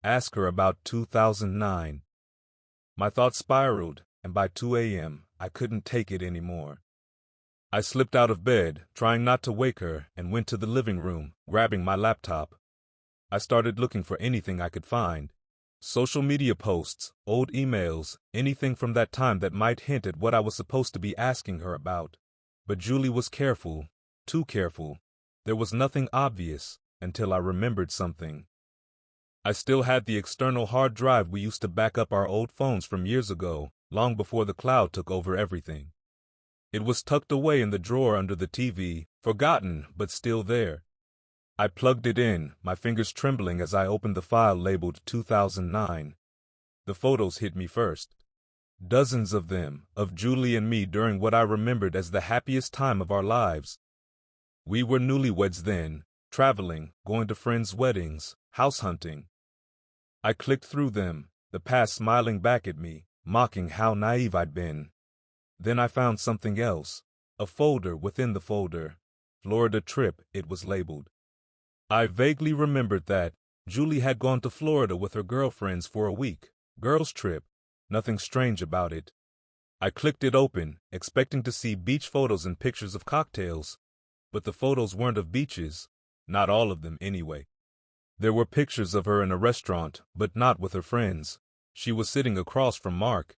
Ask her about 2009. My thoughts spiraled, and by 2 a.m., I couldn't take it anymore. I slipped out of bed, trying not to wake her, and went to the living room, grabbing my laptop. I started looking for anything I could find. Social media posts, old emails, anything from that time that might hint at what I was supposed to be asking her about. But Julie was careful, too careful. There was nothing obvious until I remembered something. I still had the external hard drive we used to back up our old phones from years ago, long before the cloud took over everything. It was tucked away in the drawer under the TV, forgotten but still there. I plugged it in, my fingers trembling as I opened the file labeled 2009. The photos hit me first. Dozens of them, of Julie and me during what I remembered as the happiest time of our lives. We were newlyweds then, traveling, going to friends' weddings, house hunting. I clicked through them, the past smiling back at me, mocking how naive I'd been. Then I found something else, a folder within the folder. Florida trip, it was labeled. I vaguely remembered that Julie had gone to Florida with her girlfriends for a week. Girls' trip, nothing strange about it. I clicked it open, expecting to see beach photos and pictures of cocktails. But the photos weren't of beaches, not all of them anyway. There were pictures of her in a restaurant, but not with her friends. She was sitting across from Mark.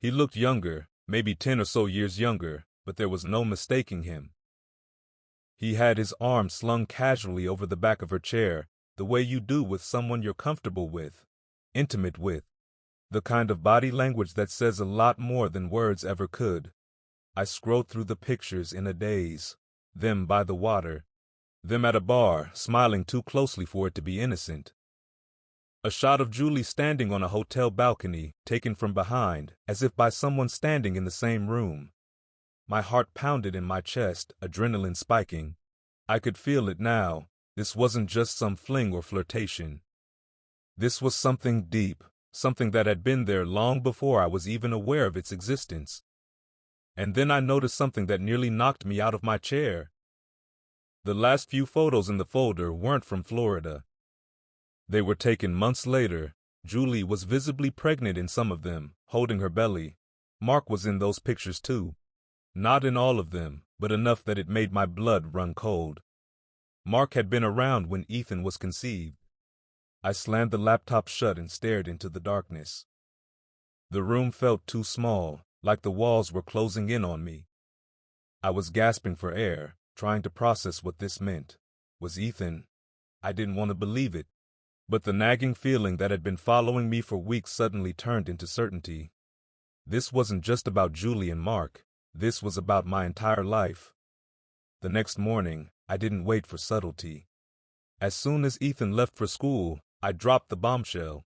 He looked younger, maybe 10 or so years younger, but there was no mistaking him. He had his arm slung casually over the back of her chair, the way you do with someone you're comfortable with, intimate with. The kind of body language that says a lot more than words ever could. I scrolled through the pictures in a daze. Them by the water. Them at a bar, smiling too closely for it to be innocent. A shot of Julie standing on a hotel balcony, taken from behind, as if by someone standing in the same room. My heart pounded in my chest, adrenaline spiking. I could feel it now. This wasn't just some fling or flirtation. This was something deep, something that had been there long before I was even aware of its existence. And then I noticed something that nearly knocked me out of my chair. The last few photos in the folder weren't from Florida. They were taken months later. Julie was visibly pregnant in some of them, holding her belly. Mark was in those pictures too. Not in all of them, but enough that it made my blood run cold. Mark had been around when Ethan was conceived. I slammed the laptop shut and stared into the darkness. The room felt too small, like the walls were closing in on me. I was gasping for air, trying to process what this meant. Was Ethan? I didn't want to believe it. But the nagging feeling that had been following me for weeks suddenly turned into certainty. This wasn't just about Julie and Mark. This was about my entire life. The next morning, I didn't wait for subtlety. As soon as Ethan left for school, I dropped the bombshell.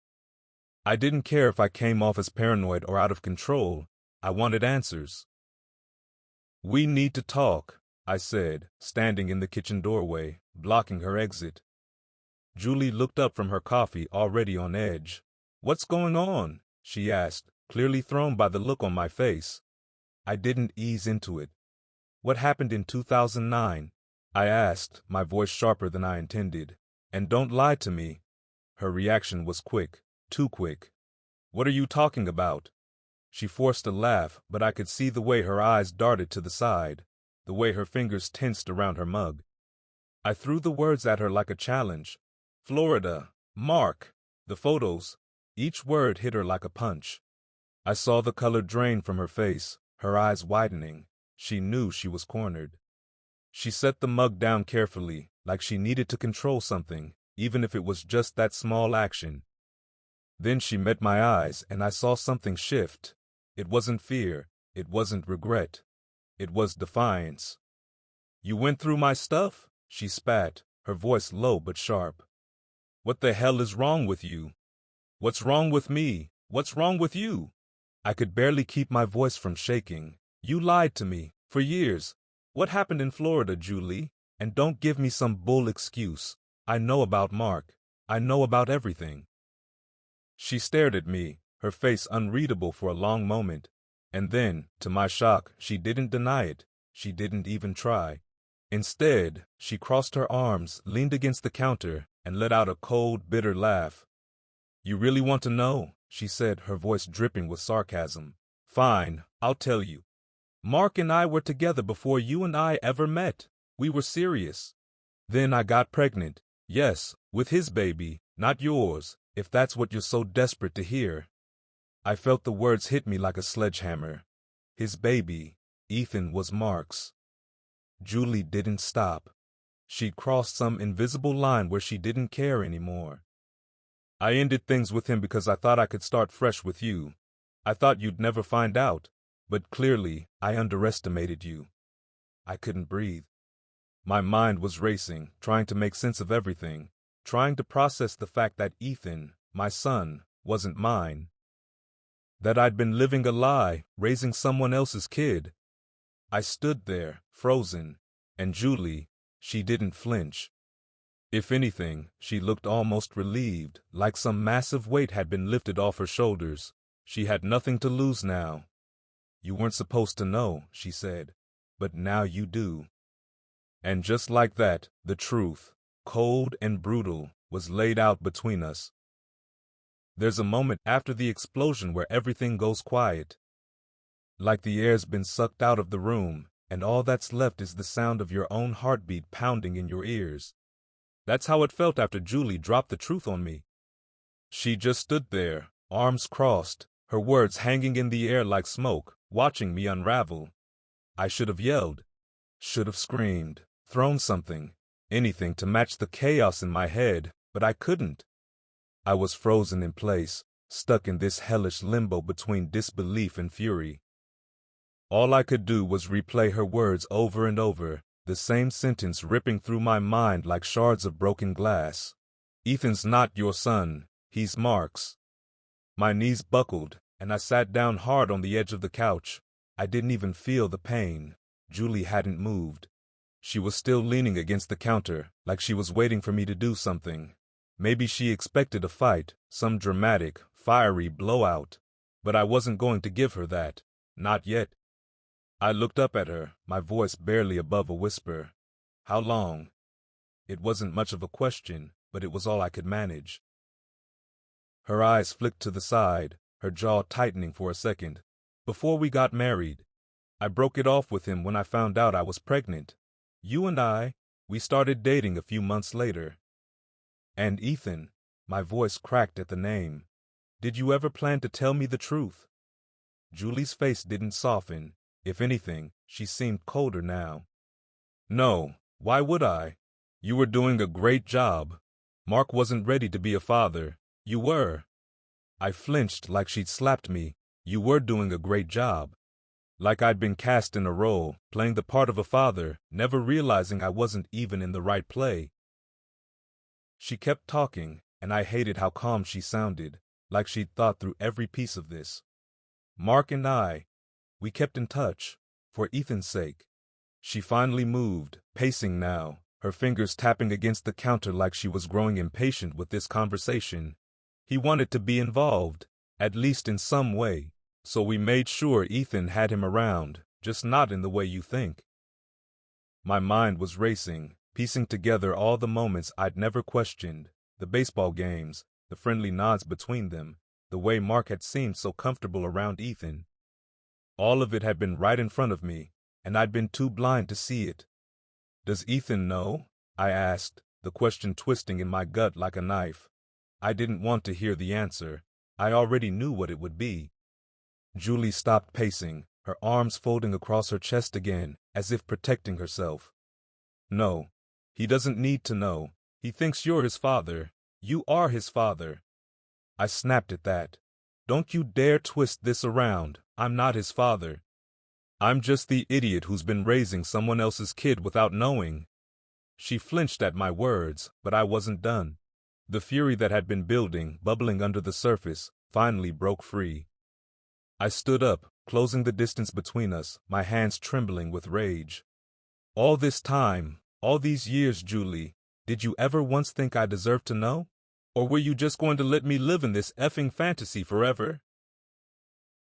I didn't care if I came off as paranoid or out of control. I wanted answers. "We need to talk," I said, standing in the kitchen doorway, blocking her exit. Julie looked up from her coffee, already on edge. "What's going on?" she asked, clearly thrown by the look on my face. I didn't ease into it. "What happened in 2009? I asked, my voice sharper than I intended. "And don't lie to me." Her reaction was quick, too quick. "What are you talking about?" She forced a laugh, but I could see the way her eyes darted to the side, the way her fingers tensed around her mug. I threw the words at her like a challenge. Florida, Mark, the photos. Each word hit her like a punch. I saw the color drain from her face, her eyes widening. She knew she was cornered. She set the mug down carefully, like she needed to control something, even if it was just that small action. Then she met my eyes, and I saw something shift. It wasn't fear. It wasn't regret. It was defiance. "You went through my stuff?" she spat, her voice low but sharp. "What the hell is wrong with you? What's wrong with me? What's wrong with you?" I could barely keep my voice from shaking. "You lied to me, for years. What happened in Florida, Julie? And don't give me some bull excuse. I know about Mark. I know about everything." She stared at me, her face unreadable for a long moment. And then, to my shock, she didn't deny it. She didn't even try. Instead, she crossed her arms, leaned against the counter, and let out a cold, bitter laugh. "You really want to know?" she said, her voice dripping with sarcasm. "Fine, I'll tell you. Mark and I were together before you and I ever met. We were serious. Then I got pregnant. Yes, with his baby, not yours. if that's what you're so desperate to hear. I felt the words hit me like a sledgehammer. His baby, Ethan, was Mark's. Julie didn't stop. She'd crossed some invisible line where she didn't care anymore. I ended things with him because I thought I could start fresh with you. I thought you'd never find out, but clearly I underestimated you. I couldn't breathe. My mind was racing, trying to make sense of everything, trying to process the fact that Ethan, my son, wasn't mine. That I'd been living a lie, raising someone else's kid. I stood there, frozen, and Julie, she didn't flinch. If anything, she looked almost relieved, like some massive weight had been lifted off her shoulders. She had nothing to lose now. You weren't supposed to know, she said, but now you do. And just like that, the truth, cold and brutal, was laid out between us. There's a moment after the explosion where everything goes quiet. Like the air's been sucked out of the room, and all that's left is the sound of your own heartbeat pounding in your ears. That's how it felt after Julie dropped the truth on me. She just stood there, arms crossed, her words hanging in the air like smoke, watching me unravel. I should have yelled, should have screamed, thrown something, anything to match the chaos in my head, but I couldn't. I was frozen in place, stuck in this hellish limbo between disbelief and fury. All I could do was replay her words over and over, the same sentence ripping through my mind like shards of broken glass. Ethan's not your son, he's Mark's. My knees buckled, and I sat down hard on the edge of the couch. I didn't even feel the pain. Julie hadn't moved. She was still leaning against the counter, like she was waiting for me to do something. Maybe she expected a fight, some dramatic, fiery blowout. But I wasn't going to give her that. Not yet. I looked up at her, my voice barely above a whisper. How long? It wasn't much of a question, but it was all I could manage. Her eyes flicked to the side, her jaw tightening for a second. Before we got married. I broke it off with him when I found out I was pregnant. You and we started dating a few months later. And Ethan, my voice cracked at the name. Did you ever plan to tell me the truth? Julie's face didn't soften. If anything, she seemed colder now. No, why would I? You were doing a great job. Mark wasn't ready to be a father. You were. I flinched like she'd slapped me. You were doing a great job. Like I'd been cast in a role, playing the part of a father, never realizing I wasn't even in the right play. She kept talking, and I hated how calm she sounded, like she'd thought through every piece of this. Mark and we kept in touch, for Ethan's sake. She finally moved, pacing now, her fingers tapping against the counter like she was growing impatient with this conversation. He wanted to be involved, at least in some way, so we made sure Ethan had him around, just not in the way you think. My mind was racing, piecing together all the moments I'd never questioned, the baseball games, the friendly nods between them, the way Mark had seemed so comfortable around Ethan. All of it had been right in front of me, and I'd been too blind to see it. Does Ethan know? I asked, the question twisting in my gut like a knife. I didn't want to hear the answer. I already knew what it would be. Julie stopped pacing, her arms folding across her chest again, as if protecting herself. No, he doesn't need to know. He thinks you're his father. You are his father. I snapped at that. Don't you dare twist this around. I'm not his father. I'm just the idiot who's been raising someone else's kid without knowing. She flinched at my words, but I wasn't done. The fury that had been building, bubbling under the surface, finally broke free. I stood up, closing the distance between us, my hands trembling with rage. All this time, all these years, Julie, did you ever once think I deserved to know? Or were you just going to let me live in this effing fantasy forever?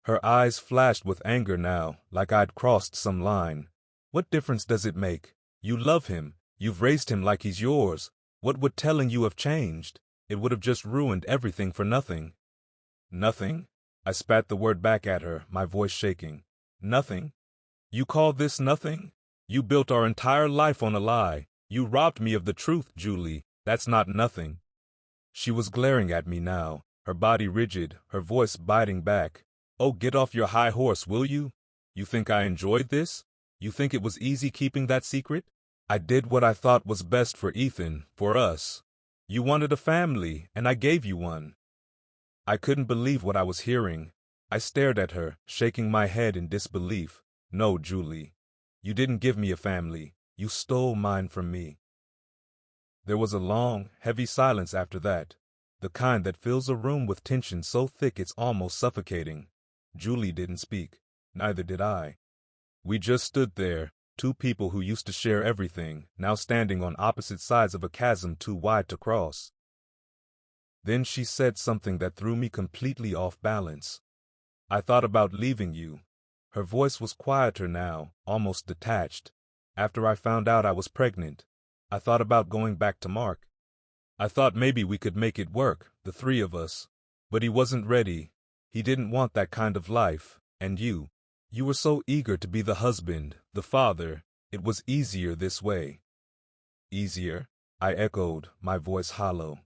Her eyes flashed with anger now, like I'd crossed some line. What difference does it make? You love him. You've raised him like he's yours. What would telling you have changed? It would have just ruined everything for nothing. Nothing? I spat the word back at her, my voice shaking. Nothing? You call this nothing? You built our entire life on a lie. You robbed me of the truth, Julie. That's not nothing. She was glaring at me now, her body rigid, her voice biting back. "Oh, get off your high horse, will you? You think I enjoyed this? You think it was easy keeping that secret? I did what I thought was best for Ethan, for us. You wanted a family, and I gave you one." I couldn't believe what I was hearing. I stared at her, shaking my head in disbelief. "No, Julie. You didn't give me a family. You stole mine from me." There was a long, heavy silence after that, the kind that fills a room with tension so thick it's almost suffocating. Julie didn't speak. Neither did I. We just stood there, two people who used to share everything, now standing on opposite sides of a chasm too wide to cross. Then she said something that threw me completely off balance. "I thought about leaving you." Her voice was quieter now, almost detached. "After I found out I was pregnant, I thought about going back to Mark. I thought maybe we could make it work, the three of us. But he wasn't ready. He didn't want that kind of life. And you were so eager to be the husband, the father. It was easier this way." "Easier?" I echoed, my voice hollow.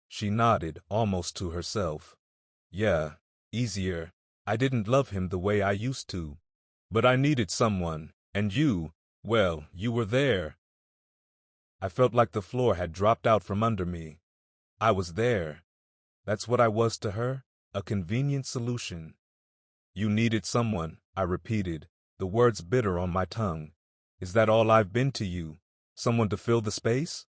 She nodded, almost to herself. "Yeah, easier. I didn't love him the way I used to. But I needed someone, and you, well, you were there." I felt like the floor had dropped out from under me. I was there. That's what I was to her, a convenient solution. "You needed someone," I repeated, the words bitter on my tongue. "Is that all I've been to you? Someone to fill the space?"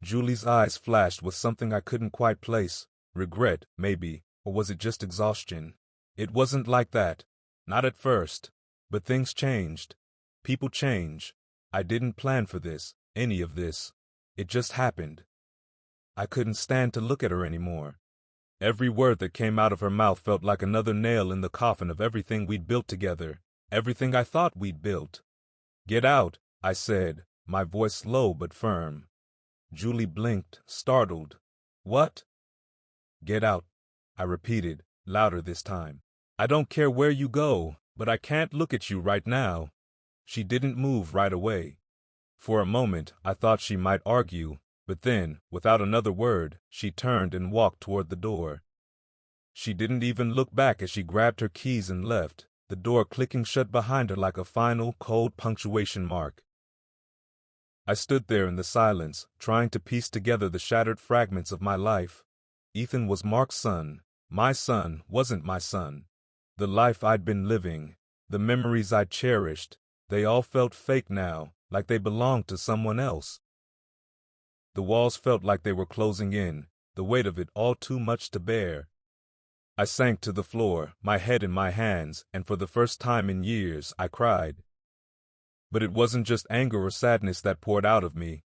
Julie's eyes flashed with something I couldn't quite place. Regret, maybe, or was it just exhaustion? "It wasn't like that. Not at first. But things changed. People change. I didn't plan for this, any of this. It just happened." I couldn't stand to look at her anymore. Every word that came out of her mouth felt like another nail in the coffin of everything we'd built together, everything I thought we'd built. "Get out," I said, my voice low but firm. Julie blinked, startled. "What?" "Get out," I repeated, louder this time. "I don't care where you go, but I can't look at you right now." She didn't move right away. For a moment, I thought she might argue, but then, without another word, she turned and walked toward the door. She didn't even look back as she grabbed her keys and left, the door clicking shut behind her like a final, cold punctuation mark. I stood there in the silence, trying to piece together the shattered fragments of my life. Ethan was Mark's son. My son wasn't my son. The life I'd been living, the memories I'd cherished, they all felt fake now, like they belonged to someone else. The walls felt like they were closing in, the weight of it all too much to bear. I sank to the floor, my head in my hands, and for the first time in years, I cried. But it wasn't just anger or sadness that poured out of me.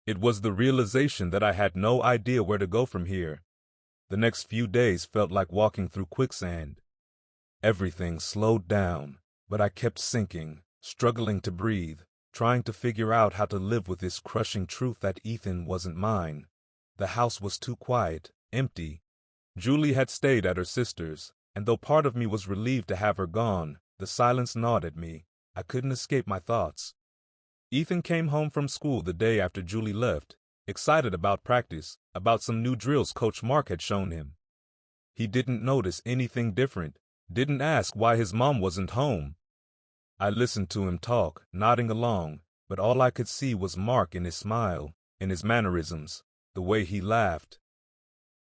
It was the realization that I had no idea where to go from here. The next few days felt like walking through quicksand. Everything slowed down, but I kept sinking, struggling to breathe, trying to figure out how to live with this crushing truth that Ethan wasn't mine. The house was too quiet, empty. Julie had stayed at her sister's, and though part of me was relieved to have her gone, the silence gnawed at me. I couldn't escape my thoughts. Ethan came home from school the day after Julie left, excited about practice, about some new drills Coach Mark had shown him. He didn't notice anything different, didn't ask why his mom wasn't home. I listened to him talk, nodding along, but all I could see was Mark in his smile, in his mannerisms, the way he laughed.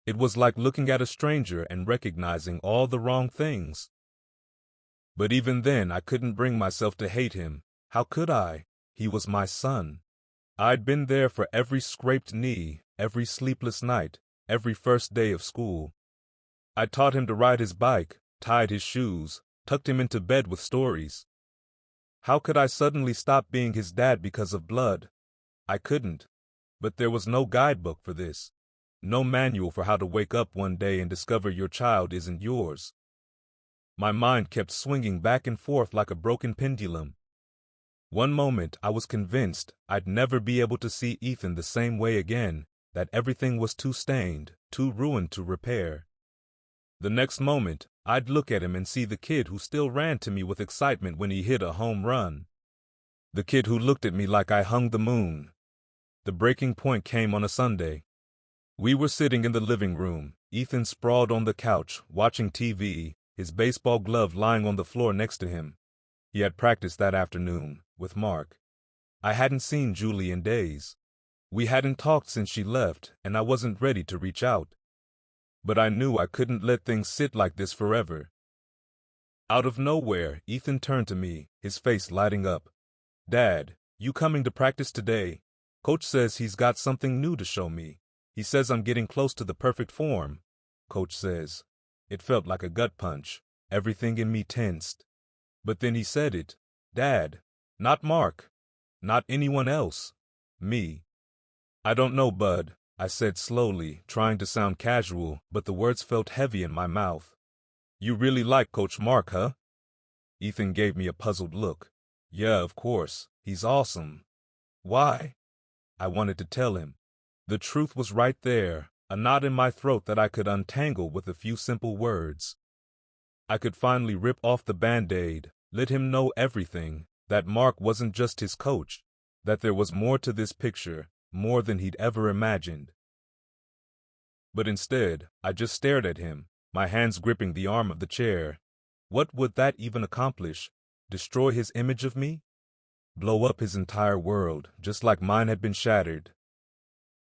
It was like looking at a stranger and recognizing all the wrong things. But even then I couldn't bring myself to hate him. How could I? He was my son. I'd been there for every scraped knee, every sleepless night, every first day of school. I taught him to ride his bike, tied his shoes, tucked him into bed with stories. How could I suddenly stop being his dad because of blood? I couldn't. But there was no guidebook for this. No manual for how to wake up one day and discover your child isn't yours. My mind kept swinging back and forth like a broken pendulum. One moment I was convinced I'd never be able to see Ethan the same way again, that everything was too stained, too ruined to repair. The next moment, I'd look at him and see the kid who still ran to me with excitement when he hit a home run. The kid who looked at me like I hung the moon. The breaking point came on a Sunday. We were sitting in the living room, Ethan sprawled on the couch, watching TV, his baseball glove lying on the floor next to him. He had practiced that afternoon, with Mark. I hadn't seen Julie in days. We hadn't talked since she left, and I wasn't ready to reach out. But I knew I couldn't let things sit like this forever. Out of nowhere, Ethan turned to me, his face lighting up. "Dad, you coming to practice today? Coach says he's got something new to show me. He says I'm getting close to the perfect form." Coach says. It felt like a gut punch. Everything in me tensed. But then he said it. "Dad, not Mark. Not anyone else. Me." "I don't know, Bud," I said slowly, trying to sound casual, but the words felt heavy in my mouth. "You really like Coach Mark, huh?" Ethan gave me a puzzled look. "Yeah, of course. He's awesome." "Why?" I wanted to tell him. The truth was right there, a knot in my throat that I could untangle with a few simple words. I could finally rip off the Band-Aid, let him know everything, that Mark wasn't just his coach, that there was more to this picture, more than he'd ever imagined. But instead, I just stared at him, my hands gripping the arm of the chair. What would that even accomplish? Destroy his image of me? Blow up his entire world, just like mine had been shattered?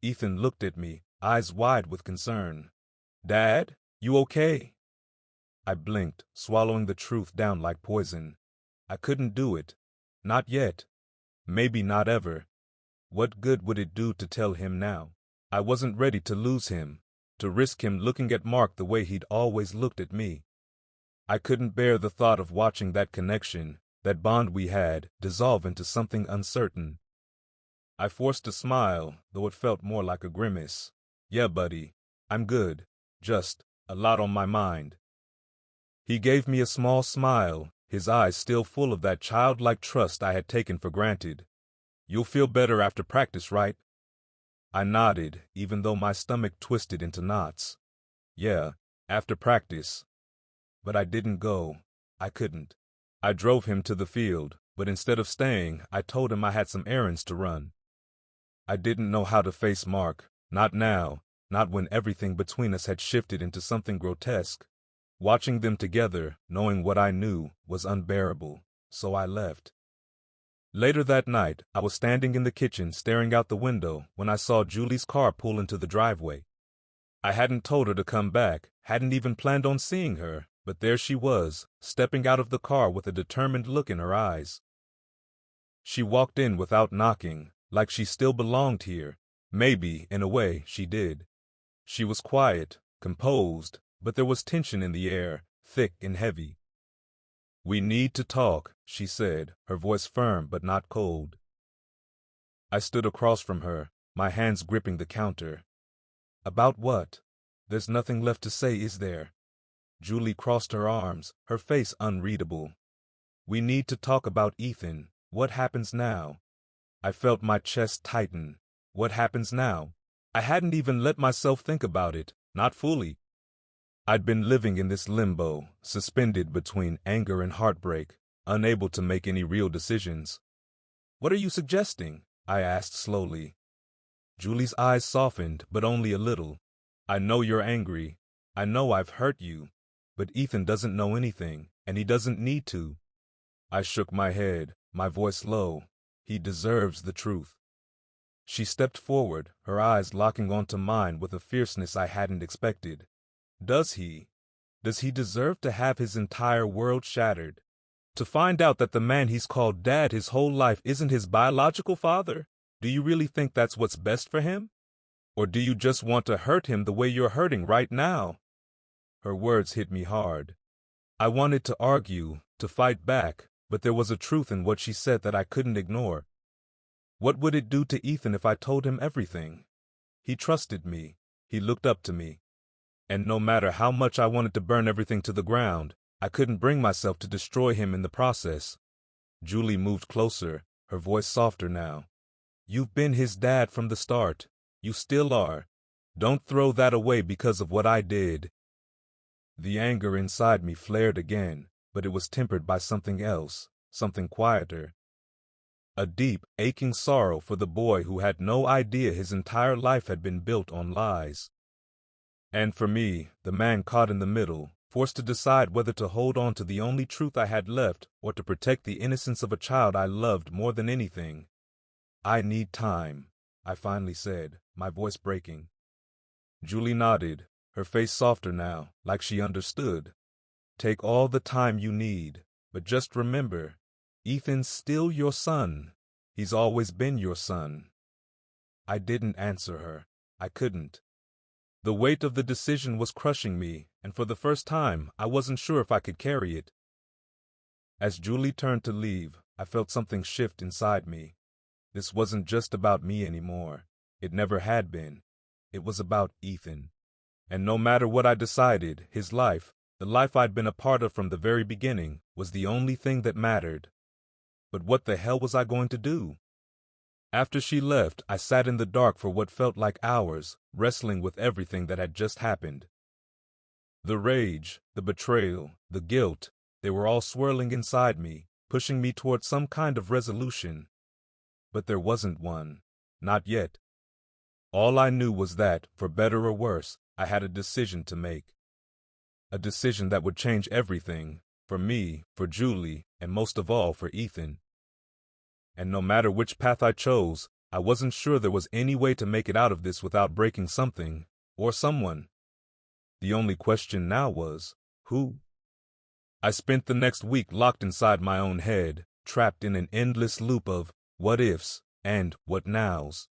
Ethan looked at me, eyes wide with concern. "Dad, you okay?" I blinked, swallowing the truth down like poison. I couldn't do it. Not yet. Maybe not ever. What good would it do to tell him now? I wasn't ready to lose him, to risk him looking at Mark the way he'd always looked at me. I couldn't bear the thought of watching that connection, that bond we had, dissolve into something uncertain. I forced a smile, though it felt more like a grimace. "Yeah, buddy, I'm good. Just a lot on my mind." He gave me a small smile, his eyes still full of that childlike trust I had taken for granted. "You'll feel better after practice, right?" I nodded, even though my stomach twisted into knots. "Yeah, after practice." But I didn't go. I couldn't. I drove him to the field, but instead of staying, I told him I had some errands to run. I didn't know how to face Mark, not now, not when everything between us had shifted into something grotesque. Watching them together, knowing what I knew, was unbearable, so I left. Later that night, I was standing in the kitchen staring out the window when I saw Julie's car pull into the driveway. I hadn't told her to come back, hadn't even planned on seeing her, but there she was, stepping out of the car with a determined look in her eyes. She walked in without knocking, like she still belonged here. Maybe, in a way, she did. She was quiet, composed, but there was tension in the air, thick and heavy. "We need to talk," she said, her voice firm but not cold. I stood across from her, my hands gripping the counter. "About what? There's nothing left to say, is there?" Julie crossed her arms, her face unreadable. "We need to talk about Ethan. What happens now?" I felt my chest tighten. What happens now? I hadn't even let myself think about it, not fully. I'd been living in this limbo, suspended between anger and heartbreak, unable to make any real decisions. "What are you suggesting?" I asked slowly. Julie's eyes softened, but only a little. "I know you're angry. I know I've hurt you. But Ethan doesn't know anything, and he doesn't need to." I shook my head, my voice low. "He deserves the truth." She stepped forward, her eyes locking onto mine with a fierceness I hadn't expected. "Does he? Does he deserve to have his entire world shattered? To find out that the man he's called Dad his whole life isn't his biological father? Do you really think that's what's best for him? Or do you just want to hurt him the way you're hurting right now?" Her words hit me hard. I wanted to argue, to fight back, but there was a truth in what she said that I couldn't ignore. What would it do to Ethan if I told him everything? He trusted me. He looked up to me. And no matter how much I wanted to burn everything to the ground, I couldn't bring myself to destroy him in the process. Julie moved closer, her voice softer now. "You've been his dad from the start. You still are. Don't throw that away because of what I did." The anger inside me flared again, but it was tempered by something else, something quieter. A deep, aching sorrow for the boy who had no idea his entire life had been built on lies. And for me, the man caught in the middle, forced to decide whether to hold on to the only truth I had left or to protect the innocence of a child I loved more than anything. "I need time," I finally said, my voice breaking. Julie nodded, her face softer now, like she understood. "Take all the time you need, but just remember, Ethan's still your son. He's always been your son." I didn't answer her. I couldn't. The weight of the decision was crushing me, and for the first time, I wasn't sure if I could carry it. As Julie turned to leave, I felt something shift inside me. This wasn't just about me anymore. It never had been. It was about Ethan. And no matter what I decided, his life, the life I'd been a part of from the very beginning, was the only thing that mattered. But what the hell was I going to do? After she left, I sat in the dark for what felt like hours, wrestling with everything that had just happened. The rage, the betrayal, the guilt, they were all swirling inside me, pushing me toward some kind of resolution. But there wasn't one. Not yet. All I knew was that, for better or worse, I had a decision to make. A decision that would change everything, for me, for Julie, and most of all for Ethan. And no matter which path I chose, I wasn't sure there was any way to make it out of this without breaking something, or someone. The only question now was, who? I spent the next week locked inside my own head, trapped in an endless loop of what-ifs and what-nows.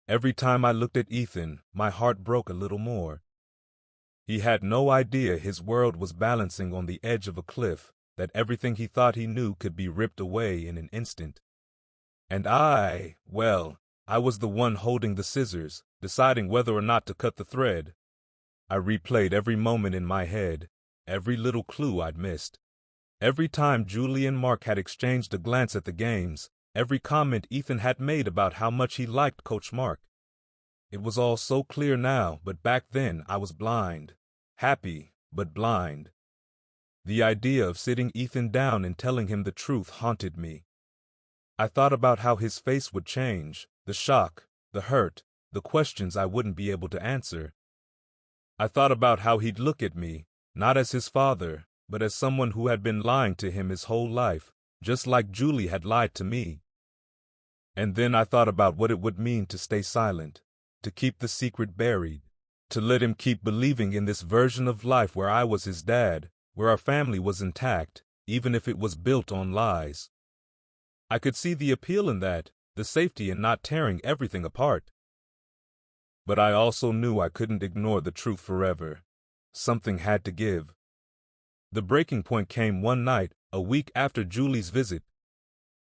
Every time I looked at Ethan, my heart broke a little more. He had no idea his world was balancing on the edge of a cliff, that everything he thought he knew could be ripped away in an instant. And I was the one holding the scissors, deciding whether or not to cut the thread. I replayed every moment in my head, every little clue I'd missed. Every time Julie and Mark had exchanged a glance at the games, every comment Ethan had made about how much he liked Coach Mark. It was all so clear now, but back then I was blind. Happy, but blind. The idea of sitting Ethan down and telling him the truth haunted me. I thought about how his face would change, the shock, the hurt, the questions I wouldn't be able to answer. I thought about how he'd look at me, not as his father, but as someone who had been lying to him his whole life, just like Julie had lied to me. And then I thought about what it would mean to stay silent, to keep the secret buried, to let him keep believing in this version of life where I was his dad, where our family was intact, even if it was built on lies. I could see the appeal in that, the safety in not tearing everything apart. But I also knew I couldn't ignore the truth forever. Something had to give. The breaking point came one night, a week after Julie's visit.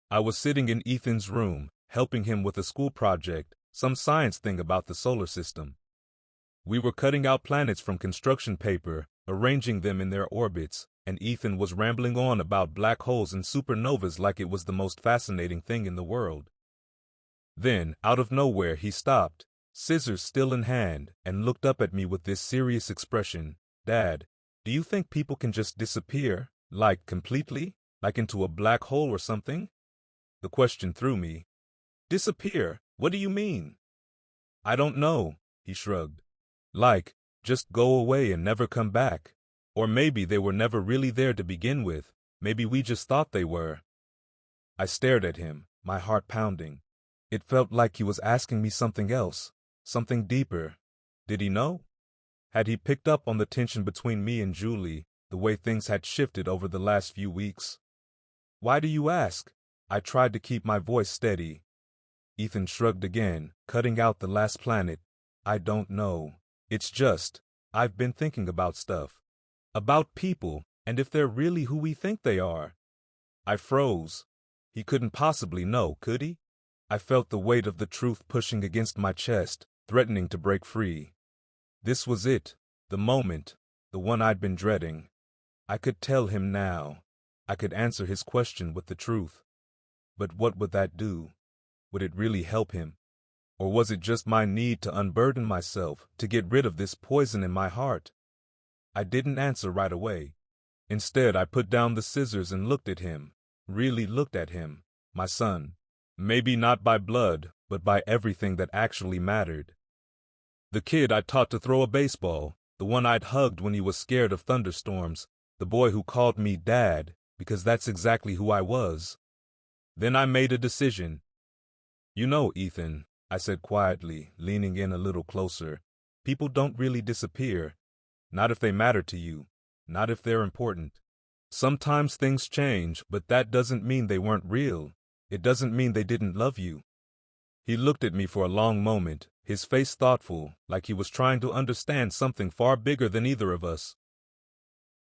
I was sitting in Ethan's room, helping him with a school project, some science thing about the solar system. We were cutting out planets from construction paper, arranging them in their orbits, and Ethan was rambling on about black holes and supernovas like it was the most fascinating thing in the world. Then, out of nowhere, he stopped, scissors still in hand, and looked up at me with this serious expression. "Dad, do you think people can just disappear, like completely, like into a black hole or something?" The question threw me. "Disappear? What do you mean?" "I don't know," he shrugged. "Like, just go away and never come back. Or maybe they were never really there to begin with. Maybe we just thought they were." I stared at him, my heart pounding. It felt like he was asking me something else, something deeper. Did he know? Had he picked up on the tension between me and Julie, the way things had shifted over the last few weeks? "Why do you ask?" I tried to keep my voice steady. Ethan shrugged again, cutting out the last planet. "I don't know. It's just, I've been thinking about stuff. About people, and if they're really who we think they are." I froze. He couldn't possibly know, could he? I felt the weight of the truth pushing against my chest, threatening to break free. This was it, the moment, the one I'd been dreading. I could tell him now. I could answer his question with the truth. But what would that do? Would it really help him? Or was it just my need to unburden myself, to get rid of this poison in my heart? I didn't answer right away. Instead, I put down the scissors and looked at him, really looked at him. my son. Maybe not by blood, but by everything that actually mattered. The kid I taught to throw a baseball, the one I'd hugged when he was scared of thunderstorms, the boy who called me Dad, because that's exactly who I was. Then I made a decision. You know, Ethan, I said quietly, leaning in a little closer, people don't really disappear. Not if they matter to you. Not if they're important. Sometimes things change, but that doesn't mean they weren't real. It doesn't mean they didn't love you. He looked at me for a long moment, his face thoughtful, like he was trying to understand something far bigger than either of us.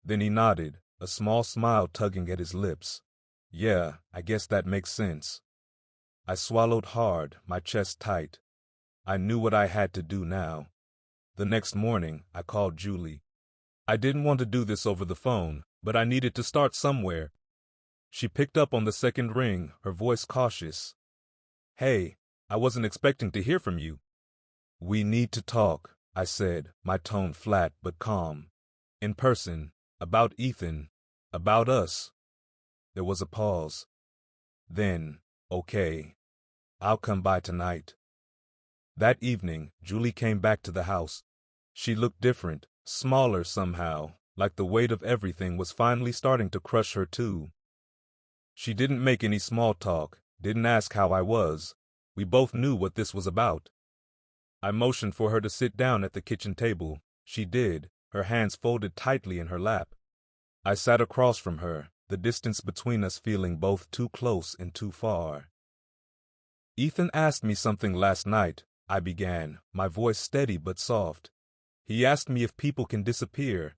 Then he nodded, a small smile tugging at his lips. Yeah, I guess that makes sense. I swallowed hard, my chest tight. I knew what I had to do now. The next morning, I called Julie. I didn't want to do this over the phone, but I needed to start somewhere. She picked up on the second ring, her voice cautious. Hey, I wasn't expecting to hear from you. We need to talk, I said, my tone flat but calm. In person, about Ethan, about us. There was a pause. Then, okay, I'll come by tonight. That evening, Julie came back to the house. She looked different, smaller somehow, like the weight of everything was finally starting to crush her too. She didn't make any small talk, didn't ask how I was. We both knew what this was about. I motioned for her to sit down at the kitchen table. She did, her hands folded tightly in her lap. I sat across from her, the distance between us feeling both too close and too far. Ethan asked me something last night, I began, my voice steady but soft. He asked me if people can disappear.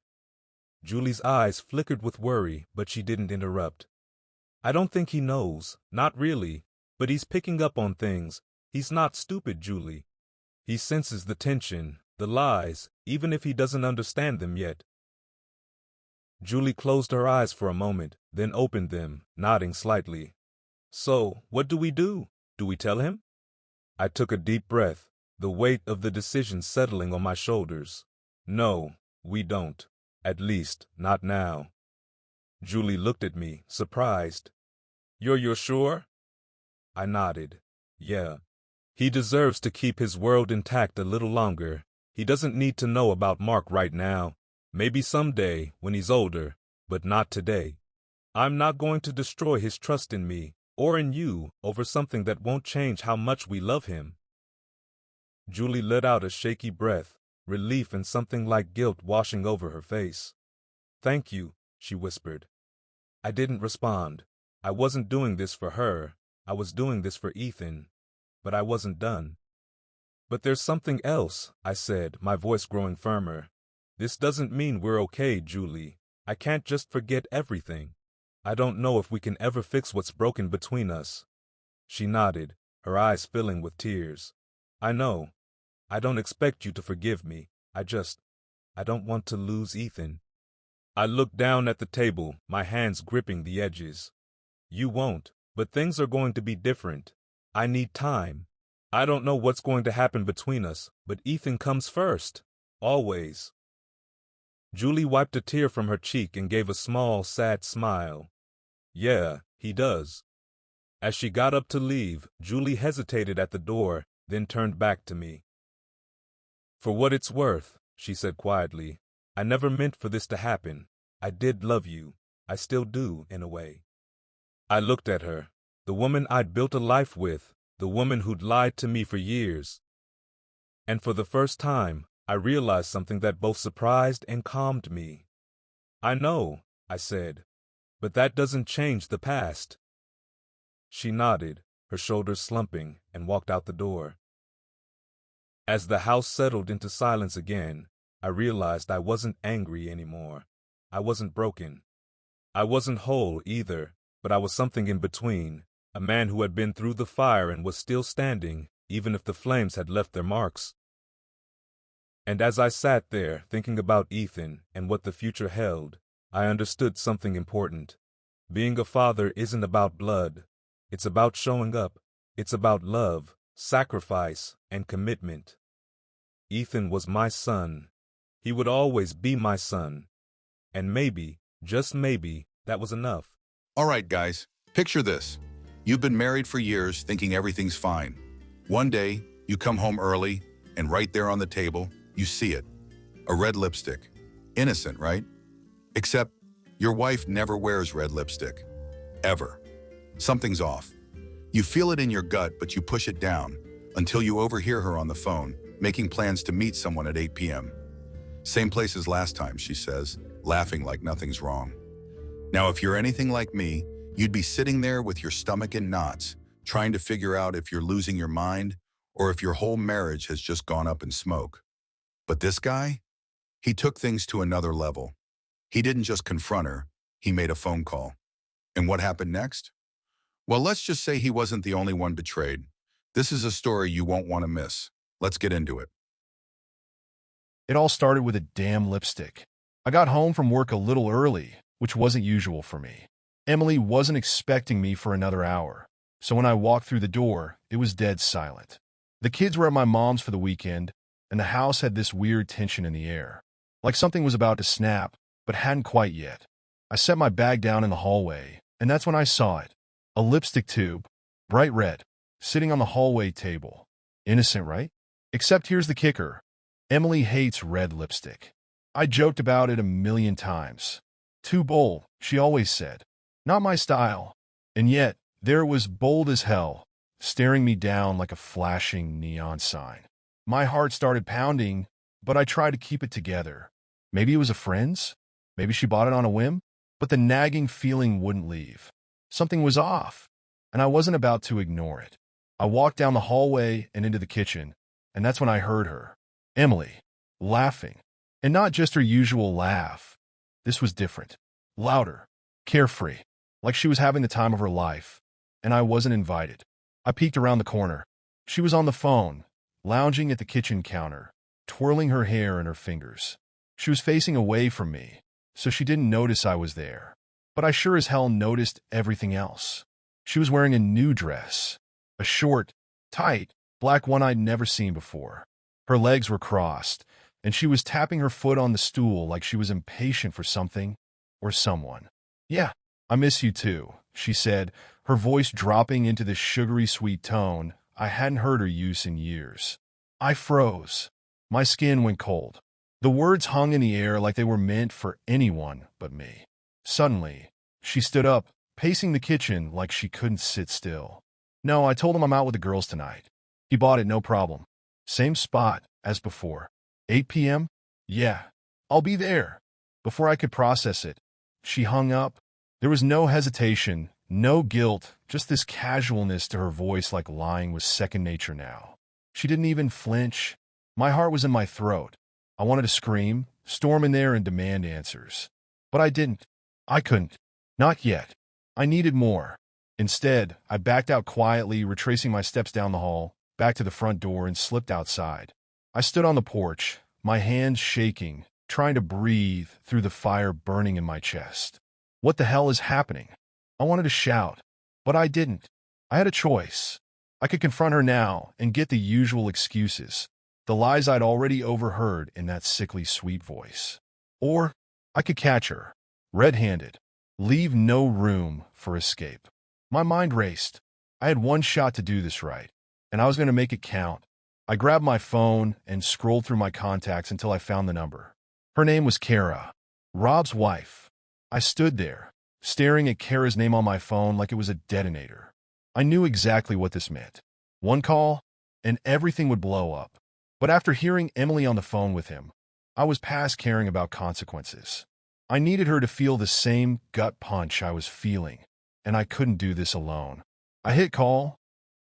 Julie's eyes flickered with worry, but she didn't interrupt. I don't think he knows, not really, but he's picking up on things. He's not stupid, Julie. He senses the tension, the lies, even if he doesn't understand them yet. Julie closed her eyes for a moment, then opened them, nodding slightly. So, what do we do? Do we tell him? I took a deep breath, the weight of the decision settling on my shoulders. No, we don't. At least, not now. Julie looked at me, surprised. You're sure? I nodded. Yeah. He deserves to keep his world intact a little longer. He doesn't need to know about Mark right now. Maybe someday, when he's older, but not today. I'm not going to destroy his trust in me, or in you, over something that won't change how much we love him. Julie let out a shaky breath, relief and something like guilt washing over her face. Thank you, she whispered. I didn't respond. I wasn't doing this for her. I was doing this for Ethan. But I wasn't done. But there's something else, I said, my voice growing firmer. This doesn't mean we're okay, Julie. I can't just forget everything. I don't know if we can ever fix what's broken between us. She nodded, her eyes filling with tears. I know. I don't expect you to forgive me. I don't want to lose Ethan. I looked down at the table, my hands gripping the edges. You won't, but things are going to be different. I need time. I don't know what's going to happen between us, but Ethan comes first. Always. Julie wiped a tear from her cheek and gave a small, sad smile. Yeah, he does. As she got up to leave, Julie hesitated at the door, then turned back to me. For what it's worth, she said quietly, I never meant for this to happen. I did love you. I still do, in a way. I looked at her, the woman I'd built a life with, the woman who'd lied to me for years. And for the first time, I realized something that both surprised and calmed me. I know, I said, but that doesn't change the past. She nodded, her shoulders slumping, and walked out the door. As the house settled into silence again, I realized I wasn't angry anymore. I wasn't broken. I wasn't whole either, but I was something in between, a man who had been through the fire and was still standing, even if the flames had left their marks. And as I sat there, thinking about Ethan and what the future held, I understood something important. Being a father isn't about blood. It's about showing up. It's about love, sacrifice, and commitment. Ethan was my son. He would always be my son. And maybe, just maybe, that was enough. All right, guys, picture this. You've been married for years thinking everything's fine. One day, you come home early, and right there on the table, you see it. A red lipstick. Innocent, right? Except, your wife never wears red lipstick. Ever. Something's off. You feel it in your gut, but you push it down until you overhear her on the phone, making plans to meet someone at 8 p.m. Same place as last time, she says, laughing like nothing's wrong. Now, if you're anything like me, you'd be sitting there with your stomach in knots, trying to figure out if you're losing your mind or if your whole marriage has just gone up in smoke. But this guy? He took things to another level. He didn't just confront her, he made a phone call. And what happened next? Well, let's just say he wasn't the only one betrayed. This is a story you won't want to miss. Let's get into it. It all started with a damn lipstick. I got home from work a little early, which wasn't usual for me. Emily wasn't expecting me for another hour, so when I walked through the door, it was dead silent. The kids were at my mom's for the weekend, and the house had this weird tension in the air, like something was about to snap, but hadn't quite yet. I set my bag down in the hallway, and that's when I saw it. A lipstick tube, bright red, sitting on the hallway table. Innocent, right? Except here's the kicker. Emily hates red lipstick. I joked about it a million times. Too bold, she always said. Not my style. And yet, there it was, bold as hell, staring me down like a flashing neon sign. My heart started pounding, but I tried to keep it together. Maybe it was a friend's? Maybe she bought it on a whim? But the nagging feeling wouldn't leave. Something was off, and I wasn't about to ignore it. I walked down the hallway and into the kitchen, and that's when I heard her. Emily, laughing. And not just her usual laugh. This was different. Louder. Carefree. Like she was having the time of her life, and I wasn't invited. I peeked around the corner. She was on the phone, lounging at the kitchen counter, twirling her hair in her fingers. She was facing away from me, so she didn't notice I was there. But I sure as hell noticed everything else. She was wearing a new dress. A short, tight, black one I'd never seen before. Her legs were crossed, and she was tapping her foot on the stool like she was impatient for something or someone. Yeah, I miss you too, she said, her voice dropping into the sugary sweet tone I hadn't heard her use in years. I froze. My skin went cold. The words hung in the air like they were meant for anyone but me. Suddenly, she stood up, pacing the kitchen like she couldn't sit still. No, I told him I'm out with the girls tonight. He bought it, no problem. Same spot as before. 8 p.m.? Yeah, I'll be there. Before I could process it, she hung up. There was no hesitation, no guilt, just this casualness to her voice like lying was second nature now. She didn't even flinch. My heart was in my throat. I wanted to scream, storm in there and demand answers. But I didn't. I couldn't. Not yet. I needed more. Instead, I backed out quietly, retracing my steps down the hall, back to the front door, and slipped outside. I stood on the porch, my hands shaking, trying to breathe through the fire burning in my chest. What the hell is happening? I wanted to shout, but I didn't. I had a choice. I could confront her now and get the usual excuses, the lies I'd already overheard in that sickly sweet voice. Or I could catch her, red-handed, leave no room for escape. My mind raced. I had one shot to do this right, and I was going to make it count. I grabbed my phone and scrolled through my contacts until I found the number. Her name was Kara, Rob's wife. I stood there, staring at Kara's name on my phone like it was a detonator. I knew exactly what this meant. One call, and everything would blow up. But after hearing Emily on the phone with him, I was past caring about consequences. I needed her to feel the same gut punch I was feeling, and I couldn't do this alone. I hit call.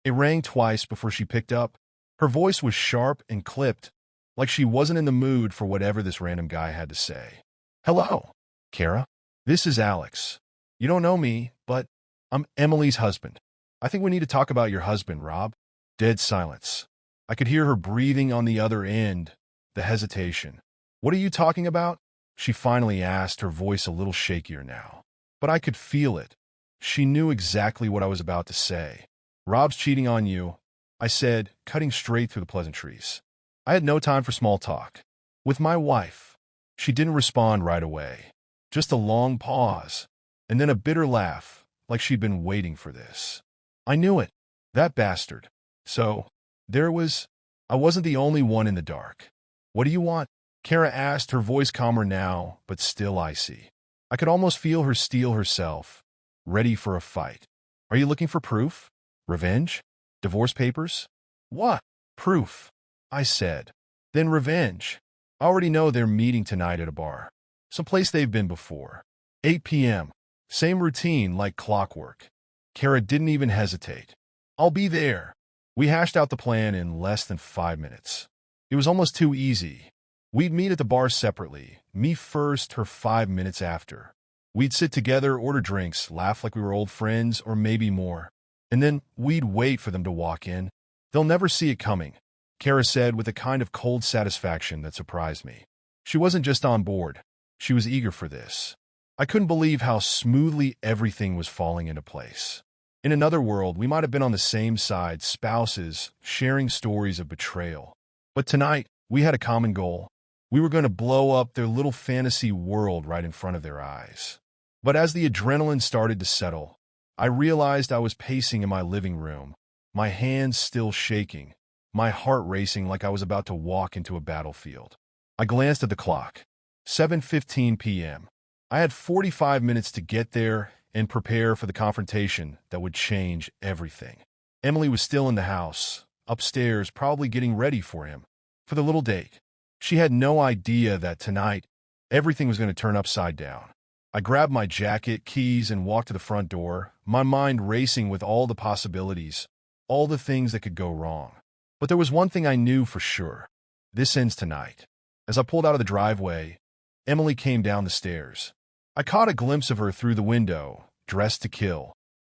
It rang twice before she picked up. Her voice was sharp and clipped, like she wasn't in the mood for whatever this random guy had to say. Hello, Kara. This is Alex. You don't know me, but I'm Emily's husband. I think we need to talk about your husband, Rob. Dead silence. I could hear her breathing on the other end, the hesitation. What are you talking about? She finally asked, her voice a little shakier now. But I could feel it. She knew exactly what I was about to say. Rob's cheating on you, I said, cutting straight through the pleasantries. I had no time for small talk. With my wife. She didn't respond right away. Just a long pause, and then a bitter laugh, like she'd been waiting for this. I knew it. That bastard. So, there was... I wasn't the only one in the dark. What do you want? Kara asked, her voice calmer now, but still icy. I could almost feel her steel herself, ready for a fight. Are you looking for proof? Revenge? Divorce papers? What? Proof, I said. Then revenge. I already know they're meeting tonight at a bar. Someplace they've been before. 8 p.m. Same routine like clockwork. Kara didn't even hesitate. I'll be there. We hashed out the plan in less than 5 minutes. It was almost too easy. We'd meet at the bar separately, me first, her 5 minutes after. We'd sit together, order drinks, laugh like we were old friends, or maybe more. And then we'd wait for them to walk in. They'll never see it coming, Kara said with a kind of cold satisfaction that surprised me. She wasn't just on board. She was eager for this. I couldn't believe how smoothly everything was falling into place. In another world, we might have been on the same side, spouses, sharing stories of betrayal. But tonight, we had a common goal. We were going to blow up their little fantasy world right in front of their eyes. But as the adrenaline started to settle, I realized I was pacing in my living room, my hands still shaking, my heart racing like I was about to walk into a battlefield. I glanced at the clock. 7:15 p.m. I had 45 minutes to get there and prepare for the confrontation that would change everything. Emily was still in the house, upstairs, probably getting ready for him, for the little date. She had no idea that tonight, everything was going to turn upside down. I grabbed my jacket, keys, and walked to the front door, my mind racing with all the possibilities, all the things that could go wrong. But there was one thing I knew for sure. This ends tonight. As I pulled out of the driveway, Emily came down the stairs. I caught a glimpse of her through the window, dressed to kill,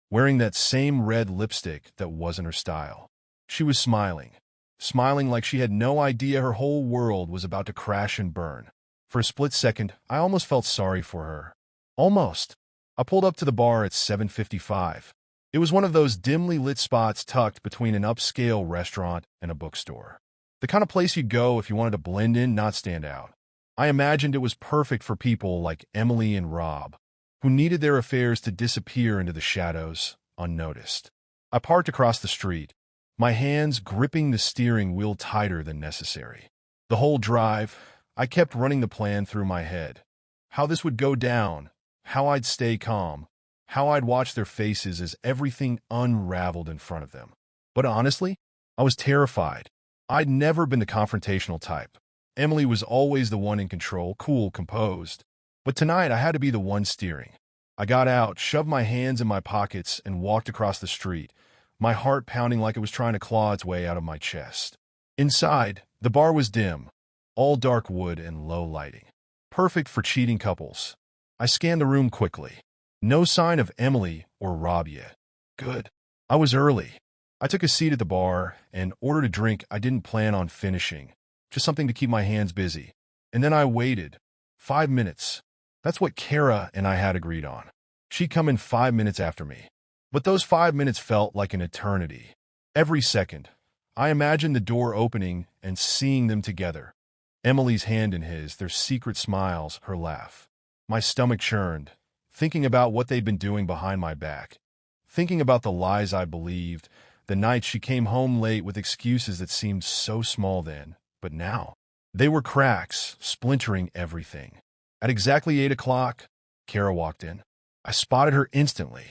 wearing that same red lipstick that wasn't her style. She was smiling like she had no idea her whole world was about to crash and burn. For a split second, I almost felt sorry for her. Almost. I pulled up to the bar at 7:55. It was one of those dimly lit spots tucked between an upscale restaurant and a bookstore. The kind of place you'd go if you wanted to blend in, not stand out. I imagined it was perfect for people like Emily and Rob, who needed their affairs to disappear into the shadows, unnoticed. I parked across the street, my hands gripping the steering wheel tighter than necessary. The whole drive, I kept running the plan through my head. How this would go down, how I'd stay calm, how I'd watch their faces as everything unraveled in front of them. But honestly, I was terrified. I'd never been the confrontational type. Emily was always the one in control, cool, composed. But tonight I had to be the one steering. I got out, shoved my hands in my pockets, and walked across the street, my heart pounding like it was trying to claw its way out of my chest. Inside, the bar was dim, all dark wood and low lighting. Perfect for cheating couples. I scanned the room quickly. No sign of Emily or Rob yet. Good. I was early. I took a seat at the bar and ordered a drink I didn't plan on finishing, just something to keep my hands busy. And then I waited. 5 minutes. That's what Kara and I had agreed on. She'd come in 5 minutes after me. But those 5 minutes felt like an eternity. Every second, I imagined the door opening and seeing them together. Emily's hand in his, their secret smiles, her laugh. My stomach churned, thinking about what they'd been doing behind my back. Thinking about the lies I believed, the night she came home late with excuses that seemed so small then, but now. They were cracks, splintering everything. At exactly 8 o'clock, Kara walked in. I spotted her instantly.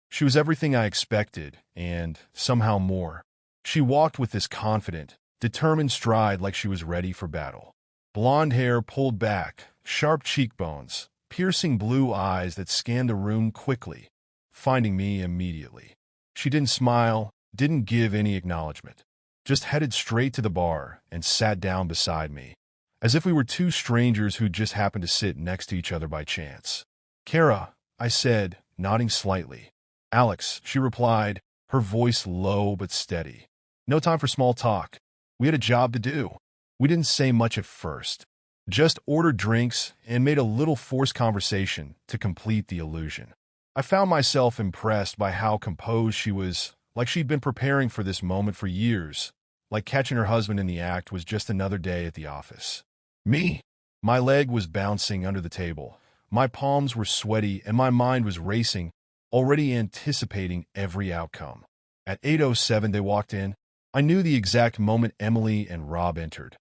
She was everything I expected, and somehow more. She walked with this confident, determined stride like she was ready for battle. Blonde hair pulled back, sharp cheekbones, piercing blue eyes that scanned the room quickly, finding me immediately. She didn't smile, didn't give any acknowledgement, just headed straight to the bar and sat down beside me, as if we were two strangers who just happened to sit next to each other by chance. Kara, I said, nodding slightly. Alex, she replied, her voice low but steady. No time for small talk. We had a job to do. We didn't say much at first, just ordered drinks and made a little forced conversation to complete the illusion. I found myself impressed by how composed she was, like she'd been preparing for this moment for years, like catching her husband in the act was just another day at the office. Me? My leg was bouncing under the table. My palms were sweaty and my mind was racing, already anticipating every outcome. At 8:07 they walked in. I knew the exact moment Emily and Rob entered.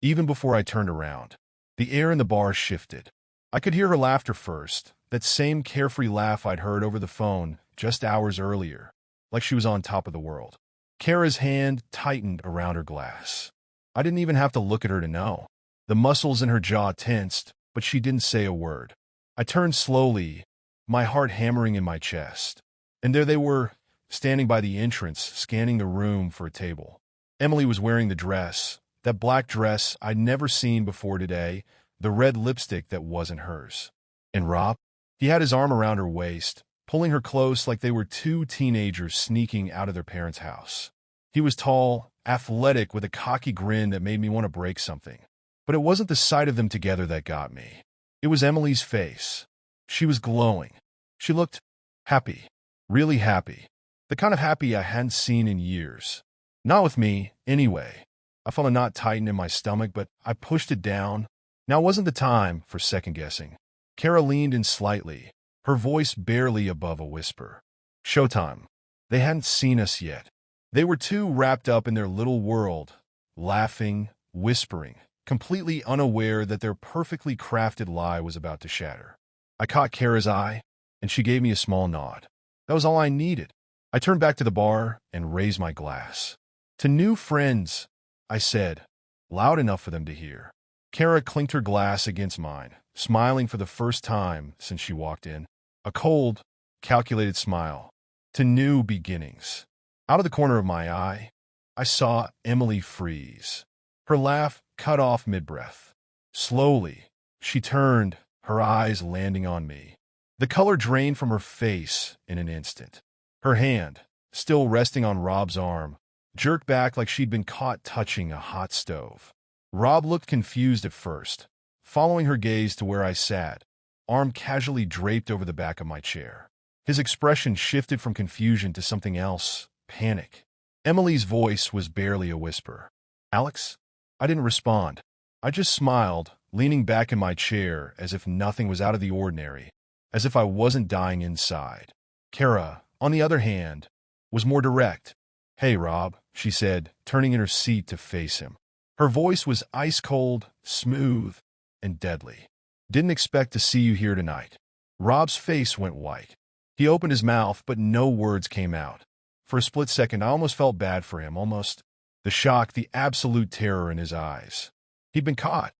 Even before I turned around, the air in the bar shifted. I could hear her laughter first, that same carefree laugh I'd heard over the phone just hours earlier, like she was on top of the world. Kara's hand tightened around her glass. I didn't even have to look at her to know. The muscles in her jaw tensed, but she didn't say a word. I turned slowly, my heart hammering in my chest. And there they were, standing by the entrance, scanning the room for a table. Emily was wearing the dress, that black dress I'd never seen before today, the red lipstick that wasn't hers. And Rob? He had his arm around her waist, pulling her close like they were two teenagers sneaking out of their parents' house. He was tall, athletic, with a cocky grin that made me want to break something. But it wasn't the sight of them together that got me. It was Emily's face. She was glowing. She looked happy, really happy. The kind of happy I hadn't seen in years. Not with me, anyway. I felt a knot tighten in my stomach, but I pushed it down. Now wasn't the time for second-guessing. Kara leaned in slightly, her voice barely above a whisper. Showtime. They hadn't seen us yet. They were too wrapped up in their little world, laughing, whispering, completely unaware that their perfectly crafted lie was about to shatter. I caught Kara's eye, and she gave me a small nod. That was all I needed. I turned back to the bar and raised my glass. To new friends, I said, loud enough for them to hear. Kara clinked her glass against mine, smiling for the first time since she walked in. A cold, calculated smile. To new beginnings. Out of the corner of my eye, I saw Emily freeze. Her laugh cut off mid-breath. Slowly, she turned, her eyes landing on me. The color drained from her face in an instant. Her hand, still resting on Rob's arm, jerked back like she'd been caught touching a hot stove. Rob looked confused at first, following her gaze to where I sat, arm casually draped over the back of my chair. His expression shifted from confusion to something else, panic. Emily's voice was barely a whisper. Alex? I didn't respond. I just smiled, leaning back in my chair as if nothing was out of the ordinary, as if I wasn't dying inside. Kara, on the other hand, was more direct. Hey, Rob, she said, turning in her seat to face him. Her voice was ice-cold, smooth, and deadly. Didn't expect to see you here tonight. Rob's face went white. He opened his mouth, but no words came out. For a split second, I almost felt bad for him, almost. The shock, the absolute terror in his eyes. He'd been caught,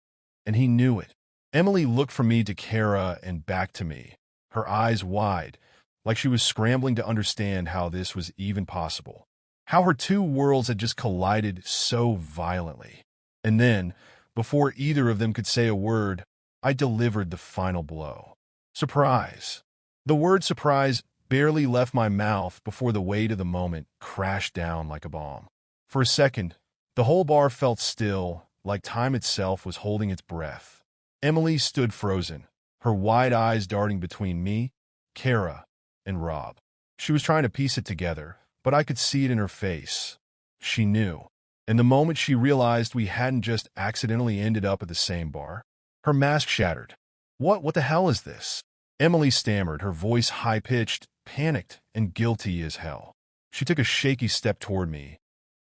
and he knew it. Emily looked from me to Kara and back to me, her eyes wide, like she was scrambling to understand how this was even possible. How her two worlds had just collided so violently. And then, before either of them could say a word, I delivered the final blow. Surprise. The word surprise barely left my mouth before the weight of the moment crashed down like a bomb. For a second, the whole bar felt still, like time itself was holding its breath. Emily stood frozen, her wide eyes darting between me, Kara, and Rob. She was trying to piece it together, but I could see it in her face. She knew. And the moment she realized we hadn't just accidentally ended up at the same bar, her mask shattered. What the hell is this? Emily stammered, her voice high-pitched, panicked, and guilty as hell. She took a shaky step toward me.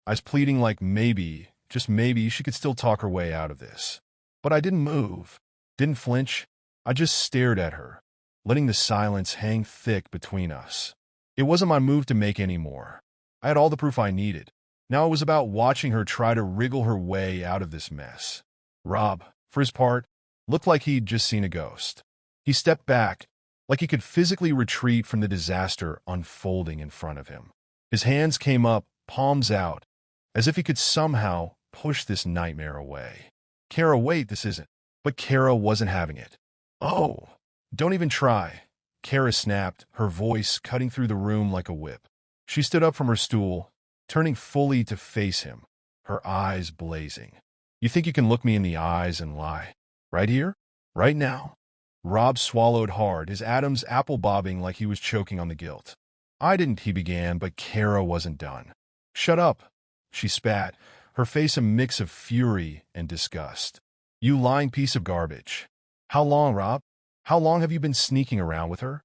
I was pleading like maybe, just maybe, she could still talk her way out of this. But I didn't move, didn't flinch. I just stared at her, letting the silence hang thick between us. It wasn't my move to make anymore. I had all the proof I needed. Now it was about watching her try to wriggle her way out of this mess. Rob, for his part, looked like he'd just seen a ghost. He stepped back, like he could physically retreat from the disaster unfolding in front of him. His hands came up, palms out, as if he could somehow push this nightmare away. Kara, wait, this isn't. But Kara wasn't having it. Oh, don't even try. Kara snapped, her voice cutting through the room like a whip. She stood up from her stool, turning fully to face him, her eyes blazing. You think you can look me in the eyes and lie? Right here? Right now? Rob swallowed hard, his atoms apple-bobbing like he was choking on the guilt. I didn't, he began, but Kara wasn't done. Shut up, she spat, her face a mix of fury and disgust. You lying piece of garbage. How long, Rob? How long have you been sneaking around with her?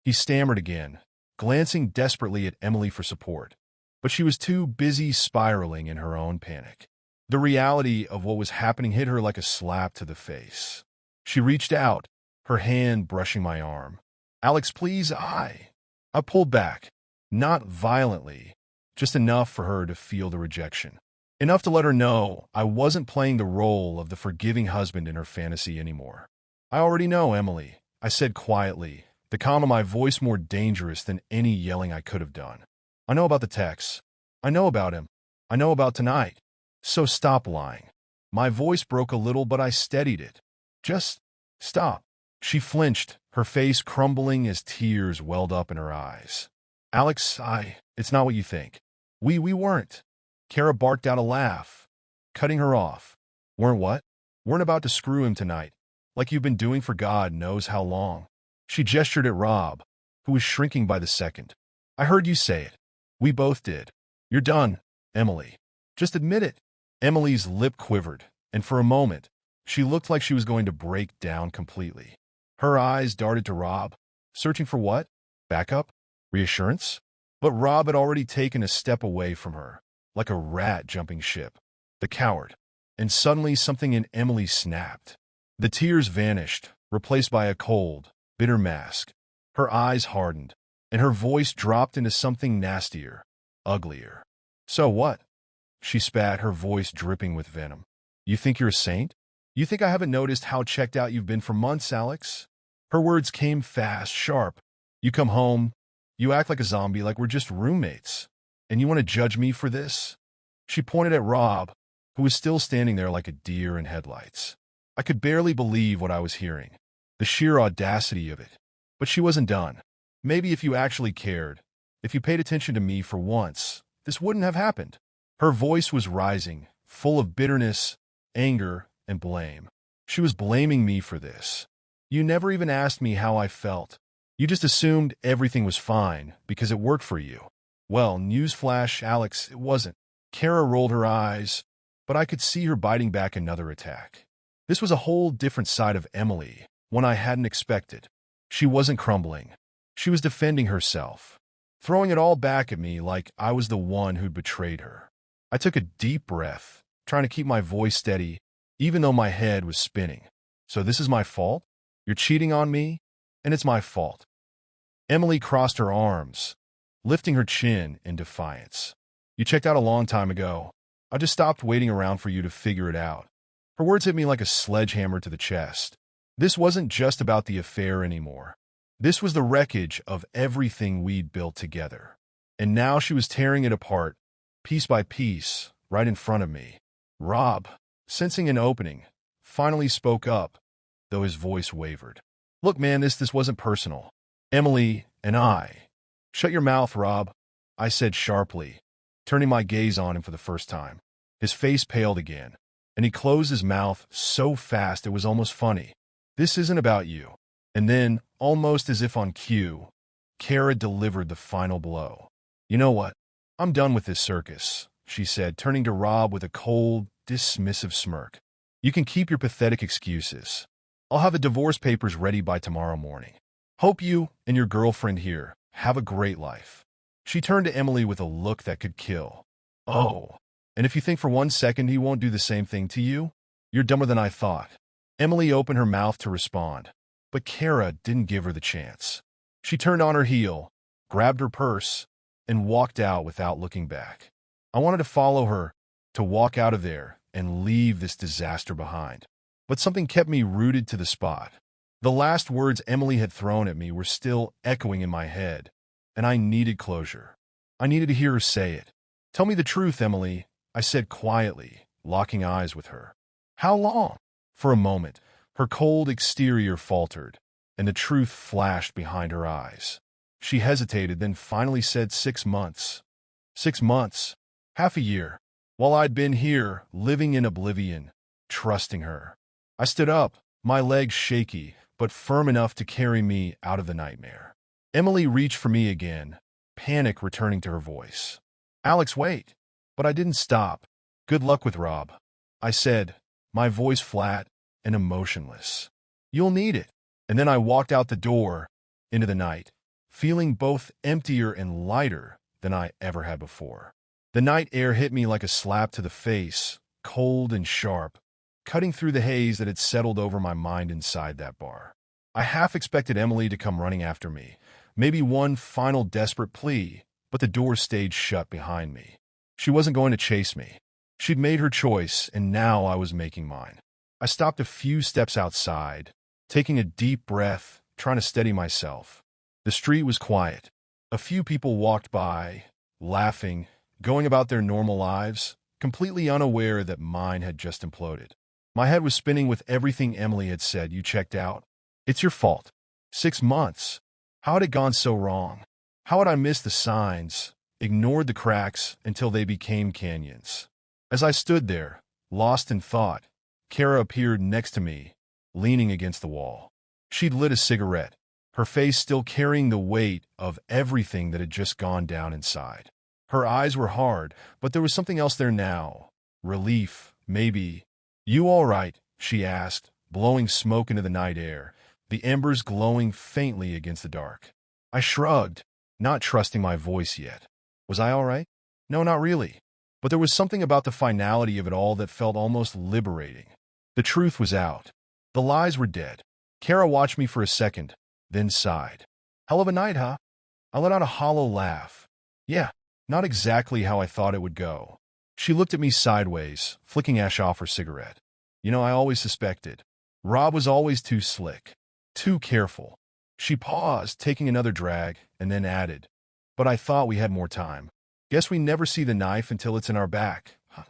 He stammered again, glancing desperately at Emily for support. but she was too busy spiraling in her own panic. The reality of what was happening hit her like a slap to the face. She reached out, her hand brushing my arm. "Alex, please, I pulled back. Not violently, just enough for her to feel the rejection. Enough to let her know I wasn't playing the role of the forgiving husband in her fantasy anymore. "I already know, Emily," I said quietly, the calm of my voice more dangerous than any yelling I could have done. "I know about the texts. I know about him. I know about tonight. So stop lying." My voice broke a little, but I steadied it. "Just stop." She flinched, her face crumbling as tears welled up in her eyes. "Alex, it's not what you think. We weren't." Kara barked out a laugh, cutting her off. "Weren't what?" "Weren't about to screw him tonight, like you've been doing for God knows how long." She gestured at Rob, who was shrinking by the second. "I heard you say it. We both did. You're done, Emily. Just admit it." Emily's lip quivered, and for a moment, she looked like she was going to break down completely. Her eyes darted to Rob, searching for what? Backup? Reassurance? But Rob had already taken a step away from her, like a rat jumping ship. The coward. And suddenly something in Emily snapped. The tears vanished, replaced by a cold, bitter mask. Her eyes hardened, and her voice dropped into something nastier, uglier. "So what?" She spat, her voice dripping with venom. "You think you're a saint? You think I haven't noticed how checked out you've been for months, Alex?" Her words came fast, sharp. "You come home, you act like a zombie, like we're just roommates. And you want to judge me for this?" She pointed at Rob, who was still standing there like a deer in headlights. I could barely believe what I was hearing, the sheer audacity of it. But she wasn't done. "Maybe if you actually cared, if you paid attention to me for once, this wouldn't have happened." Her voice was rising, full of bitterness, anger, and blame. She was blaming me for this. "You never even asked me how I felt. You just assumed everything was fine because it worked for you." Well, newsflash, Alex, it wasn't. Kara rolled her eyes, but I could see her biting back another attack. This was a whole different side of Emily, one I hadn't expected. She wasn't crumbling. She was defending herself, throwing it all back at me like I was the one who'd betrayed her. I took a deep breath, trying to keep my voice steady, even though my head was spinning. "So this is my fault? You're cheating on me, and it's my fault." Emily crossed her arms, lifting her chin in defiance. "You checked out a long time ago. I just stopped waiting around for you to figure it out." Her words hit me like a sledgehammer to the chest. This wasn't just about the affair anymore. This was the wreckage of everything we'd built together. And now she was tearing it apart, piece by piece, right in front of me. Rob, sensing an opening, finally spoke up, though his voice wavered. "Look, man, this wasn't personal. Emily and I." "Shut your mouth, Rob," I said sharply, turning my gaze on him for the first time. His face paled again, and he closed his mouth so fast it was almost funny. "This isn't about you." And then, almost as if on cue, Kara delivered the final blow. "You know what? I'm done with this circus," she said, turning to Rob with a cold, dismissive smirk. "You can keep your pathetic excuses. I'll have the divorce papers ready by tomorrow morning. Hope you and your girlfriend here have a great life." She turned to Emily with a look that could kill. "Oh, and if you think for 1 second he won't do the same thing to you, you're dumber than I thought." Emily opened her mouth to respond, but Kara didn't give her the chance. She turned on her heel, grabbed her purse, and walked out without looking back. I wanted to follow her, to walk out of there and leave this disaster behind. But something kept me rooted to the spot. The last words Emily had thrown at me were still echoing in my head, and I needed closure. I needed to hear her say it. "Tell me the truth, Emily," I said quietly, locking eyes with her. "How long?" For a moment, her cold exterior faltered, and the truth flashed behind her eyes. She hesitated, then finally said 6 months. 6 months. Half a year. While I'd been here, living in oblivion, trusting her. I stood up, my legs shaky, but firm enough to carry me out of the nightmare. Emily reached for me again, panic returning to her voice. "Alex, wait." But I didn't stop. "Good luck with Rob," I said, my voice flat and emotionless. "You'll need it." And then I walked out the door, into the night, feeling both emptier and lighter than I ever had before. The night air hit me like a slap to the face, cold and sharp, cutting through the haze that had settled over my mind inside that bar. I half expected Emily to come running after me, maybe one final desperate plea, but the door stayed shut behind me. She wasn't going to chase me. She'd made her choice, and now I was making mine. I stopped a few steps outside, taking a deep breath, trying to steady myself. The street was quiet. A few people walked by, laughing, going about their normal lives, completely unaware that mine had just imploded. My head was spinning with everything Emily had said. You checked out. It's your fault. 6 months. How had it gone so wrong? How had I missed the signs, ignored the cracks until they became canyons? As I stood there, lost in thought, Kara appeared next to me, leaning against the wall. She'd lit a cigarette, her face still carrying the weight of everything that had just gone down inside. Her eyes were hard, but there was something else there now. Relief, maybe. You all right? She asked, blowing smoke into the night air, the embers glowing faintly against the dark. I shrugged, not trusting my voice yet. Was I all right? No, not really. But there was something about the finality of it all that felt almost liberating. The truth was out. The lies were dead. Kara watched me for a second, then sighed. Hell of a night, huh? I let out a hollow laugh. Yeah, not exactly how I thought it would go. She looked at me sideways, flicking ash off her cigarette. I always suspected. Rob was always too slick, too careful. She paused, taking another drag, and then added, but I thought we had more time. Guess we never see the knife until it's in our back. Huh.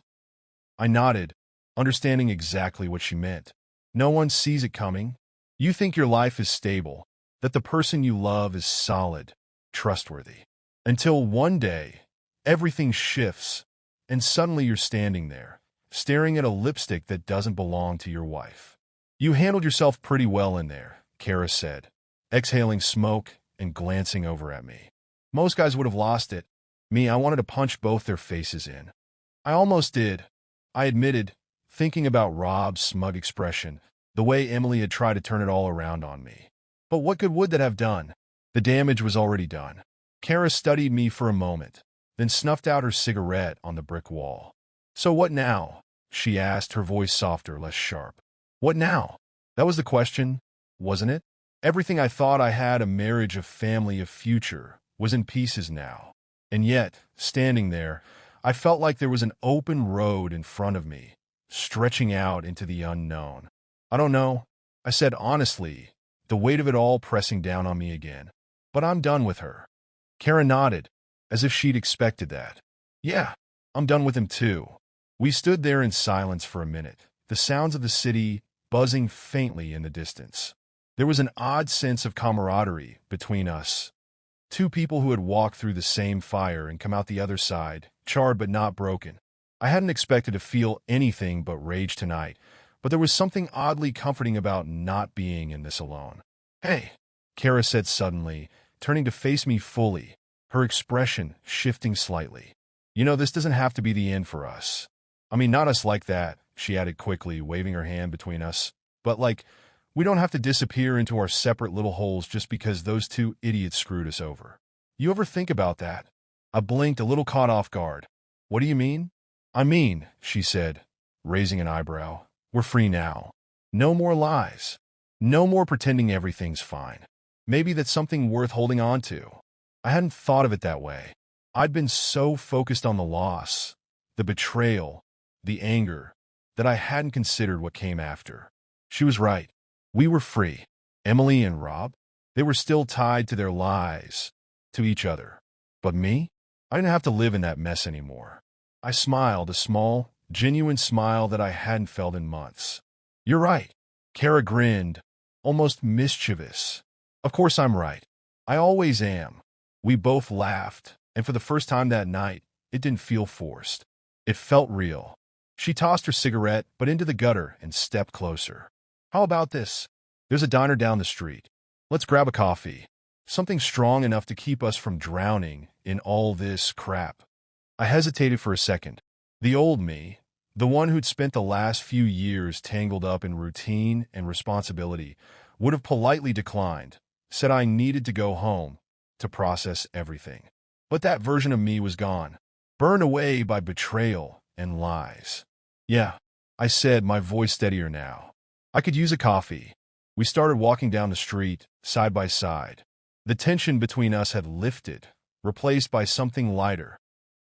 I nodded, understanding exactly what she meant. No one sees it coming. You think your life is stable, that the person you love is solid, trustworthy. Until one day, everything shifts, and suddenly you're standing there, staring at a lipstick that doesn't belong to your wife. You handled yourself pretty well in there, Kara said, exhaling smoke and glancing over at me. Most guys would have lost it. Me, I wanted to punch both their faces in. I almost did, I admitted, thinking about Rob's smug expression, the way Emily had tried to turn it all around on me. But what good would that have done? The damage was already done. Kara studied me for a moment, then snuffed out her cigarette on the brick wall. So what now? She asked, her voice softer, less sharp. What now? That was the question, wasn't it? Everything I thought I had, a marriage, a family, a future, was in pieces now. And yet, standing there, I felt like there was an open road in front of me, stretching out into the unknown. I don't know, I said honestly, the weight of it all pressing down on me again. But I'm done with her. Kara nodded, as if she'd expected that. Yeah, I'm done with him too. We stood there in silence for a minute, the sounds of the city buzzing faintly in the distance. There was an odd sense of camaraderie between us. Two people who had walked through the same fire and come out the other side, charred but not broken. I hadn't expected to feel anything but rage tonight, but there was something oddly comforting about not being in this alone. Hey, Kara said suddenly, turning to face me fully, her expression shifting slightly. This doesn't have to be the end for us. I mean, not us like that, she added quickly, waving her hand between us, but we don't have to disappear into our separate little holes just because those two idiots screwed us over. You ever think about that? I blinked, a little caught off guard. What do you mean? I mean, she said, raising an eyebrow, we're free now. No more lies. No more pretending everything's fine. Maybe that's something worth holding on to. I hadn't thought of it that way. I'd been so focused on the loss, the betrayal, the anger, that I hadn't considered what came after. She was right. We were free. Emily and Rob, they were still tied to their lies, to each other. But me? I didn't have to live in that mess anymore. I smiled, a small, genuine smile that I hadn't felt in months. You're right. Kara grinned, almost mischievous. Of course I'm right. I always am. We both laughed, and for the first time that night, it didn't feel forced. It felt real. She tossed her cigarette, but into the gutter and stepped closer. How about this? There's a diner down the street. Let's grab a coffee. Something strong enough to keep us from drowning in all this crap. I hesitated for a second. The old me, the one who'd spent the last few years tangled up in routine and responsibility, would have politely declined, said I needed to go home to process everything. But that version of me was gone, burned away by betrayal and lies. Yeah, I said, my voice steadier now. I could use a coffee. We started walking down the street, side by side. The tension between us had lifted, replaced by something lighter,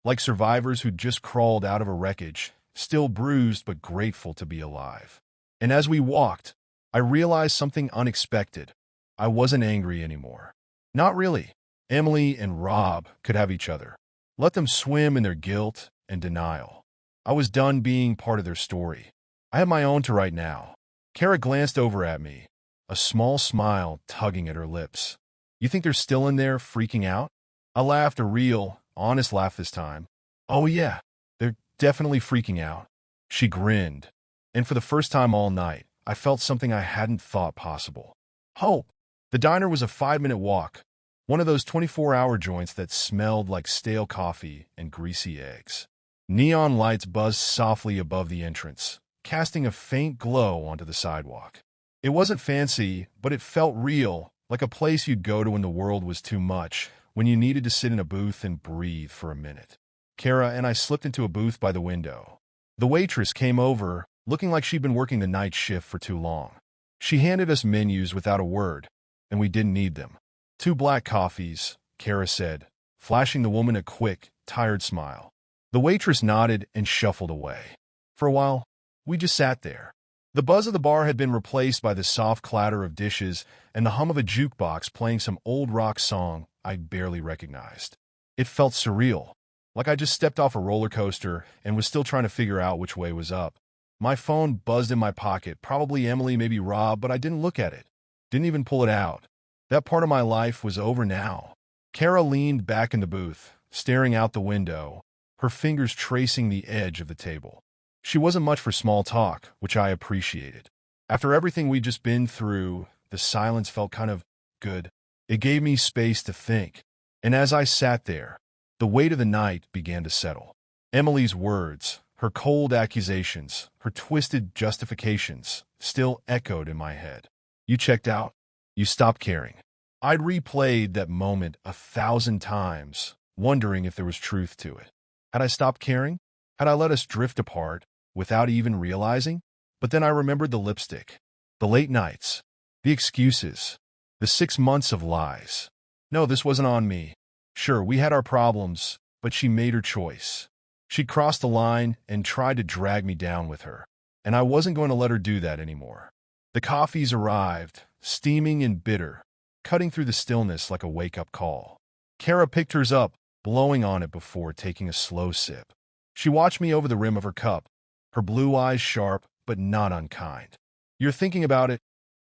like survivors who'd just crawled out of a wreckage, still bruised but grateful to be alive. And as we walked, I realized something unexpected. I wasn't angry anymore. Not really. Emily and Rob could have each other. Let them swim in their guilt and denial. I was done being part of their story. I had my own to write now. Kara glanced over at me, a small smile tugging at her lips. You think they're still in there freaking out? I laughed, a real, honest laugh this time. Oh yeah, they're definitely freaking out. She grinned, and for the first time all night, I felt something I hadn't thought possible. Hope. The diner was a 5-minute walk, one of those 24-hour joints that smelled like stale coffee and greasy eggs. Neon lights buzzed softly above the entrance, casting a faint glow onto the sidewalk. It wasn't fancy, but it felt real, like a place you'd go to when the world was too much, when you needed to sit in a booth and breathe for a minute. Kara and I slipped into a booth by the window. The waitress came over, looking like she'd been working the night shift for too long. She handed us menus without a word, and we didn't need them. 2 black coffees, Kara said, flashing the woman a quick, tired smile. The waitress nodded and shuffled away. For a while, we just sat there. The buzz of the bar had been replaced by the soft clatter of dishes and the hum of a jukebox playing some old rock song I barely recognized. It felt surreal, like I just stepped off a roller coaster and was still trying to figure out which way was up. My phone buzzed in my pocket, probably Emily, maybe Rob, but I didn't look at it. Didn't even pull it out. That part of my life was over now. Kara leaned back in the booth, staring out the window, her fingers tracing the edge of the table. She wasn't much for small talk, which I appreciated. After everything we'd just been through, the silence felt kind of good. It gave me space to think. And as I sat there, the weight of the night began to settle. Emily's words, her cold accusations, her twisted justifications, still echoed in my head. You checked out. You stopped caring. I'd replayed that moment 1,000 times, wondering if there was truth to it. Had I stopped caring? Had I let us drift apart without even realizing? But then I remembered the lipstick, the late nights, the excuses, the 6 months of lies. No, this wasn't on me. Sure, we had our problems, but she made her choice. She crossed the line and tried to drag me down with her, and I wasn't going to let her do that anymore. The coffees arrived, steaming and bitter, cutting through the stillness like a wake-up call. Kara picked hers up, blowing on it before taking a slow sip. She watched me over the rim of her cup, her blue eyes sharp but not unkind. You're thinking about it,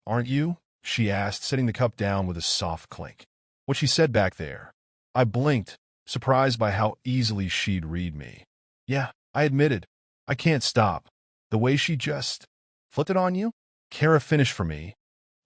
aren't you? She asked, setting the cup down with a soft clink. What she said back there. I blinked, surprised by how easily she'd read me. Yeah, I admitted. I can't stop. The way she just flipped it on you? Kara finished for me,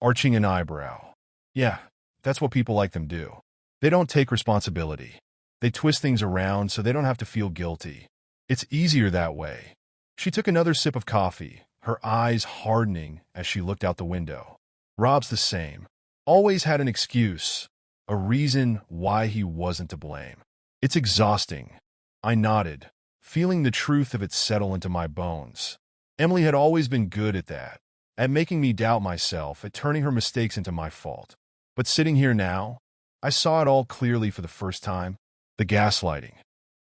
arching an eyebrow. Yeah, that's what people like them do. They don't take responsibility. They twist things around so they don't have to feel guilty. It's easier that way. She took another sip of coffee, her eyes hardening as she looked out the window. Rob's the same. Always had an excuse, a reason why he wasn't to blame. It's exhausting. I nodded, feeling the truth of it settle into my bones. Emily had always been good at that, at making me doubt myself, at turning her mistakes into my fault. But sitting here now, I saw it all clearly for the first time. The gaslighting,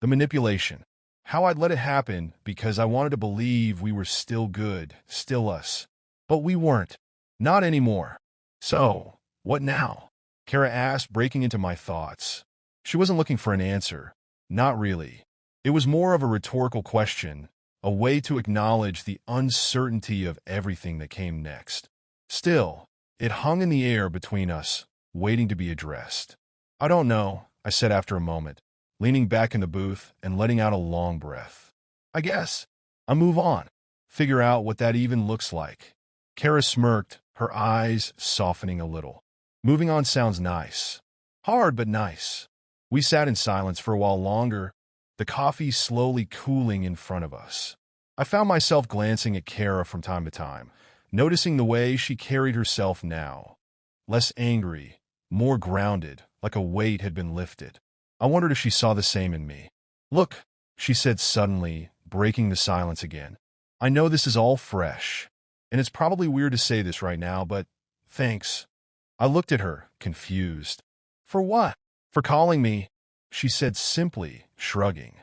the manipulation, how I'd let it happen because I wanted to believe we were still good, still us. But we weren't. Not anymore. So, what now? Kara asked, breaking into my thoughts. She wasn't looking for an answer. Not really. It was more of a rhetorical question, a way to acknowledge the uncertainty of everything that came next. Still, it hung in the air between us, waiting to be addressed. I don't know, I said after a moment, leaning back in the booth and letting out a long breath. I guess I'll move on, figure out what that even looks like. Kara smirked, her eyes softening a little. Moving on sounds nice. Hard, but nice. We sat in silence for a while longer, the coffee slowly cooling in front of us. I found myself glancing at Kara from time to time, noticing the way she carried herself now. Less angry, more grounded, like a weight had been lifted. I wondered if she saw the same in me. Look, she said suddenly, breaking the silence again. I know this is all fresh, and it's probably weird to say this right now, but thanks. I looked at her, confused. For what? For calling me, she said simply, shrugging.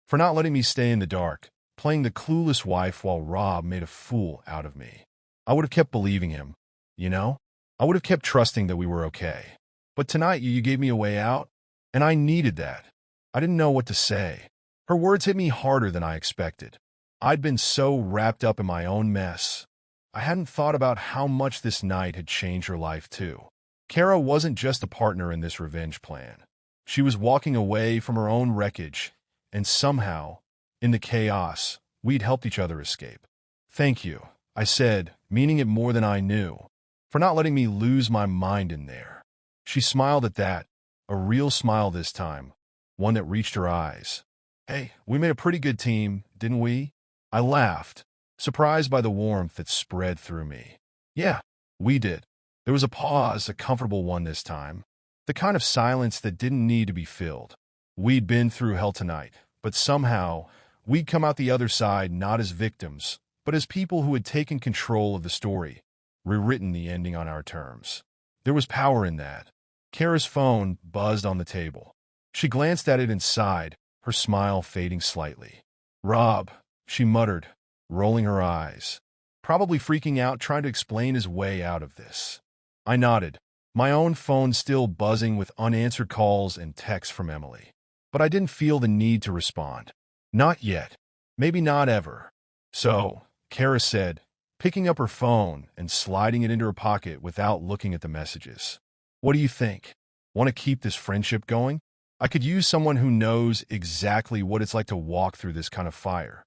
For not letting me stay in the dark, playing the clueless wife while Rob made a fool out of me. I would have kept believing him, you know? I would have kept trusting that we were okay. But tonight you gave me a way out, and I needed that. I didn't know what to say. Her words hit me harder than I expected. I'd been so wrapped up in my own mess. I hadn't thought about how much this night had changed her life, too. Kara wasn't just a partner in this revenge plan. She was walking away from her own wreckage, and somehow, in the chaos, we'd helped each other escape. Thank you, I said, meaning it more than I knew, for not letting me lose my mind in there. She smiled at that, a real smile this time, one that reached her eyes. Hey, we made a pretty good team, didn't we? I laughed, surprised by the warmth that spread through me. Yeah, we did. There was a pause, a comfortable one this time. The kind of silence that didn't need to be filled. We'd been through hell tonight, but somehow, we'd come out the other side not as victims, but as people who had taken control of the story, rewritten the ending on our terms. There was power in that. Kara's phone buzzed on the table. She glanced at it and sighed, her smile fading slightly. Rob, she muttered, rolling her eyes, probably freaking out, trying to explain his way out of this. I nodded, my own phone still buzzing with unanswered calls and texts from Emily. But I didn't feel the need to respond. Not yet. Maybe not ever. So, Kara said, picking up her phone and sliding it into her pocket without looking at the messages. What do you think? Want to keep this friendship going? I could use someone who knows exactly what it's like to walk through this kind of fire.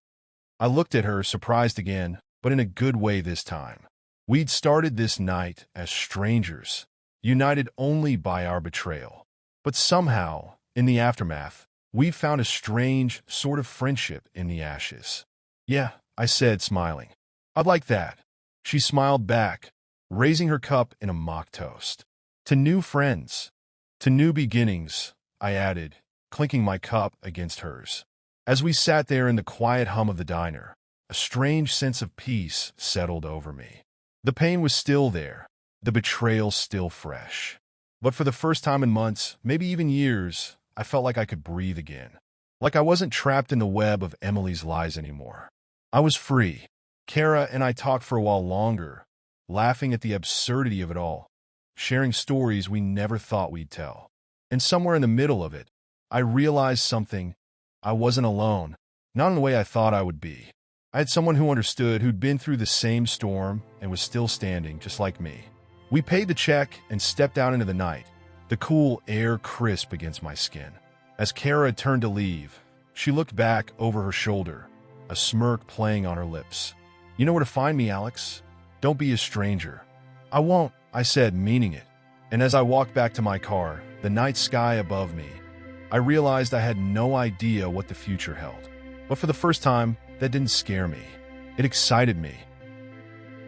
I looked at her, surprised again, but in a good way this time. We'd started this night as strangers, united only by our betrayal. But somehow, in the aftermath, we found a strange sort of friendship in the ashes. Yeah, I said, smiling. I'd like that. She smiled back, raising her cup in a mock toast. To new friends. To new beginnings, I added, clinking my cup against hers. As we sat there in the quiet hum of the diner, a strange sense of peace settled over me. The pain was still there, the betrayal still fresh. But for the first time in months, maybe even years, I felt like I could breathe again. Like I wasn't trapped in the web of Emily's lies anymore. I was free. Kara and I talked for a while longer, laughing at the absurdity of it all, sharing stories we never thought we'd tell. And somewhere in the middle of it, I realized something. I wasn't alone, not in the way I thought I would be. I had someone who understood, who'd been through the same storm and was still standing, just like me. We paid the check and stepped out into the night, the cool air crisp against my skin. As Kara turned to leave, she looked back over her shoulder, a smirk playing on her lips. You know where to find me, Alex. Don't be a stranger. I won't, I said, meaning it. And as I walked back to my car, the night sky above me, I realized I had no idea what the future held. But for the first time, that didn't scare me. It excited me.